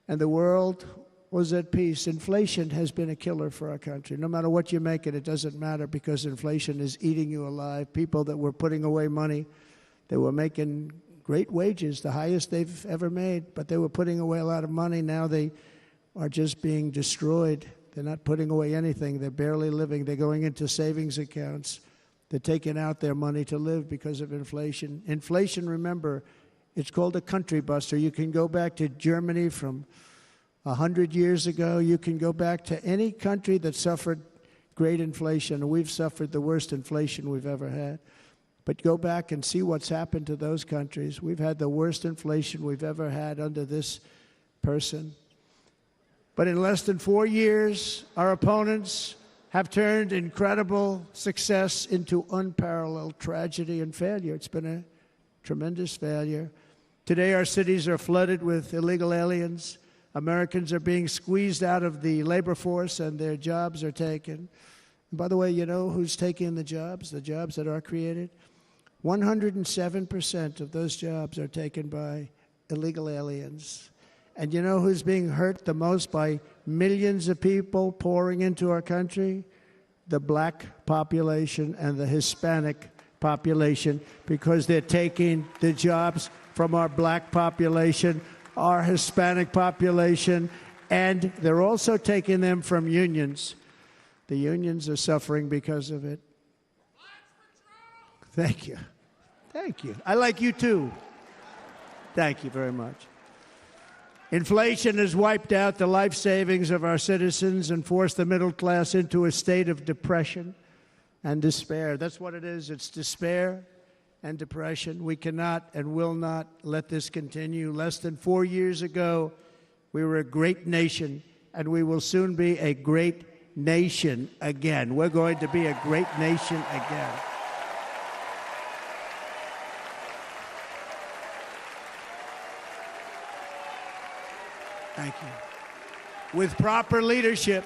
And the world was at peace. Inflation has been a killer for our country. No matter what you make it, it doesn't matter because inflation is eating you alive. People that were putting away money, they were making great wages, the highest they've ever made, but they were putting away a lot of money. Now they are just being destroyed. They're not putting away anything. They're barely living. They're going into savings accounts. They're taking out their money to live because of inflation. Inflation, remember, it's called a country buster. You can go back to Germany from 100 years ago. You can go back to any country that suffered great inflation. We've suffered the worst inflation we've ever had. But go back and see what's happened to those countries. We've had the worst inflation we've ever had under this person. But in less than 4 years, our opponents have turned incredible success into unparalleled tragedy and failure. It's been a tremendous failure. Today, our cities are flooded with illegal aliens. Americans are being squeezed out of the labor force, and their jobs are taken. And by the way, you know who's taking the jobs that are created? 107% of those jobs are taken by illegal aliens. And you know who's being hurt the most by millions of people pouring into our country? The black population and the Hispanic population, because they're taking the jobs from our black population, our Hispanic population, and they're also taking them from unions. The unions are suffering because of it. Thank you. Thank you. I like you too. Thank you very much. Inflation has wiped out the life savings of our citizens and forced the middle class into a state of depression and despair. That's what it is. It's despair and depression. We cannot and will not let this continue. Less than 4 years ago, we were a great nation, and we will soon be a great nation again. We're going to be a great nation again. Thank you. With proper leadership,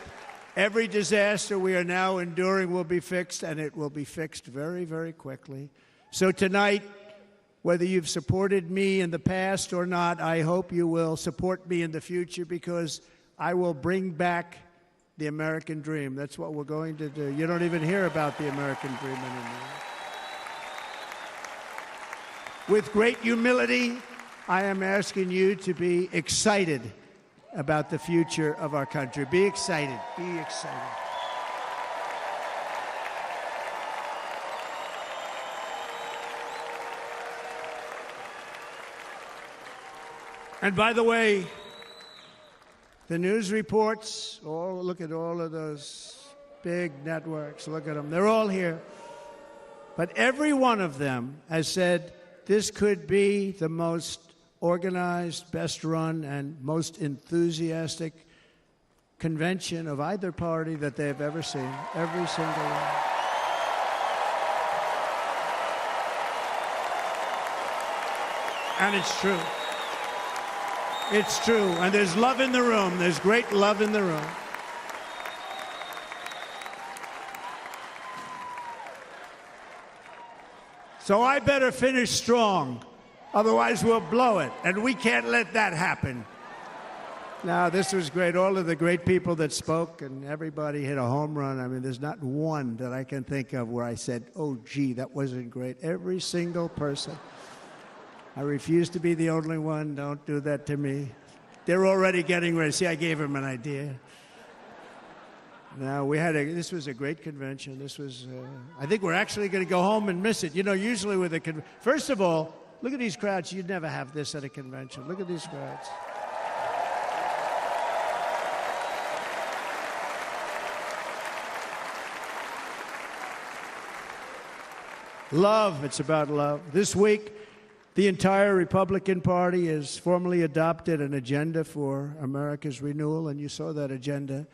every disaster we are now enduring will be fixed, and it will be fixed very, very quickly. So tonight, whether you've supported me in the past or not, I hope you will support me in the future, because I will bring back the American dream. That's what we're going to do. You don't even hear about the American dream anymore. With great humility, I am asking you to be excited about the future of our country. Be excited. Be excited. And by the way, the news reports, look at all of those big networks. Look at them. They're all here. But every one of them has said this could be the most organized, best run, and most enthusiastic convention of either party that they've ever seen. Every single one. And it's true. It's true. And there's love in the room. There's great love in the room. So I better finish strong. Otherwise, we'll blow it. And we can't let that happen. Now, this was great. All of the great people that spoke, and everybody hit a home run. I mean, there's not one that I can think of where I said, oh, gee, that wasn't great. Every single person. I refuse to be the only one. Don't do that to me. They're already getting ready. See, I gave them an idea. Now, this was a great convention. This was, I think we're actually going to go home and miss it. You know, usually with a convention, first of all, look at these crowds. You'd never have this at a convention. Look at these crowds. Love. It's about love. This week, the entire Republican Party has formally adopted an agenda for America's renewal, and you saw that agenda.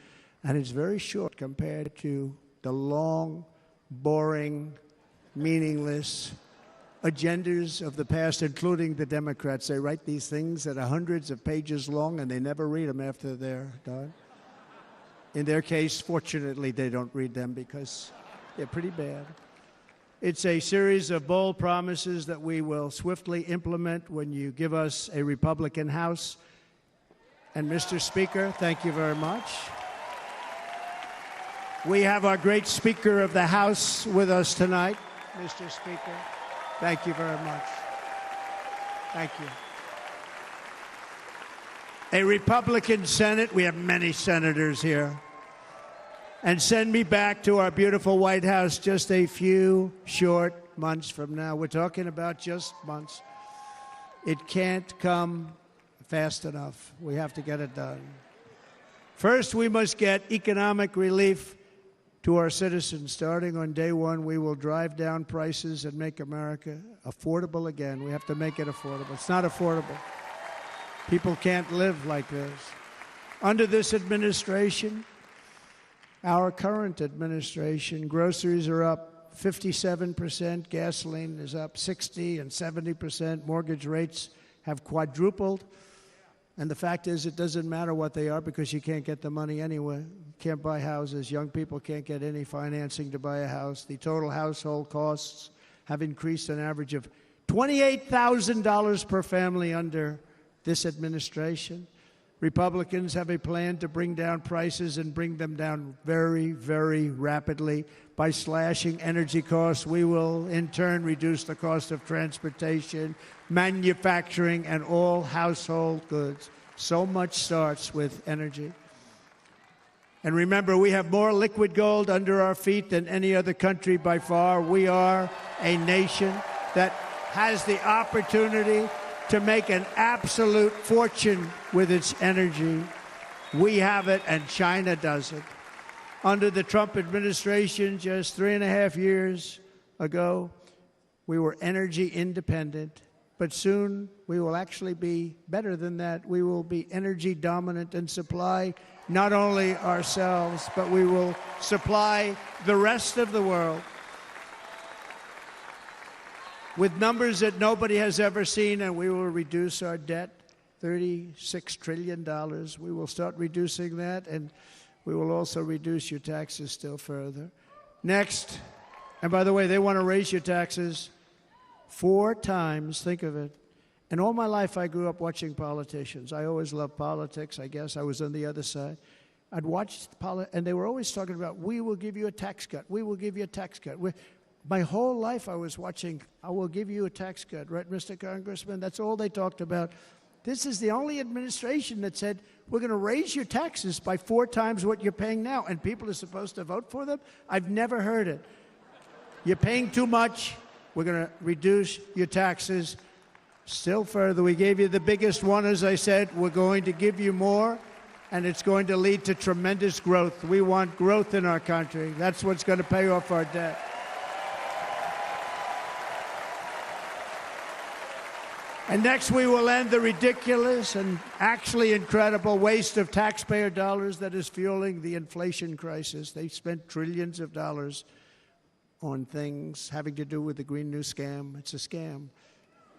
And it's very short compared to the long, boring, meaningless agendas of the past, including the Democrats. They write these things that are hundreds of pages long, and they never read them after they're done. In their case, fortunately, they don't read them because they're pretty bad. It's a series of bold promises that we will swiftly implement when you give us a Republican House. And Mr. Speaker, thank you very much. We have our great Speaker of the House with us tonight. Mr. Speaker, thank you very much. Thank you. A Republican Senate. We have many senators here. And send me back to our beautiful White House just a few short months from now. We're talking about just months. It can't come fast enough. We have to get it done. First, we must get economic relief to our citizens. Starting on day one, we will drive down prices and make America affordable again. We have to make it affordable. It's not affordable. People can't live like this. Under this administration, our current administration, groceries are up 57%, gasoline is up 60% and 70%, mortgage rates have quadrupled. And the fact is, it doesn't matter what they are because you can't get the money anyway. You can't buy houses. Young people can't get any financing to buy a house. The total household costs have increased an average of $28,000 per family under this administration. Republicans have a plan to bring down prices and bring them down very, very rapidly. By slashing energy costs, we will in turn reduce the cost of transportation, manufacturing, and all household goods. So much starts with energy. And remember, we have more liquid gold under our feet than any other country by far. We are a nation that has the opportunity to make an absolute fortune with its energy. We have it, and China doesn't. Under the Trump administration just 3.5 years ago, we were energy independent. But soon we will actually be better than that. We will be energy dominant and supply not only ourselves, but we will supply the rest of the world with numbers that nobody has ever seen, and we will reduce our debt, $36 trillion. We will start reducing that, and we will also reduce your taxes still further. Next, and by the way, they want to raise your taxes 4 times, think of it. And all my life I grew up watching politicians. I always loved politics, I guess. I was on the other side. I'd watch and they were always talking about, we will give you a tax cut. We will give you a tax cut. My whole life I was watching, I will give you a tax cut, right, Mr. Congressman? That's all they talked about. This is the only administration that said, we're going to raise your taxes by 4 times what you're paying now, and people are supposed to vote for them? I've never heard it. You're paying too much. We're going to reduce your taxes still further. We gave you the biggest one, as I said. We're going to give you more, and it's going to lead to tremendous growth. We want growth in our country. That's what's going to pay off our debt. And next, we will end the ridiculous and actually incredible waste of taxpayer dollars that is fueling the inflation crisis. They spent trillions of dollars on things having to do with the Green New Scam. It's a scam.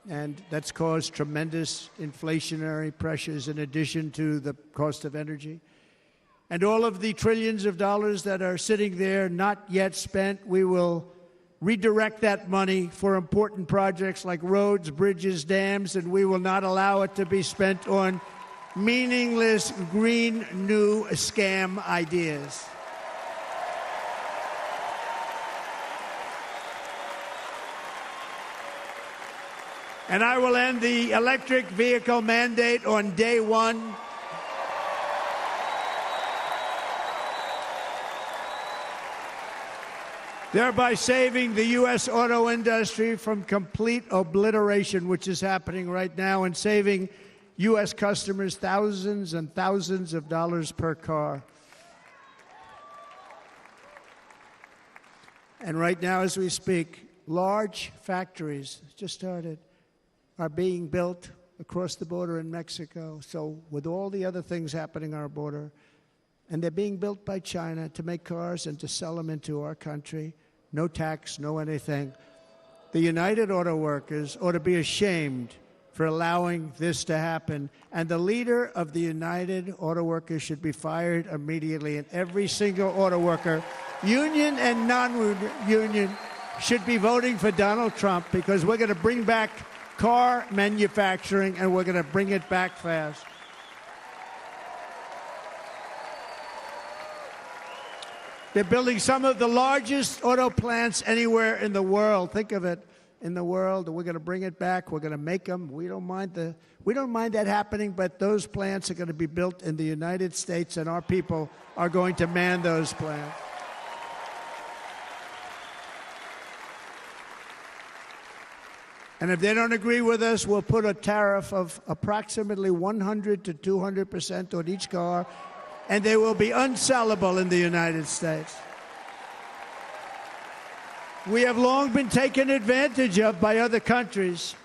And that's caused tremendous inflationary pressures in addition to the cost of energy. And all of the trillions of dollars that are sitting there not yet spent, we will redirect that money for important projects like roads, bridges, dams, and we will not allow it to be spent on meaningless Green New Scam ideas. And I will end the electric vehicle mandate on day 1. Thereby saving the U.S. auto industry from complete obliteration, which is happening right now, and saving U.S. customers thousands and thousands of dollars per car. And right now, as we speak, large factories just started are being built across the border in Mexico. So with all the other things happening on our border, and they're being built by China to make cars and to sell them into our country, no tax, no anything. The United Auto Workers ought to be ashamed for allowing this to happen. And the leader of the United Auto Workers should be fired immediately. And every single auto worker, union and non-union, should be voting for Donald Trump, because we're going to bring back car manufacturing, and we're going to bring it back fast. They're building some of the largest auto plants anywhere in the world. Think of it, in the world. We're going to bring it back. We're going to make them. We don't mind that happening, but those plants are going to be built in the United States, and our people are going to man those plants. And if they don't agree with us, we'll put a tariff of approximately 100 to 200% on each car, and they will be unsellable in the United States. We have long been taken advantage of by other countries.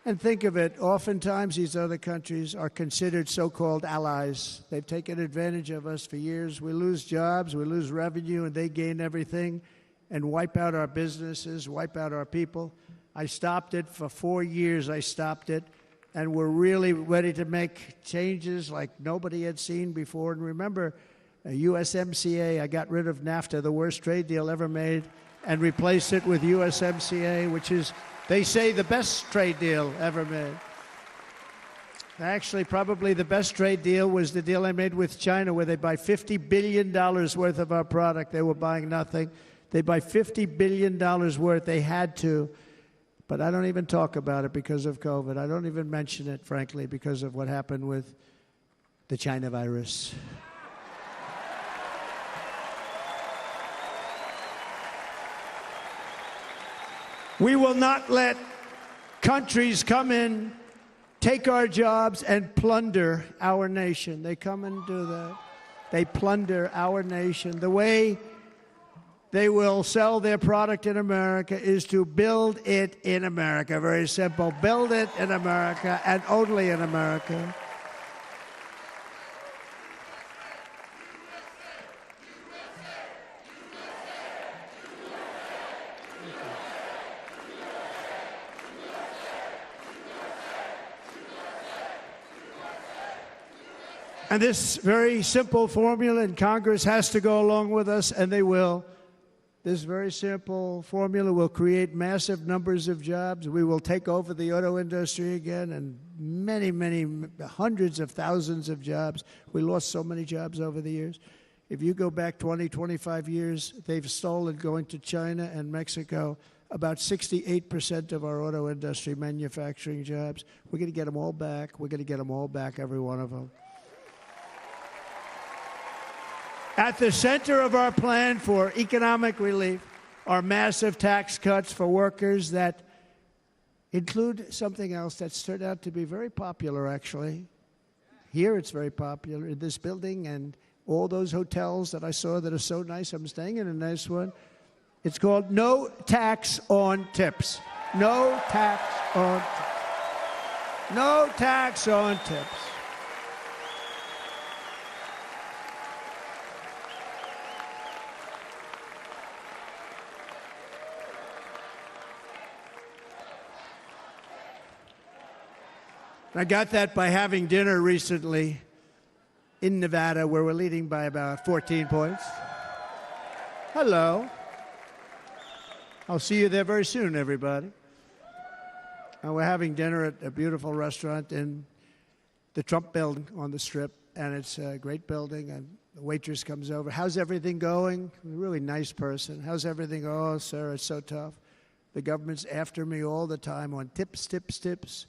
And think of it, oftentimes these other countries are considered so-called allies. They've taken advantage of us for years. We lose jobs, we lose revenue, and they gain everything and wipe out our businesses, wipe out our people. I stopped it for 4 years. I stopped it, and we're really ready to make changes like nobody had seen before. And remember, USMCA, I got rid of NAFTA, the worst trade deal ever made, and replaced it with USMCA, which is, they say, the best trade deal ever made. Actually, probably the best trade deal was the deal I made with China, where they buy $50 billion worth of our product. They were buying nothing. They buy $50 billion worth. They had to. But I don't even talk about it because of COVID. I don't even mention it, frankly, because of what happened with the China virus. We will not let countries come in, take our jobs, and plunder our nation. They come and do that. They plunder our nation. The way they will sell their product in America is to build it in America. Very simple. Build it in America and only in America. And this very simple formula in Congress has to go along with us, and they will. This very simple formula will create massive numbers of jobs. We will take over the auto industry again, and many, many hundreds of thousands of jobs. We lost so many jobs over the years. If you go back 20, 25 years, they've stolen, going to China and Mexico, about 68% of our auto industry manufacturing jobs. We're going to get them all back. We're going to get them all back, every one of them. At the center of our plan for economic relief are massive tax cuts for workers that include something else that's turned out to be very popular, actually. Here it's very popular in this building and all those hotels that I saw that are so nice. I'm staying in a nice one. It's called no tax on tips. No tax on tips. No tax on tips. I got that by having dinner recently in Nevada, where we're leading by about 14 points. Hello. I'll see you there very soon, everybody. And we're having dinner at a beautiful restaurant in the Trump building on the Strip, and it's a great building, and the waitress comes over. How's everything going? A really nice person. How's everything? Oh, sir, it's so tough. The government's after me all the time on tips, tips, tips.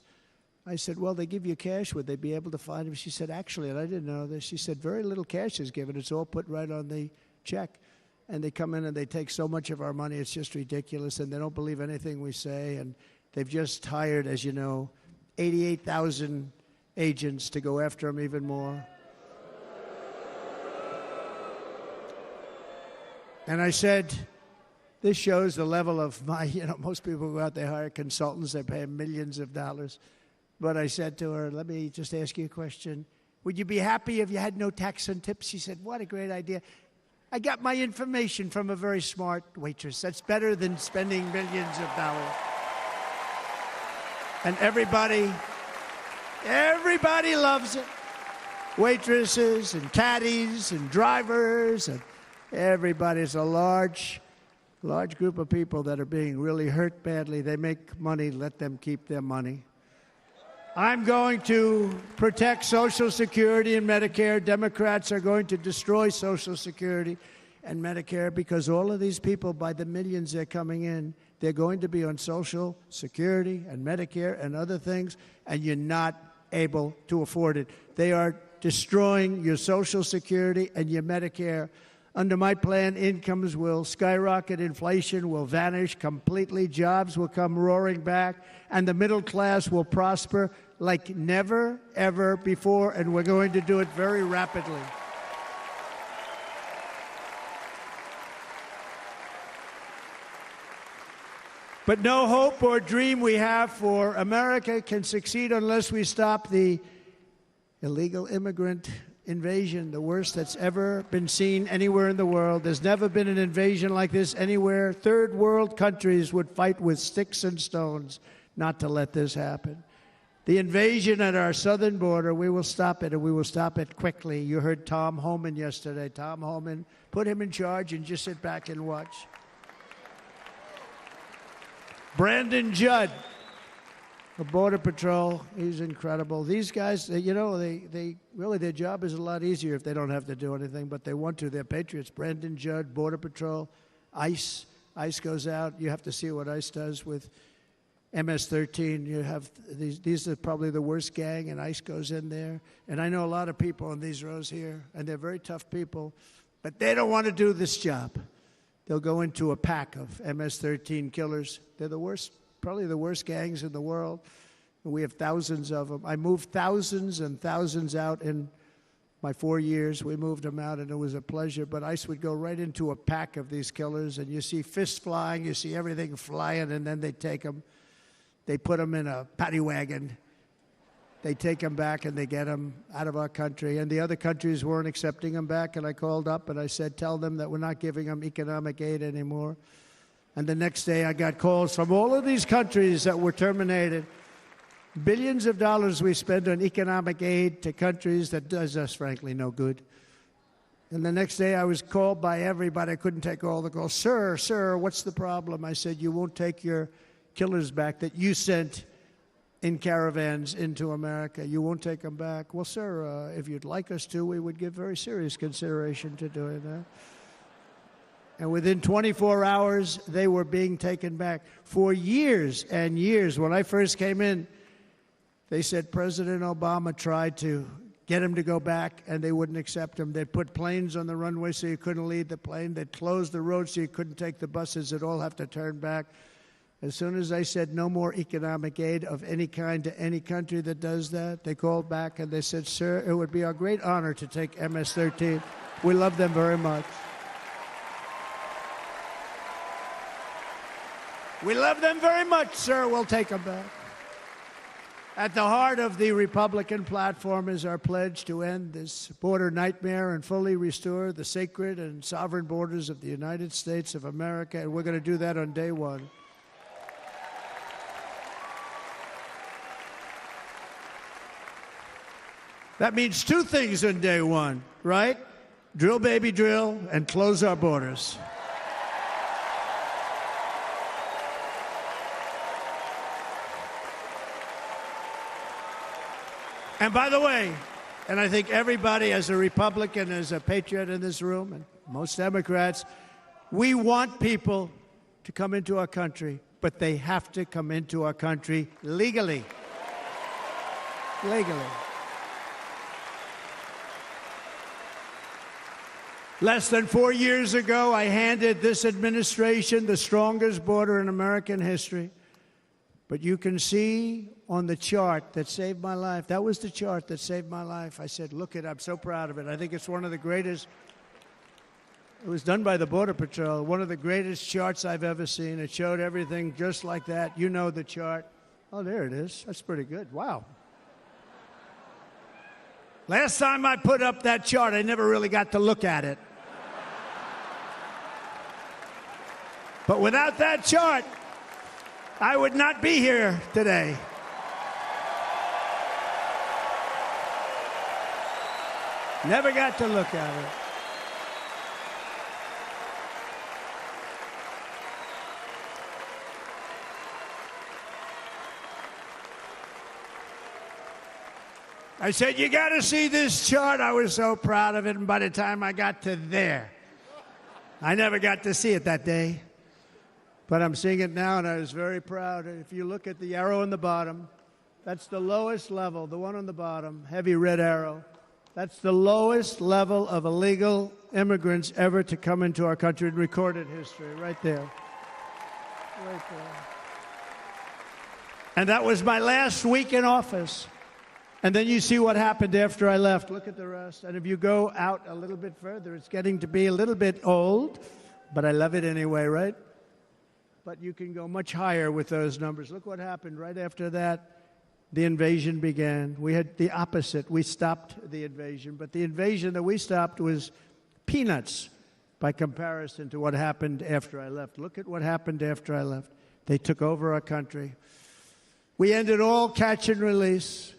I said, well, they give you cash. Would they be able to find him? She said, actually, and I didn't know this, she said, very little cash is given. It's all put right on the check. And they come in and they take so much of our money, it's just ridiculous. And they don't believe anything we say. And they've just hired, as you know, 88,000 agents to go after him even more. And I said, this shows the level of my, most people go out, they hire consultants, they pay them millions of dollars. But I said to her, let me just ask you a question. Would you be happy if you had no tax on tips? She said, what a great idea. I got my information from a very smart waitress. That's better than spending millions of dollars. And everybody loves it. Waitresses and caddies and drivers and everybody. It's a large group of people that are being really hurt badly. They make money, let them keep their money. I'm going to protect Social Security and Medicare. Democrats are going to destroy Social Security and Medicare because all of these people, by the millions they're coming in, they're going to be on Social Security and Medicare and other things, and you're not able to afford it. They are destroying your Social Security and your Medicare. Under my plan, incomes will skyrocket, inflation will vanish completely, jobs will come roaring back, and the middle class will prosper like never, ever before, and we're going to do it very rapidly. But no hope or dream we have for America can succeed unless we stop the illegal immigrant invasion, the worst that's ever been seen anywhere in the world. There's never been an invasion like this anywhere. Third world countries would fight with sticks and stones not to let this happen. The invasion at our southern border, we will stop it, and we will stop it quickly. You heard Tom Homan yesterday. Tom Homan, put him in charge and just sit back and watch. Brandon Judd, the Border Patrol, he's incredible. These guys, they really, their job is a lot easier if they don't have to do anything, but they want to. They're patriots. Brandon Judd, Border Patrol, ICE. ICE goes out. You have to see what ICE does with MS-13. You have these are probably the worst gang, and ICE goes in there. And I know a lot of people in these rows here, and they're very tough people, but they don't want to do this job. they'll go into a pack of MS-13 killers. They're the worst, probably the worst gangs in the world. And we have thousands of them. I moved thousands and thousands out in my 4 years. We moved them out, and it was a pleasure. But ICE would go right into a pack of these killers, and you see fists flying, you see everything flying, and then they take them. They put them in a paddy wagon. They take them back, and they get them out of our country. And the other countries weren't accepting them back, and I called up, and I said, tell them that we're not giving them economic aid anymore. And the next day, I got calls from all of these countries that were terminated. Billions of dollars we spend on economic aid to countries that does us, frankly, no good. And the next day I was called by everybody. I couldn't take all the calls. Sir, what's the problem? I said, you won't take your killers back that you sent in caravans into America. You won't take them back. Well, sir, if you'd like us to, we would give very serious consideration to doing that. And within 24 hours, they were being taken back. For years and years, when I first came in, they said President Obama tried to get him to go back, and they wouldn't accept him. They'd put planes on the runway so you couldn't leave the plane. They'd close the road so you couldn't take the buses. They'd all have to turn back. As soon as I said no more economic aid of any kind to any country that does that, they called back and they said, sir, it would be our great honor to take MS-13. We love them very much. We love them very much, sir. We'll take them back. At the heart of the Republican platform is our pledge to end this border nightmare and fully restore the sacred and sovereign borders of the United States of America, and we're going to do that on day one. That means two things on day one, right? Drill, baby, drill, and close our borders. And by the way, and I think everybody as a Republican, as a patriot in this room, and most Democrats, we want people to come into our country, but they have to come into our country legally. Legally. Less than 4 years ago, I handed this administration the strongest border in American history. But you can see on the chart that saved my life, that was the chart that saved my life. I said, look it, I'm so proud of it. I think it's one of the greatest, it was done by the Border Patrol, one of the greatest charts I've ever seen. It showed everything just like that. You know the chart. Oh, there it is. That's pretty good. Wow. Last time I put up that chart, I never really got to look at it. But without that chart, I would not be here today. Never got to look at it. I said, you got to see this chart. I was so proud of it, and by the time I got to there, I never got to see it that day. But I'm seeing it now, and I was very proud. If you look at the arrow on the bottom, that's the lowest level, the one on the bottom, heavy red arrow. That's the lowest level of illegal immigrants ever to come into our country in recorded history, right there. Right there. And that was my last week in office. And then you see what happened after I left. Look at the rest. And if you go out a little bit further, it's getting to be a little bit old, but I love it anyway, right? But you can go much higher with those numbers. Look what happened right after that. The invasion began. We had the opposite. We stopped the invasion. But the invasion that we stopped was peanuts by comparison to what happened after I left. Look at what happened after I left. They took over our country. We ended all catch and release.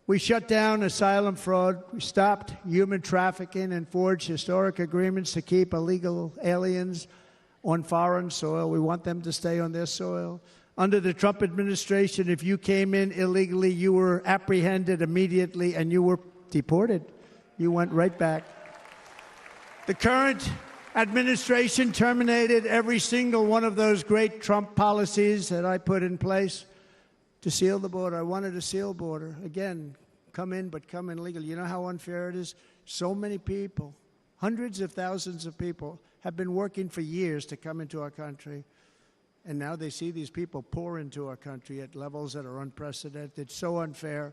We shut down asylum fraud. We stopped human trafficking and forged historic agreements to keep illegal aliens on foreign soil. We want them to stay on their soil. Under the Trump administration, if you came in illegally, you were apprehended immediately and you were deported. You went right back. The current administration terminated every single one of those great Trump policies that I put in place to seal the border. I wanted a sealed border. Again, come in, but come in legally. You know how unfair it is? So many people, hundreds of thousands of people, have been working for years to come into our country. And now they see these people pour into our country at levels that are unprecedented. It's so unfair.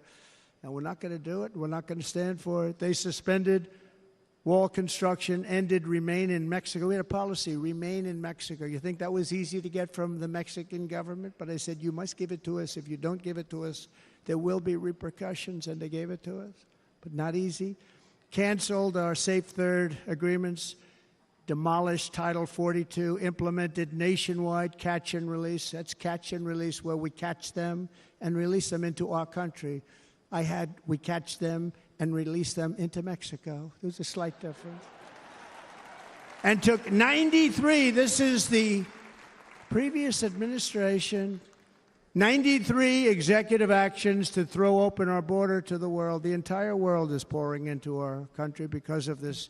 And we're not going to do it. We're not going to stand for it. They suspended wall construction, ended remain in Mexico. We had a policy, remain in Mexico. You think that was easy to get from the Mexican government? But I said, you must give it to us. If you don't give it to us, there will be repercussions. And they gave it to us. But not easy. Canceled our Safe Third agreements. Demolished Title 42, implemented nationwide catch and release. That's catch and release, where we catch them and release them into our country. We catch them and release them into Mexico. There's a slight difference. And took 93, this is the previous administration, 93 executive actions to throw open our border to the world. The entire world is pouring into our country because of this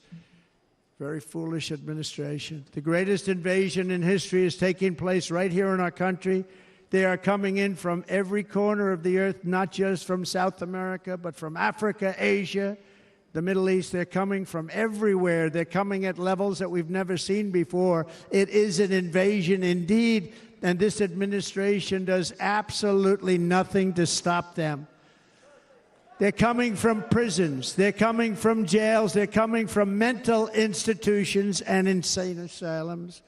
very foolish administration. The greatest invasion in history is taking place right here in our country. They are coming in from every corner of the earth, not just from South America, but from Africa, Asia, the Middle East. They're coming from everywhere. They're coming at levels that we've never seen before. It is an invasion indeed, and this administration does absolutely nothing to stop them. They're coming from prisons. They're coming from jails. They're coming from mental institutions and insane asylums.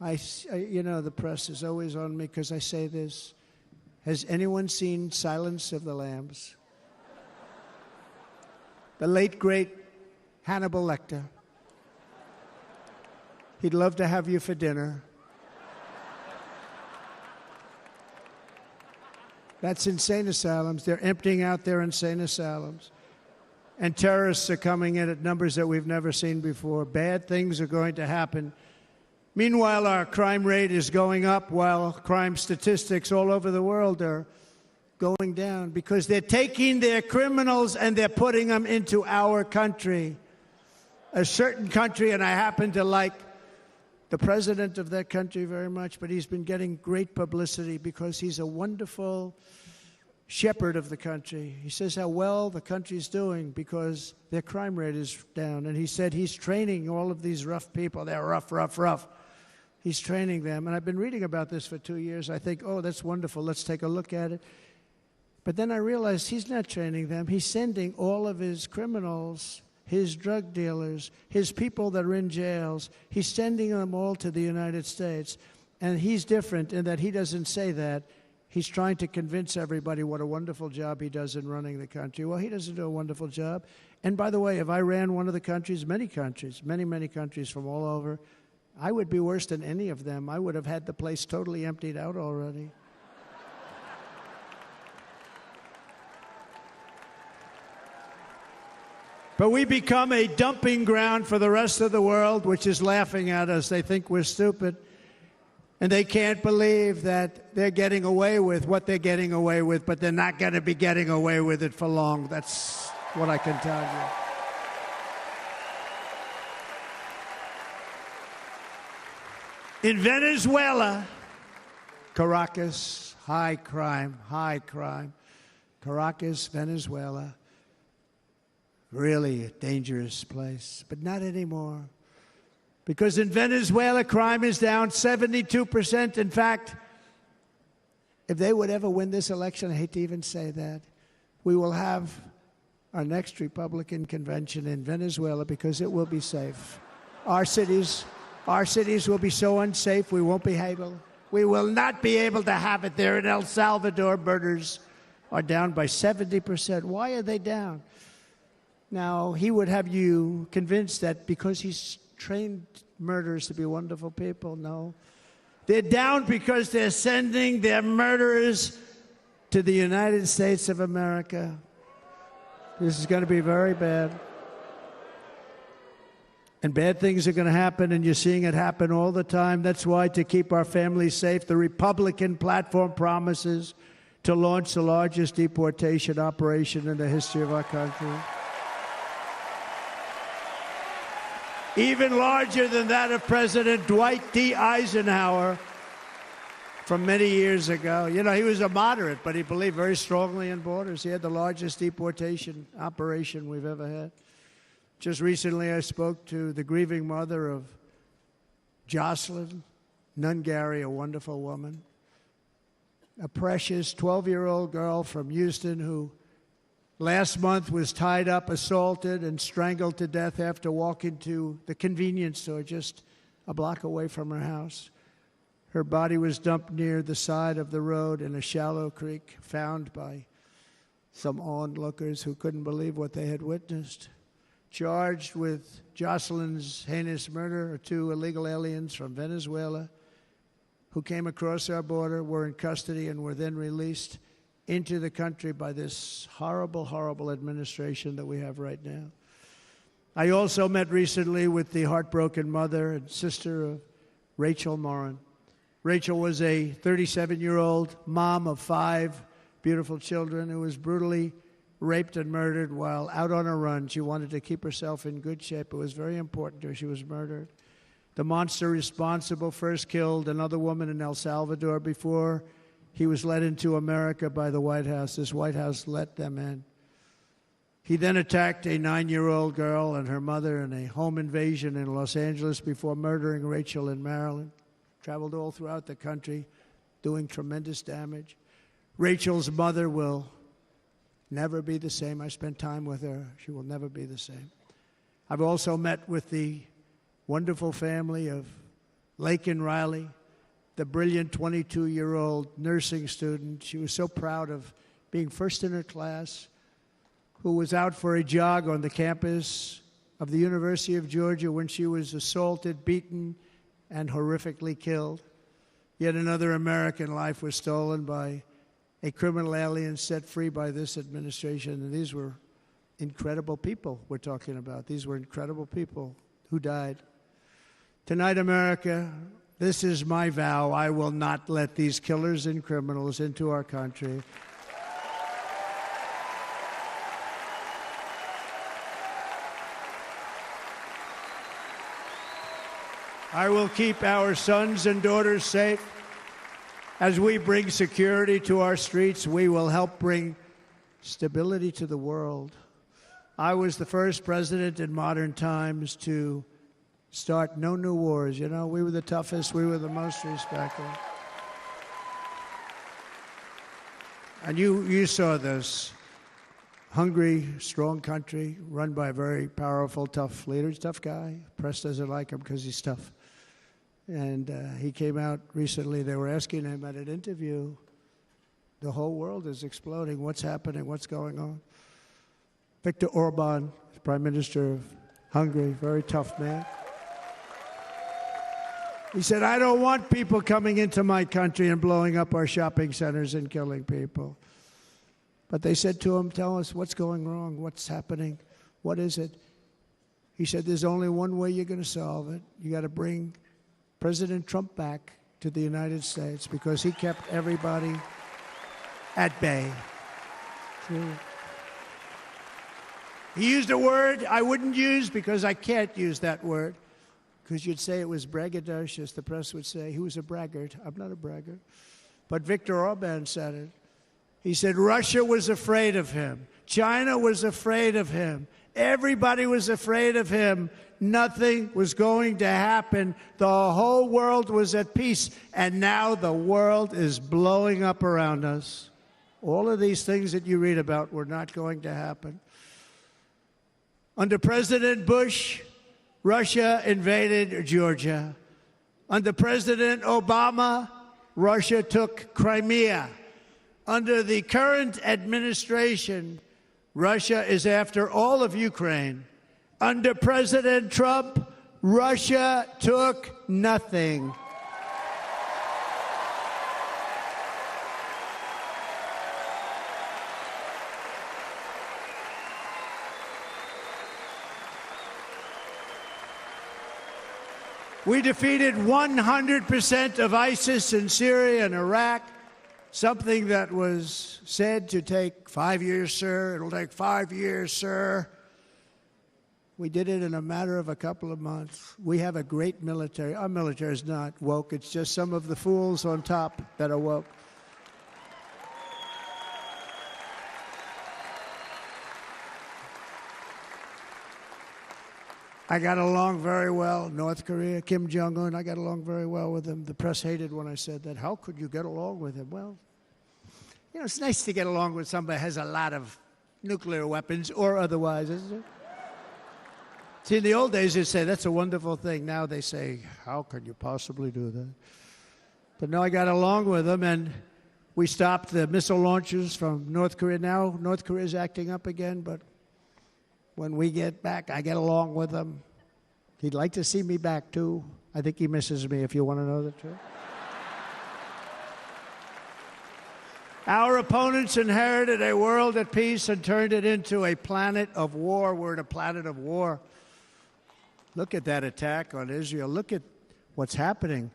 You know, the press is always on me because I say this. Has anyone seen Silence of the Lambs? The late, great Hannibal Lecter. He'd love to have you for dinner. That's insane asylums. They're emptying out their insane asylums. And terrorists are coming in at numbers that we've never seen before. Bad things are going to happen. Meanwhile, our crime rate is going up, while crime statistics all over the world are going down, because they're taking their criminals and they're putting them into our country. A certain country, and I happen to like the president of that country very much, but he's been getting great publicity because he's a wonderful shepherd of the country. He says how well the country's doing because their crime rate is down. And he said he's training all of these rough people. They're rough. He's training them. And I've been reading about this for 2 years. I think, oh, that's wonderful. Let's take a look at it. But then I realized he's not training them. He's sending all of his criminals, his drug dealers, his people that are in jails, he's sending them all to the United States. And he's different in that he doesn't say that. He's trying to convince everybody what a wonderful job he does in running the country. Well, he doesn't do a wonderful job. And by the way, if I ran one of the countries, many countries from all over, I would be worse than any of them. I would have had the place totally emptied out already. But we become a dumping ground for the rest of the world, which is laughing at us. They think we're stupid. And they can't believe that they're getting away with what they're getting away with, but they're not going to be getting away with it for long. That's what I can tell you. In Venezuela, Caracas, high crime. Caracas, Venezuela. Really a dangerous place, but not anymore. Because in Venezuela, crime is down 72%. In fact, if they would ever win this election, I hate to even say that, we will have our next Republican convention in Venezuela because it will be safe. Our cities will be so unsafe, we won't be able. We will not be able to have it there. In El Salvador, murders are down by 70%. Why are they down? Now, he would have you convinced that because he's trained murderers to be wonderful people. No. They're down because they're sending their murderers to the United States of America. This is going to be very bad. And bad things are going to happen, and you're seeing it happen all the time. That's why, to keep our families safe, the Republican platform promises to launch the largest deportation operation in the history of our country. Even larger than that of President Dwight D. Eisenhower from many years ago. You know, he was a moderate, but he believed very strongly in borders. He had the largest deportation operation we've ever had. Just recently, I spoke to the grieving mother of Jocelyn Nungary, a wonderful woman. A precious 12-year-old girl from Houston who last month was tied up, assaulted, and strangled to death after walking to the convenience store just a block away from her house. Her body was dumped near the side of the road in a shallow creek, found by some onlookers who couldn't believe what they had witnessed. Charged with Jocelyn's heinous murder are 2 illegal aliens from Venezuela who came across our border, were in custody, and were then released into the country by this horrible, horrible administration that we have right now. I also met recently with the heartbroken mother and sister of Rachel Morin. Rachel was a 37-year-old mom of 5 beautiful children who was brutally raped and murdered while out on a run. She wanted to keep herself in good shape. It was very important to her. She was murdered. The monster responsible first killed another woman in El Salvador before he was led into America by the White House. This White House let them in. He then attacked a 9-year-old girl and her mother in a home invasion in Los Angeles before murdering Rachel in Maryland. Traveled all throughout the country, doing tremendous damage. Rachel's mother will never be the same. I spent time with her. She will never be the same. I've also met with the wonderful family of Laken Riley, the brilliant 22-year-old nursing student. She was so proud of being first in her class, who was out for a jog on the campus of the University of Georgia when she was assaulted, beaten, and horrifically killed. Yet another American life was stolen by a criminal alien set free by this administration. And these were incredible people we're talking about. These were incredible people who died. Tonight, America, this is my vow. I will not let these killers and criminals into our country. I will keep our sons and daughters safe. As we bring security to our streets, we will help bring stability to the world. I was the first president in modern times to start no new wars. You know, we were the toughest, we were the most respected. And you saw this. Hungry, strong country, run by a very powerful, tough leader. Tough guy. Press doesn't like him because he's tough. And he came out recently. They were asking him at an interview, the whole world is exploding. What's happening? What's going on? Viktor Orban, Prime Minister of Hungary, very tough man. He said, I don't want people coming into my country and blowing up our shopping centers and killing people. But they said to him, tell us what's going wrong, what's happening, what is it? He said, there's only one way you're going to solve it. You got to bring President Trump back to the United States because he kept everybody at bay. He used a word I wouldn't use because I can't use that word, because you'd say it was braggadocious. The press would say he was a braggart. I'm not a braggart. But Viktor Orban said it. He said Russia was afraid of him. China was afraid of him. Everybody was afraid of him. Nothing was going to happen. The whole world was at peace. And now the world is blowing up around us. All of these things that you read about were not going to happen. Under President Bush, Russia invaded Georgia. Under President Obama, Russia took Crimea. Under the current administration, Russia is after all of Ukraine. Under President Trump, Russia took nothing. We defeated 100% of ISIS in Syria and Iraq. Something that was said to take 5 years, sir. It'll take 5 years, sir. We did it in a matter of a couple of months. We have a great military. Our military is not woke. It's just some of the fools on top that are woke. I got along very well. North Korea, Kim Jong-un, I got along very well with him. The press hated when I said that. How could you get along with him? Well, you know, it's nice to get along with somebody who has a lot of nuclear weapons or otherwise, isn't it? See, in the old days, they'd say, that's a wonderful thing. Now they say, how can you possibly do that? But no, I got along with him, and we stopped the missile launches from North Korea. Now North Korea is acting up again, but when we get back, I get along with him. He'd like to see me back, too. I think he misses me, if you want to know the truth. Our opponents inherited a world at peace and turned it into a planet of war. We're in a planet of war. Look at that attack on Israel. Look at what's happening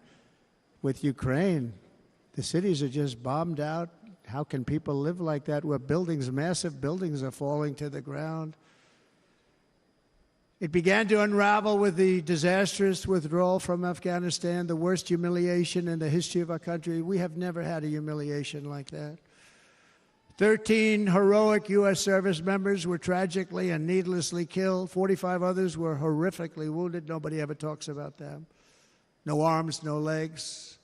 with Ukraine. The cities are just bombed out. How can people live like that where buildings, massive buildings, are falling to the ground? It began to unravel with the disastrous withdrawal from Afghanistan, the worst humiliation in the history of our country. We have never had a humiliation like that. 13 heroic U.S. service members were tragically and needlessly killed. 45 others were horrifically wounded. Nobody ever talks about them. No arms, no legs,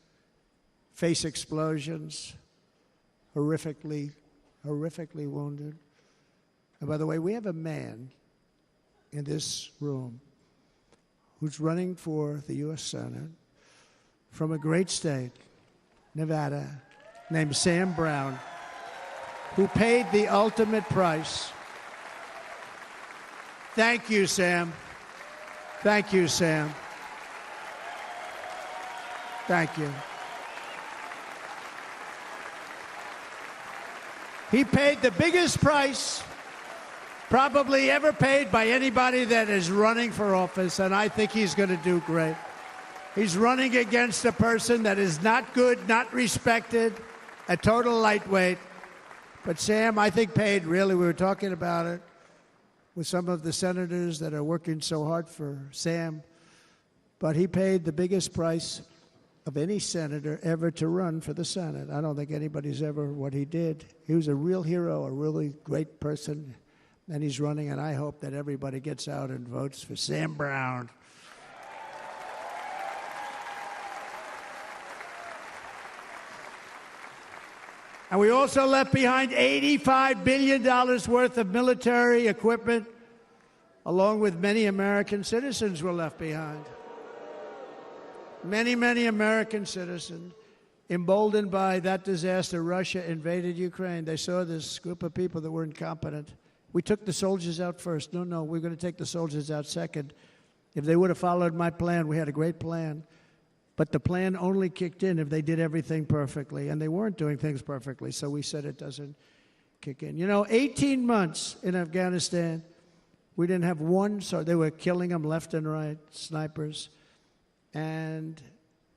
face explosions, horrifically wounded. And by the way, we have a man in this room who's running for the U.S. Senate from a great state, Nevada, named Sam Brown, who paid the ultimate price. Thank you, Sam. Thank you, Sam. Thank you. He paid the biggest price probably ever paid by anybody that is running for office, and I think he's going to do great. He's running against a person that is not good, not respected, a total lightweight. But Sam, I think, paid, really, we were talking about it with some of the senators that are working so hard for Sam, but he paid the biggest price of any senator ever to run for the Senate. I don't think anybody's ever what he did. He was a real hero, a really great person, and he's running, and I hope that everybody gets out and votes for Sam Brown. And we also left behind $85 billion worth of military equipment, along with many American citizens were left behind. Many, many American citizens, emboldened by that disaster, Russia invaded Ukraine. They saw this group of people that were incompetent. We took the soldiers out first. No, we're going to take the soldiers out second. If they would have followed my plan, we had a great plan. But the plan only kicked in if they did everything perfectly, and they weren't doing things perfectly, so we said it doesn't kick in. You know, 18 months in Afghanistan, we didn't have one, so they were killing them left and right, snipers. And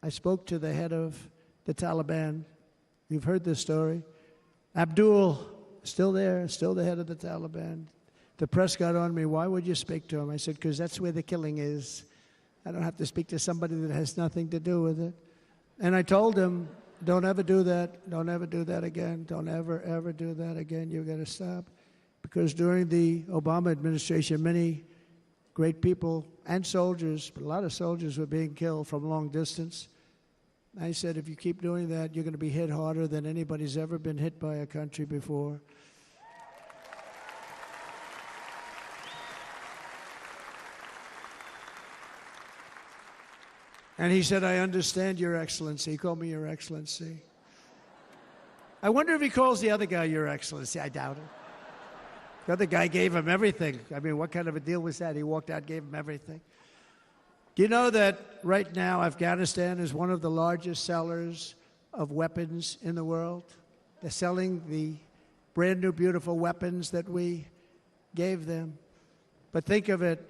I spoke to the head of the Taliban. You've heard this story. Abdul, still there, still the head of the Taliban. The press got on me, why would you speak to him? I said, because that's where the killing is. I don't have to speak to somebody that has nothing to do with it. And I told him, don't ever do that. Don't ever do that again. Don't ever do that again. You've got to stop. Because during the Obama administration, many great people and soldiers, but a lot of soldiers were being killed from long distance. I said, if you keep doing that, you're going to be hit harder than anybody's ever been hit by a country before. And he said, I understand, Your Excellency. He called me Your Excellency. I wonder if he calls the other guy Your Excellency. I doubt it. The other guy gave him everything. I mean, what kind of a deal was that? He walked out, gave him everything. Do you know that right now Afghanistan is one of the largest sellers of weapons in the world? They're selling the brand new, beautiful weapons that we gave them. But think of it.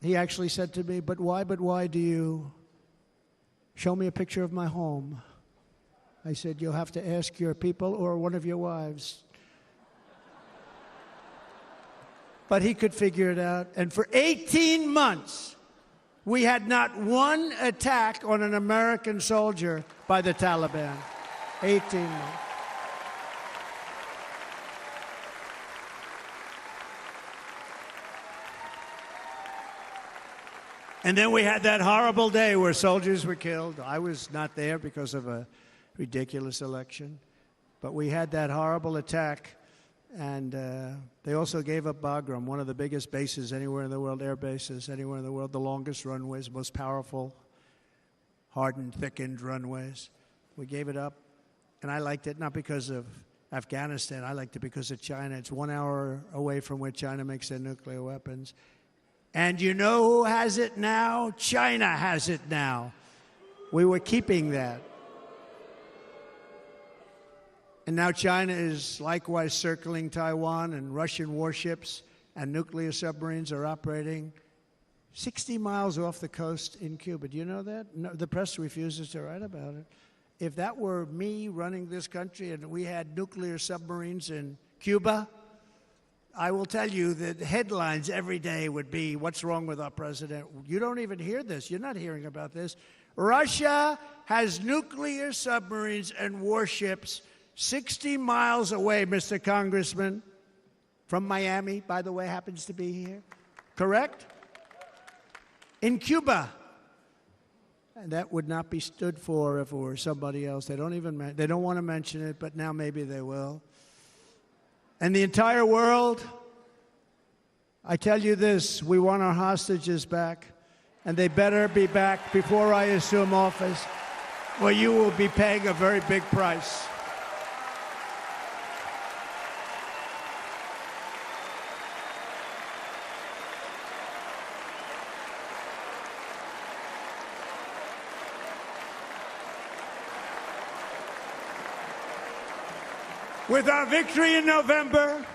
He actually said to me, but why do you show me a picture of my home? I said, you'll have to ask your people or one of your wives. But he could figure it out. And for 18 months, we had not one attack on an American soldier by the Taliban. 18 months. And then we had that horrible day where soldiers were killed. I was not there because of a ridiculous election. But we had that horrible attack. And they also gave up Bagram, one of the biggest bases anywhere in the world, air bases anywhere in the world, the longest runways, most powerful, hardened, thickened runways. We gave it up. And I liked it not because of Afghanistan. I liked it because of China. It's 1 hour away from where China makes their nuclear weapons. And you know who has it now? China has it now. We were keeping that. And now China is likewise circling Taiwan, and Russian warships and nuclear submarines are operating 60 miles off the coast in Cuba. Do you know that? No, the press refuses to write about it. If that were me running this country and we had nuclear submarines in Cuba, I will tell you that headlines every day would be, what's wrong with our president? You don't even hear this. You're not hearing about this. Russia has nuclear submarines and warships 60 miles away, Mr. Congressman, from Miami, by the way, happens to be here. Correct? In Cuba. And that would not be stood for if it were somebody else. They don't want to mention it, but now maybe they will. And the entire world, I tell you this, we want our hostages back, and they better be back before I assume office, or you will be paying a very big price. With our victory in November,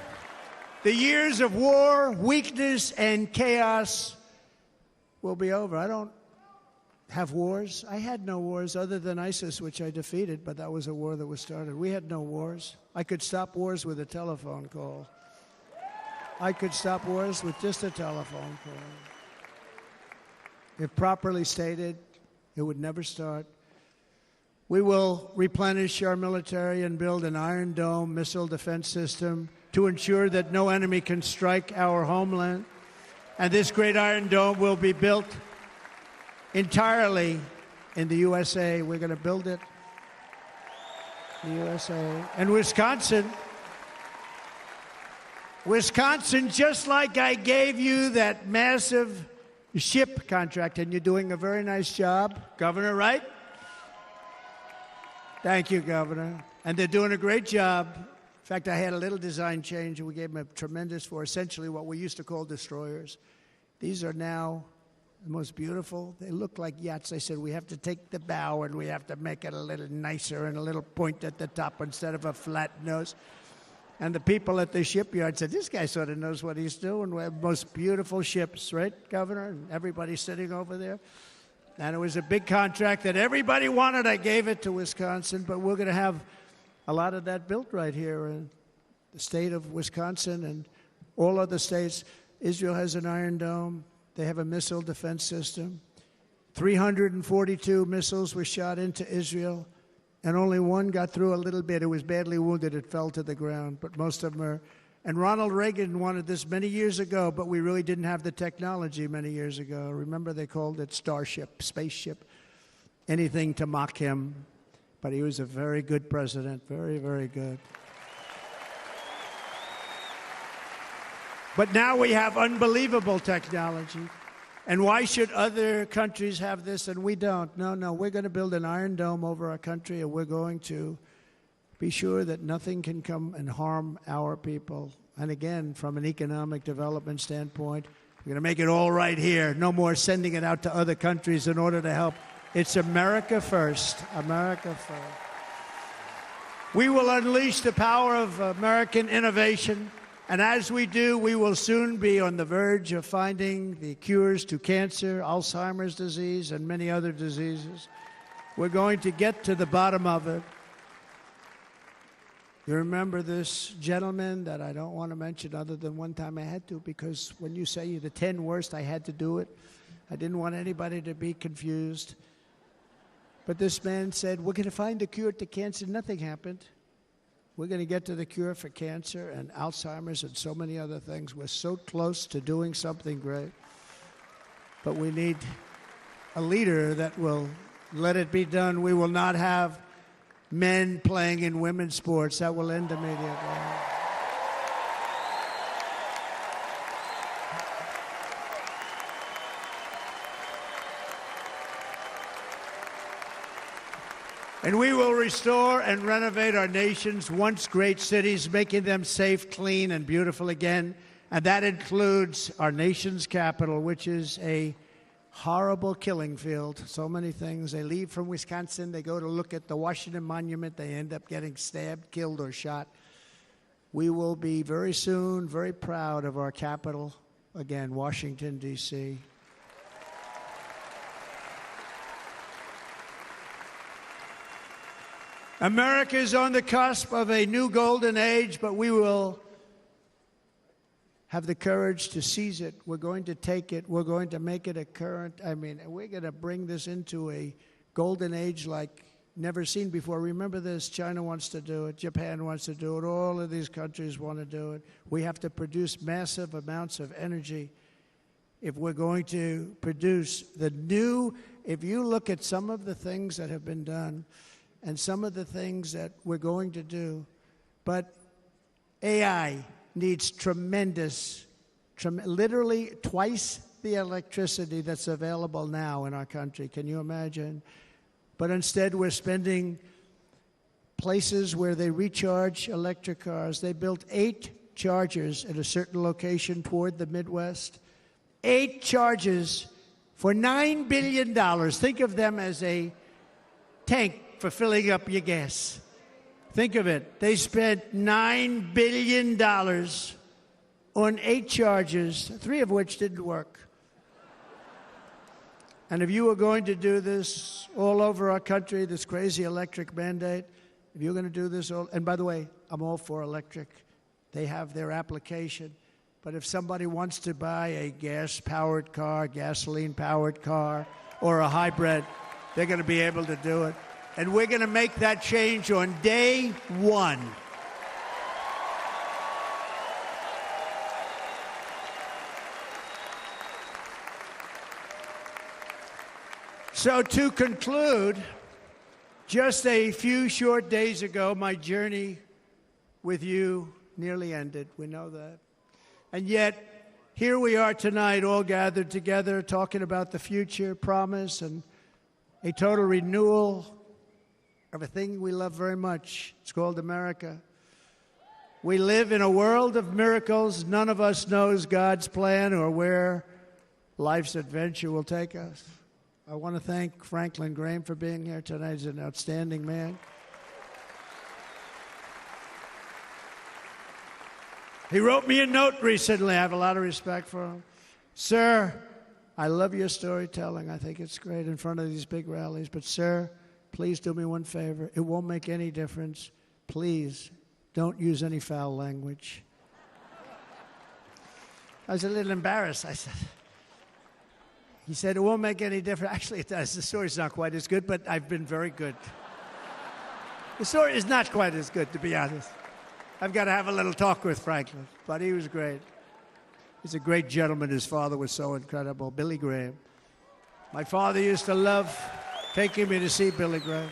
the years of war, weakness, and chaos will be over. I don't have wars. I had no wars other than ISIS, which I defeated, but that was a war that was started. We had no wars. I could stop wars with a telephone call. I could stop wars with just a telephone call. If properly stated, it would never start. We will replenish our military and build an Iron Dome missile defense system to ensure that no enemy can strike our homeland. And this great Iron Dome will be built entirely in the USA. We're going to build it in the USA. And Wisconsin, just like I gave you that massive ship contract, and you're doing a very nice job, Governor, right? Thank you, Governor. And they're doing a great job. In fact, I had a little design change, and we gave them a tremendous for essentially what we used to call destroyers. These are now the most beautiful. They look like yachts. I said, we have to take the bow, and we have to make it a little nicer and a little point at the top instead of a flat nose. And the people at the shipyard said, this guy sort of knows what he's doing. We have the most beautiful ships, right, Governor? And everybody sitting over there. And it was a big contract that everybody wanted. I gave it to Wisconsin, but we're going to have a lot of that built right here in the state of Wisconsin and all other states. Israel has an Iron Dome. They have a missile defense system. 342 missiles were shot into Israel, and only one got through a little bit. It was badly wounded. It fell to the ground, but most of them are. And Ronald Reagan wanted this many years ago, but we really didn't have the technology many years ago. Remember, they called it Starship, spaceship, anything to mock him. But he was a very good president, very, very good. But now we have unbelievable technology. And why should other countries have this and we don't? No, we're going to build an Iron Dome over our country, and we're going to be sure that nothing can come and harm our people. And again, from an economic development standpoint, we're going to make it all right here. No more sending it out to other countries in order to help. It's America first. America first. We will unleash the power of American innovation. And as we do, we will soon be on the verge of finding the cures to cancer, Alzheimer's disease, and many other diseases. We're going to get to the bottom of it. You remember this gentleman that I don't want to mention other than one time I had to, because when you say the 10 worst, I had to do it. I didn't want anybody to be confused. But this man said, we're going to find a cure to cancer. Nothing happened. We're going to get to the cure for cancer and Alzheimer's and so many other things. We're so close to doing something great. but we need a leader that will let it be done. We will not have men playing in women's sports. That will end immediately. And we will restore and renovate our nation's once great cities, making them safe, clean, and beautiful again. And that includes our nation's capital, which is a horrible killing field. So many things. They leave from Wisconsin, they go to look at the Washington Monument, they end up getting stabbed, killed, or shot. We will be very soon very proud of our capital, again, Washington, D.C. America is on the cusp of a new golden age, but we will have the courage to seize it. We're going to take it. We're going to make it a current. We're going to bring this into a golden age like never seen before. Remember this, China wants to do it. Japan wants to do it. All of these countries want to do it. We have to produce massive amounts of energy if we're going to produce the new. If you look at some of the things that have been done, and some of the things that we're going to do. But AI needs literally twice the electricity that's available now in our country. Can you imagine? But instead, we're spending places where they recharge electric cars. They built 8 chargers at a certain location toward the Midwest. 8 chargers for $9 billion. Think of them as a tank for filling up your gas. Think of it. They spent $9 billion on 8 chargers, 3 of which didn't work. And if you were going to do this all over our country, this crazy electric mandate, if you're going to do this all, and by the way, I'm all for electric. They have their application. But if somebody wants to buy a gas-powered car, gasoline-powered car, or a hybrid, they're going to be able to do it. And we're going to make that change on day 1. So to conclude, just a few short days ago, my journey with you nearly ended. We know that. And yet, here we are tonight, all gathered together, talking about the future, promise, and a total renewal of a thing we love very much. It's called America. We live in a world of miracles. None of us knows God's plan or where life's adventure will take us. I want to thank Franklin Graham for being here tonight. He's an outstanding man. He wrote me a note recently. I have a lot of respect for him. Sir, I love your storytelling. I think it's great in front of these big rallies. But, sir, please do me one favor. It won't make any difference. Please don't use any foul language. I was a little embarrassed. He said, it won't make any difference. Actually, it does. The story's not quite as good, but I've been very good. The story is not quite as good, to be honest. I've got to have a little talk with Franklin, but he was great. He's a great gentleman. His father was so incredible, Billy Graham. My father used to love taking me to see Billy Graham.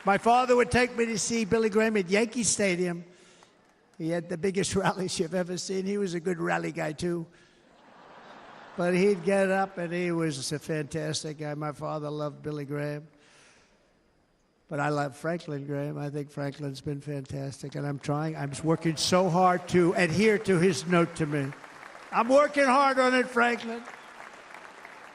My father would take me to see Billy Graham at Yankee Stadium. He had the biggest rallies you've ever seen. He was a good rally guy, too. But he'd get up, and he was a fantastic guy. My father loved Billy Graham. But I love Franklin Graham. I think Franklin's been fantastic, and I'm working so hard to adhere to his note to me. I'm working hard on it, Franklin.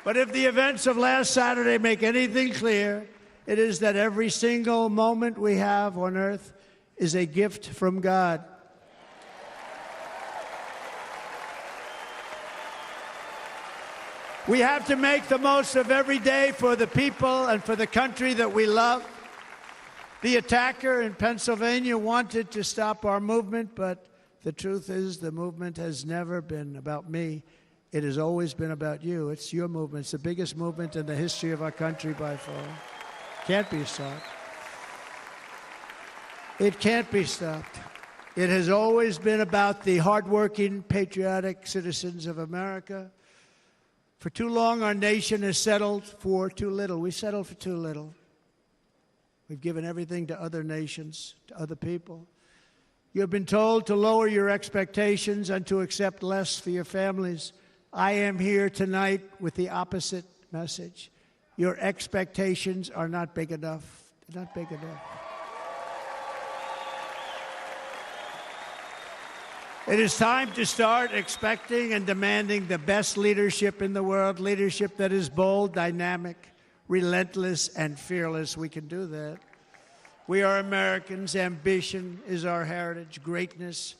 But if the events of last Saturday make anything clear, it is that every single moment we have on earth is a gift from God. We have to make the most of every day for the people and for the country that we love. The attacker in Pennsylvania wanted to stop our movement, but the truth is the movement has never been about me. It has always been about you. It's your movement. It's the biggest movement in the history of our country by far. Can't be stopped. It can't be stopped. It has always been about the hardworking, patriotic citizens of America For too long, our nation has settled for too little. We settled for too little. We've given everything to other nations, to other people. You have been told to lower your expectations and to accept less for your families. I am here tonight with the opposite message. Your expectations are not big enough. They're not big enough. It is time to start expecting and demanding the best leadership in the world, leadership that is bold, dynamic, relentless, and fearless. We can do that. We are Americans. Ambition is our heritage. Greatness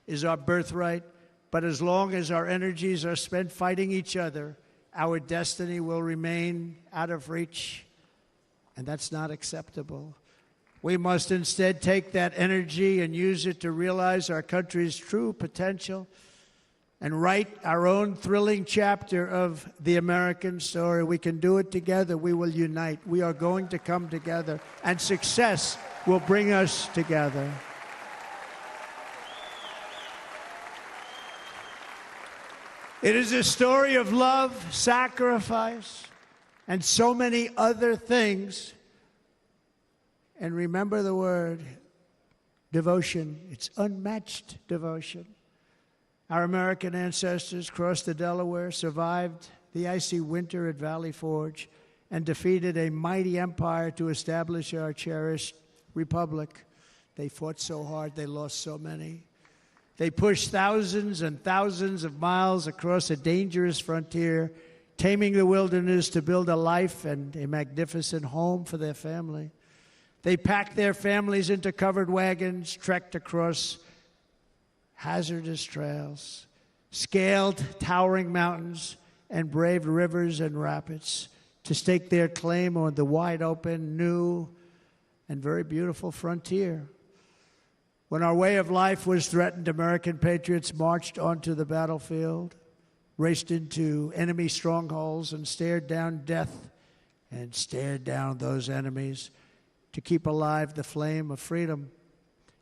is our birthright. But as long as our energies are spent fighting each other, our destiny will remain out of reach, and that's not acceptable. We must instead take that energy and use it to realize our country's true potential and write our own thrilling chapter of the American story. We can do it together. We will unite. We are going to come together, and success will bring us together. It is a story of love, sacrifice, and so many other things. And remember the word, devotion. It's unmatched devotion. Our American ancestors crossed the Delaware, survived the icy winter at Valley Forge, and defeated a mighty empire to establish our cherished republic. They fought so hard, they lost so many. They pushed thousands and thousands of miles across a dangerous frontier, taming the wilderness to build a life and a magnificent home for their family. They packed their families into covered wagons, trekked across hazardous trails, scaled towering mountains, and braved rivers and rapids to stake their claim on the wide-open, new, and very beautiful frontier. When our way of life was threatened, American patriots marched onto the battlefield, raced into enemy strongholds, and stared down death and stared down those enemies to keep alive the flame of freedom.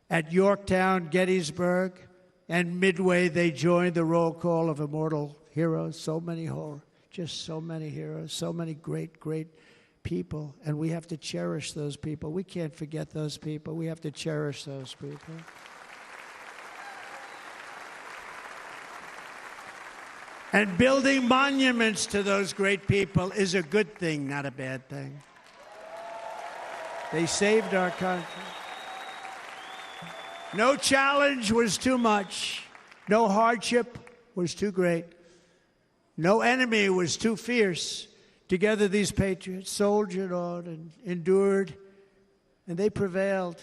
At Yorktown, Gettysburg, and Midway, they joined the roll call of immortal heroes. So many just so many heroes, so many great, great people. And we have to cherish those people. We can't forget those people. We have to cherish those people. And building monuments to those great people is a good thing, not a bad thing. They saved our country. No challenge was too much. No hardship was too great. No enemy was too fierce. Together, these patriots soldiered on and endured, and they prevailed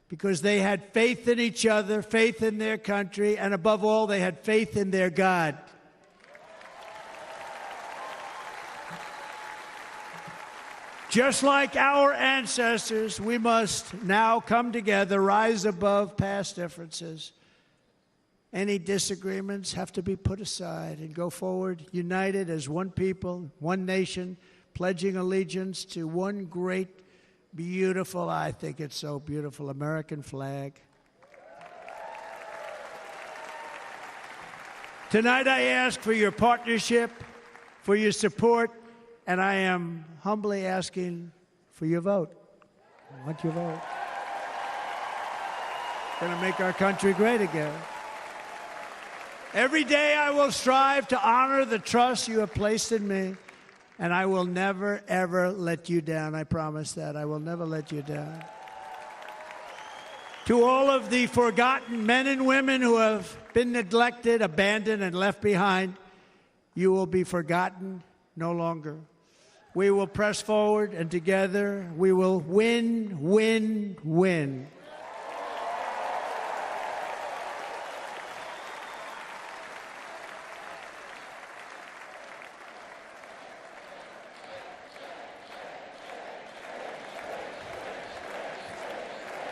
because they had faith in each other, faith in their country, and above all, they had faith in their God. Just like our ancestors, we must now come together, rise above past differences. Any disagreements have to be put aside and go forward, united as one people, one nation, pledging allegiance to one great, beautiful, I think it's so beautiful, American flag. Tonight I ask for your partnership, for your support, and I am humbly asking for your vote. I want your vote. Going to make our country great again. Every day I will strive to honor the trust you have placed in me, and I will never, ever let you down. I promise that. I will never let you down. To all of the forgotten men and women who have been neglected, abandoned, and left behind, you will be forgotten no longer. We will press forward, and together we will win, win, win.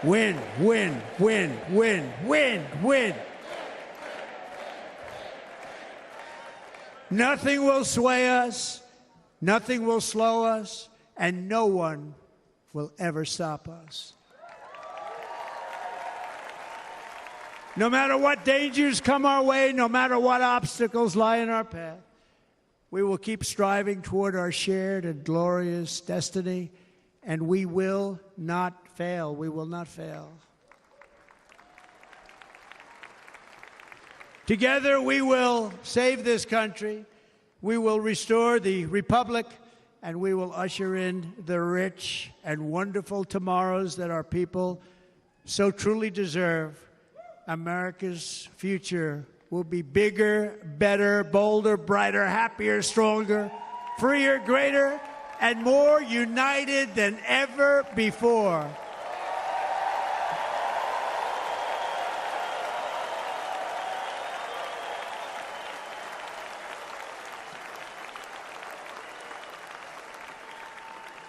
Win, win, win, win, win, win. Nothing will sway us. Nothing will slow us, and no one will ever stop us. No matter what dangers come our way, no matter what obstacles lie in our path, We will keep striving toward our shared and glorious destiny, and we will not fail. We will not fail. Together, we will save this country, we will restore the republic, and we will usher in the rich and wonderful tomorrows that our people so truly deserve. America's future will be bigger, better, bolder, brighter, happier, stronger, freer, greater, and more united than ever before.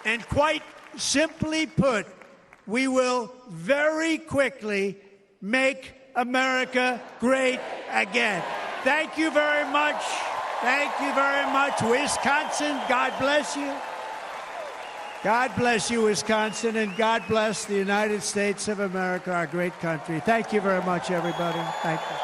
And quite simply put, we will very quickly make America great again. Thank you very much. Thank you very much. Wisconsin, God bless you. God bless you, Wisconsin, and God bless the United States of America, our great country. Thank you very much, everybody. Thank you.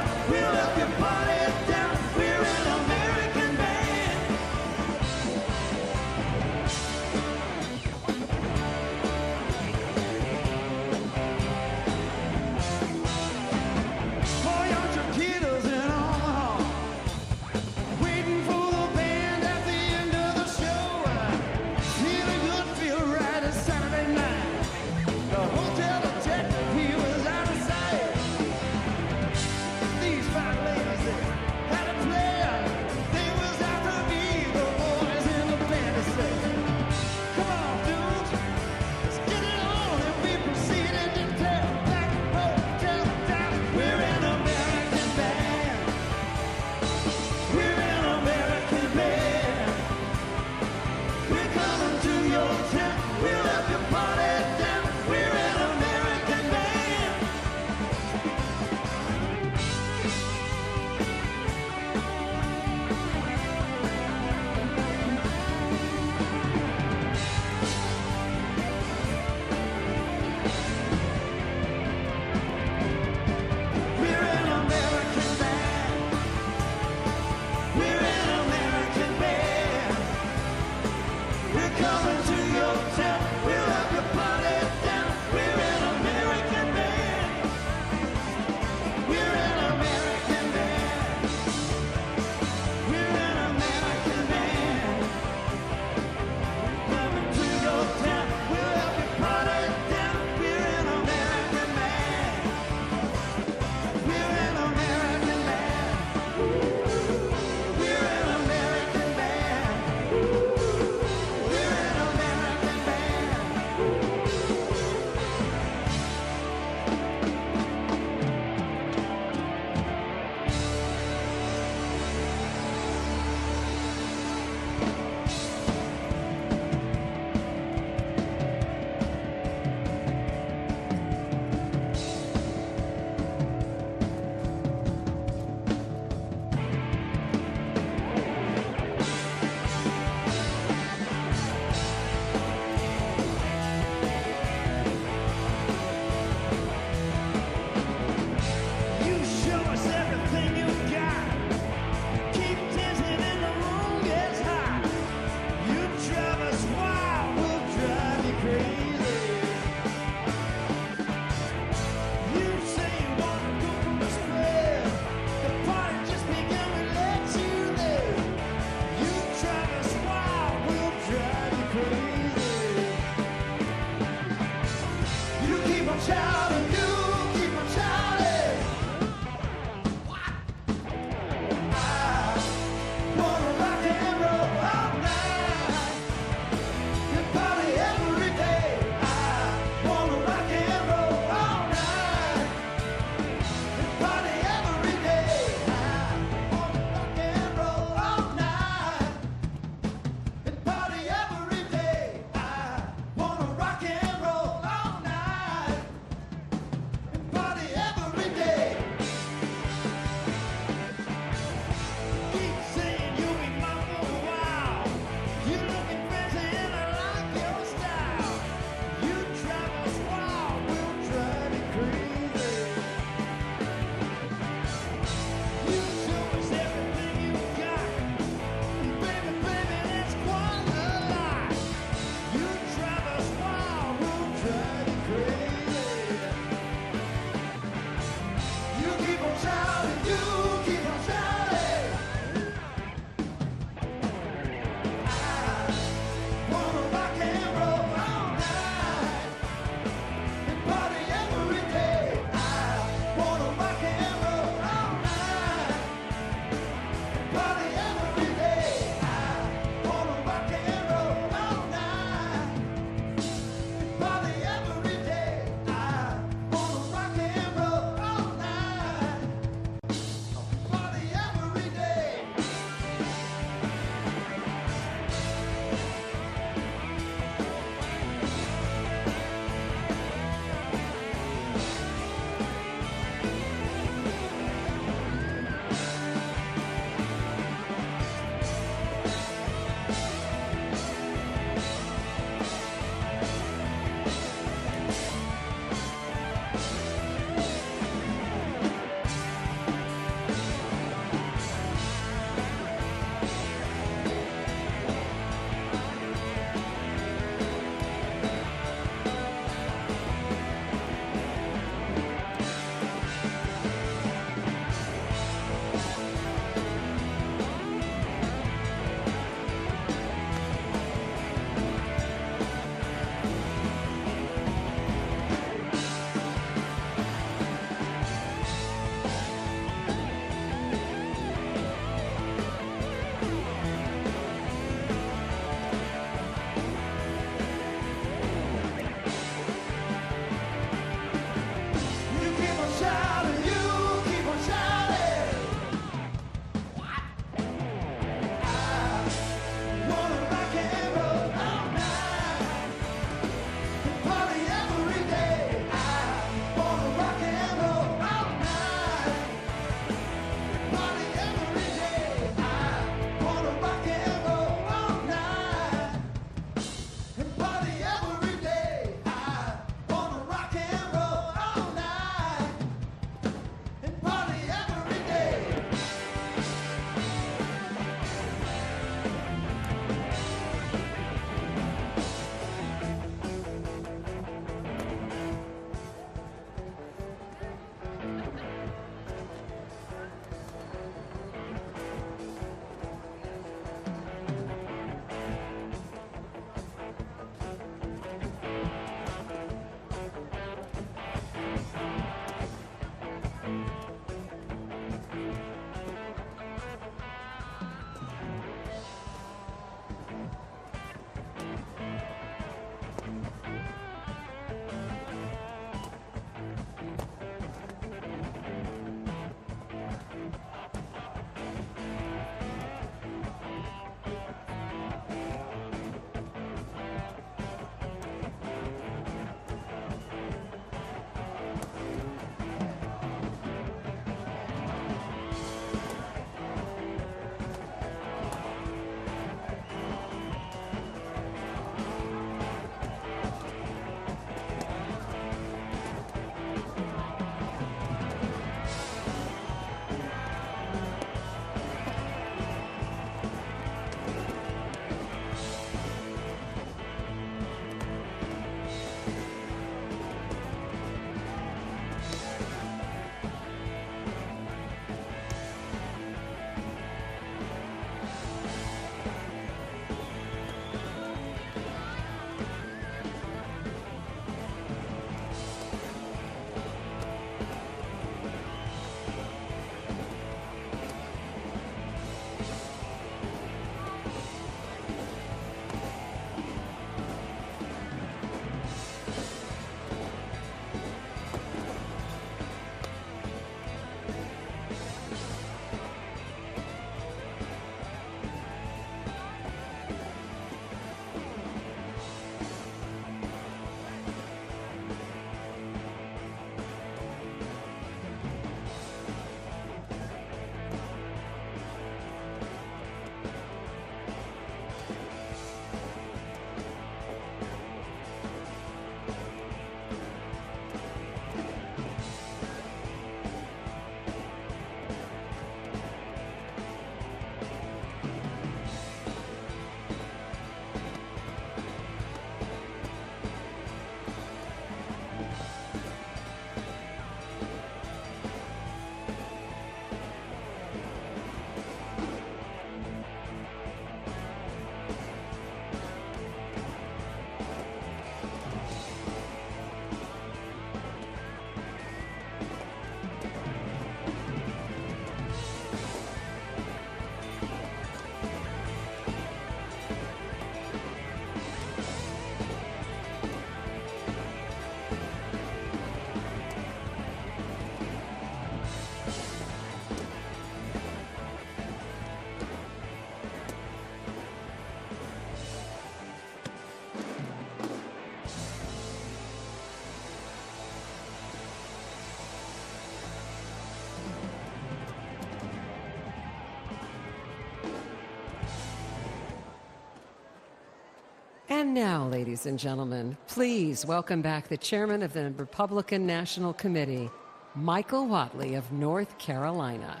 And now, ladies and gentlemen, please welcome back the chairman of the Republican National Committee, Michael Whatley of North Carolina.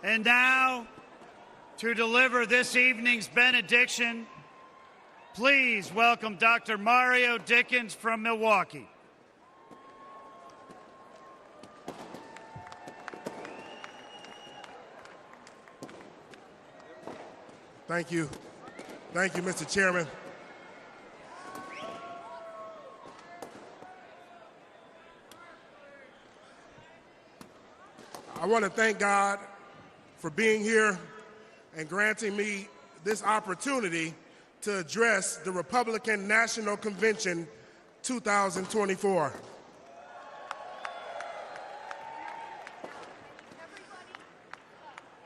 And now, to deliver this evening's benediction, please welcome Dr. Mario Dickens from Milwaukee. Thank you. Thank you, Mr. Chairman. I want to thank God for being here and granting me this opportunity to address the Republican National Convention 2024.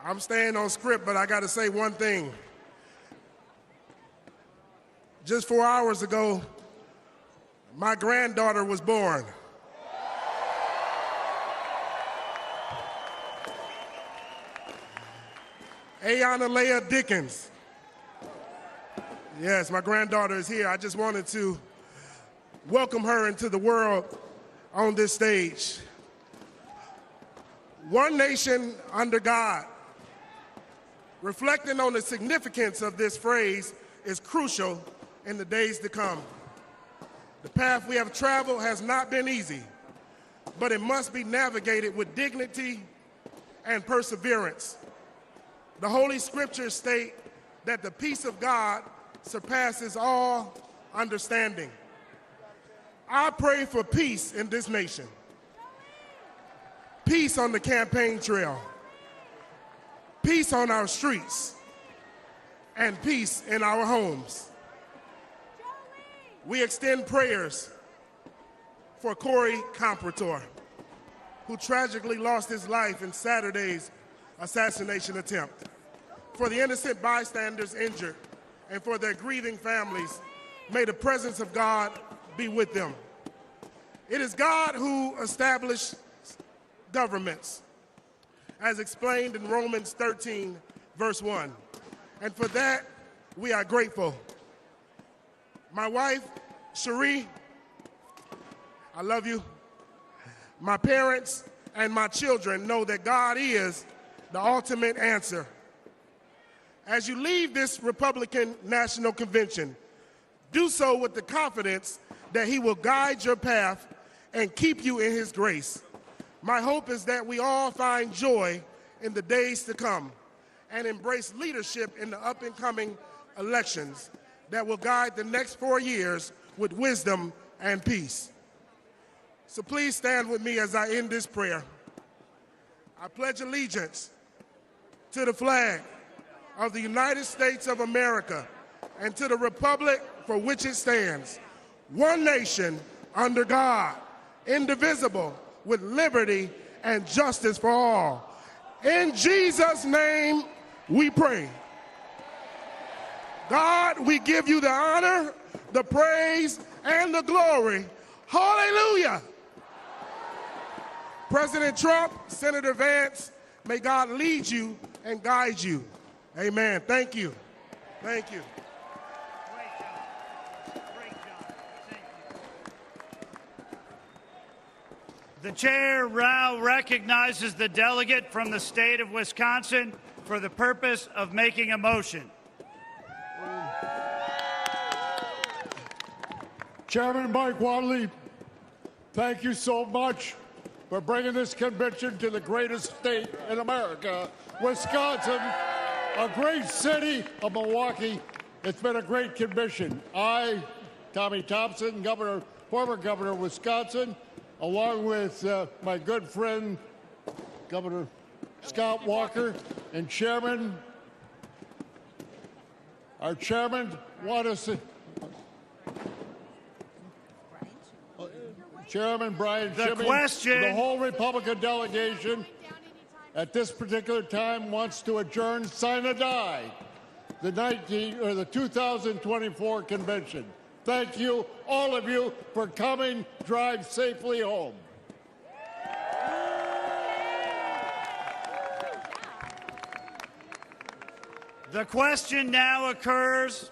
I'm staying on script, but I got to say one thing. Just 4 hours ago, my granddaughter was born. Ayanna Leah Dickens. Yes, my granddaughter is here. I just wanted to welcome her into the world on this stage. One nation under God. Reflecting on the significance of this phrase is crucial in the days to come. The path we have traveled has not been easy, but it must be navigated with dignity and perseverance. The Holy Scriptures state that the peace of God surpasses all understanding. I pray for peace in this nation, peace on the campaign trail, peace on our streets, and peace in our homes. We extend prayers for Corey Comprator, who tragically lost his life in Saturday's assassination attempt, for the innocent bystanders injured, and for their grieving families. May the presence of God be with them. It is God who established governments, as explained in Romans 13, verse 1. And for that, we are grateful. My wife, Cherie, I love you. My parents and my children know that God is the ultimate answer. As you leave this Republican National Convention, do so with the confidence that He will guide your path and keep you in His grace. My hope is that we all find joy in the days to come and embrace leadership in the up-and-coming elections that will guide the next 4 years with wisdom and peace. So please stand with me as I end this prayer. I pledge allegiance to the flag of the United States of America and to the republic for which it stands, one nation under God, indivisible, with liberty and justice for all. In Jesus' name we pray. God, we give you the honor, the praise, and the glory. Hallelujah. President Trump, Senator Vance, may God lead you and guide you. Amen. Thank you. Thank you. The chair now recognizes the delegate from the state of Wisconsin for the purpose of making a motion. Chairman Mike Wadley, thank you so much for bringing this convention to the greatest state in America, Wisconsin, a great city of Milwaukee. It's been a great convention. I, Tommy Thompson, former governor of Wisconsin, along with my good friend, Governor Scott Walker, and our chairman, Chairman Brian Shimmy, the whole Republican delegation at this particular time wants to adjourn sine die the 2024 convention. Thank you, all of you, for coming. Drive safely home. The question now occurs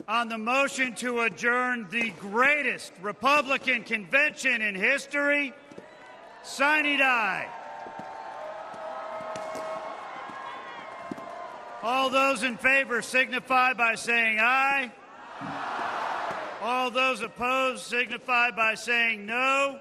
on the motion to adjourn the greatest Republican convention in history, sine die. All those in favor signify by saying aye. All those opposed signify by saying no.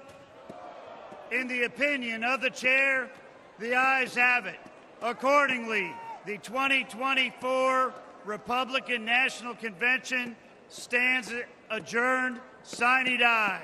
In the opinion of the chair, the ayes have it. Accordingly, the 2024 Republican National Convention stands adjourned sine die.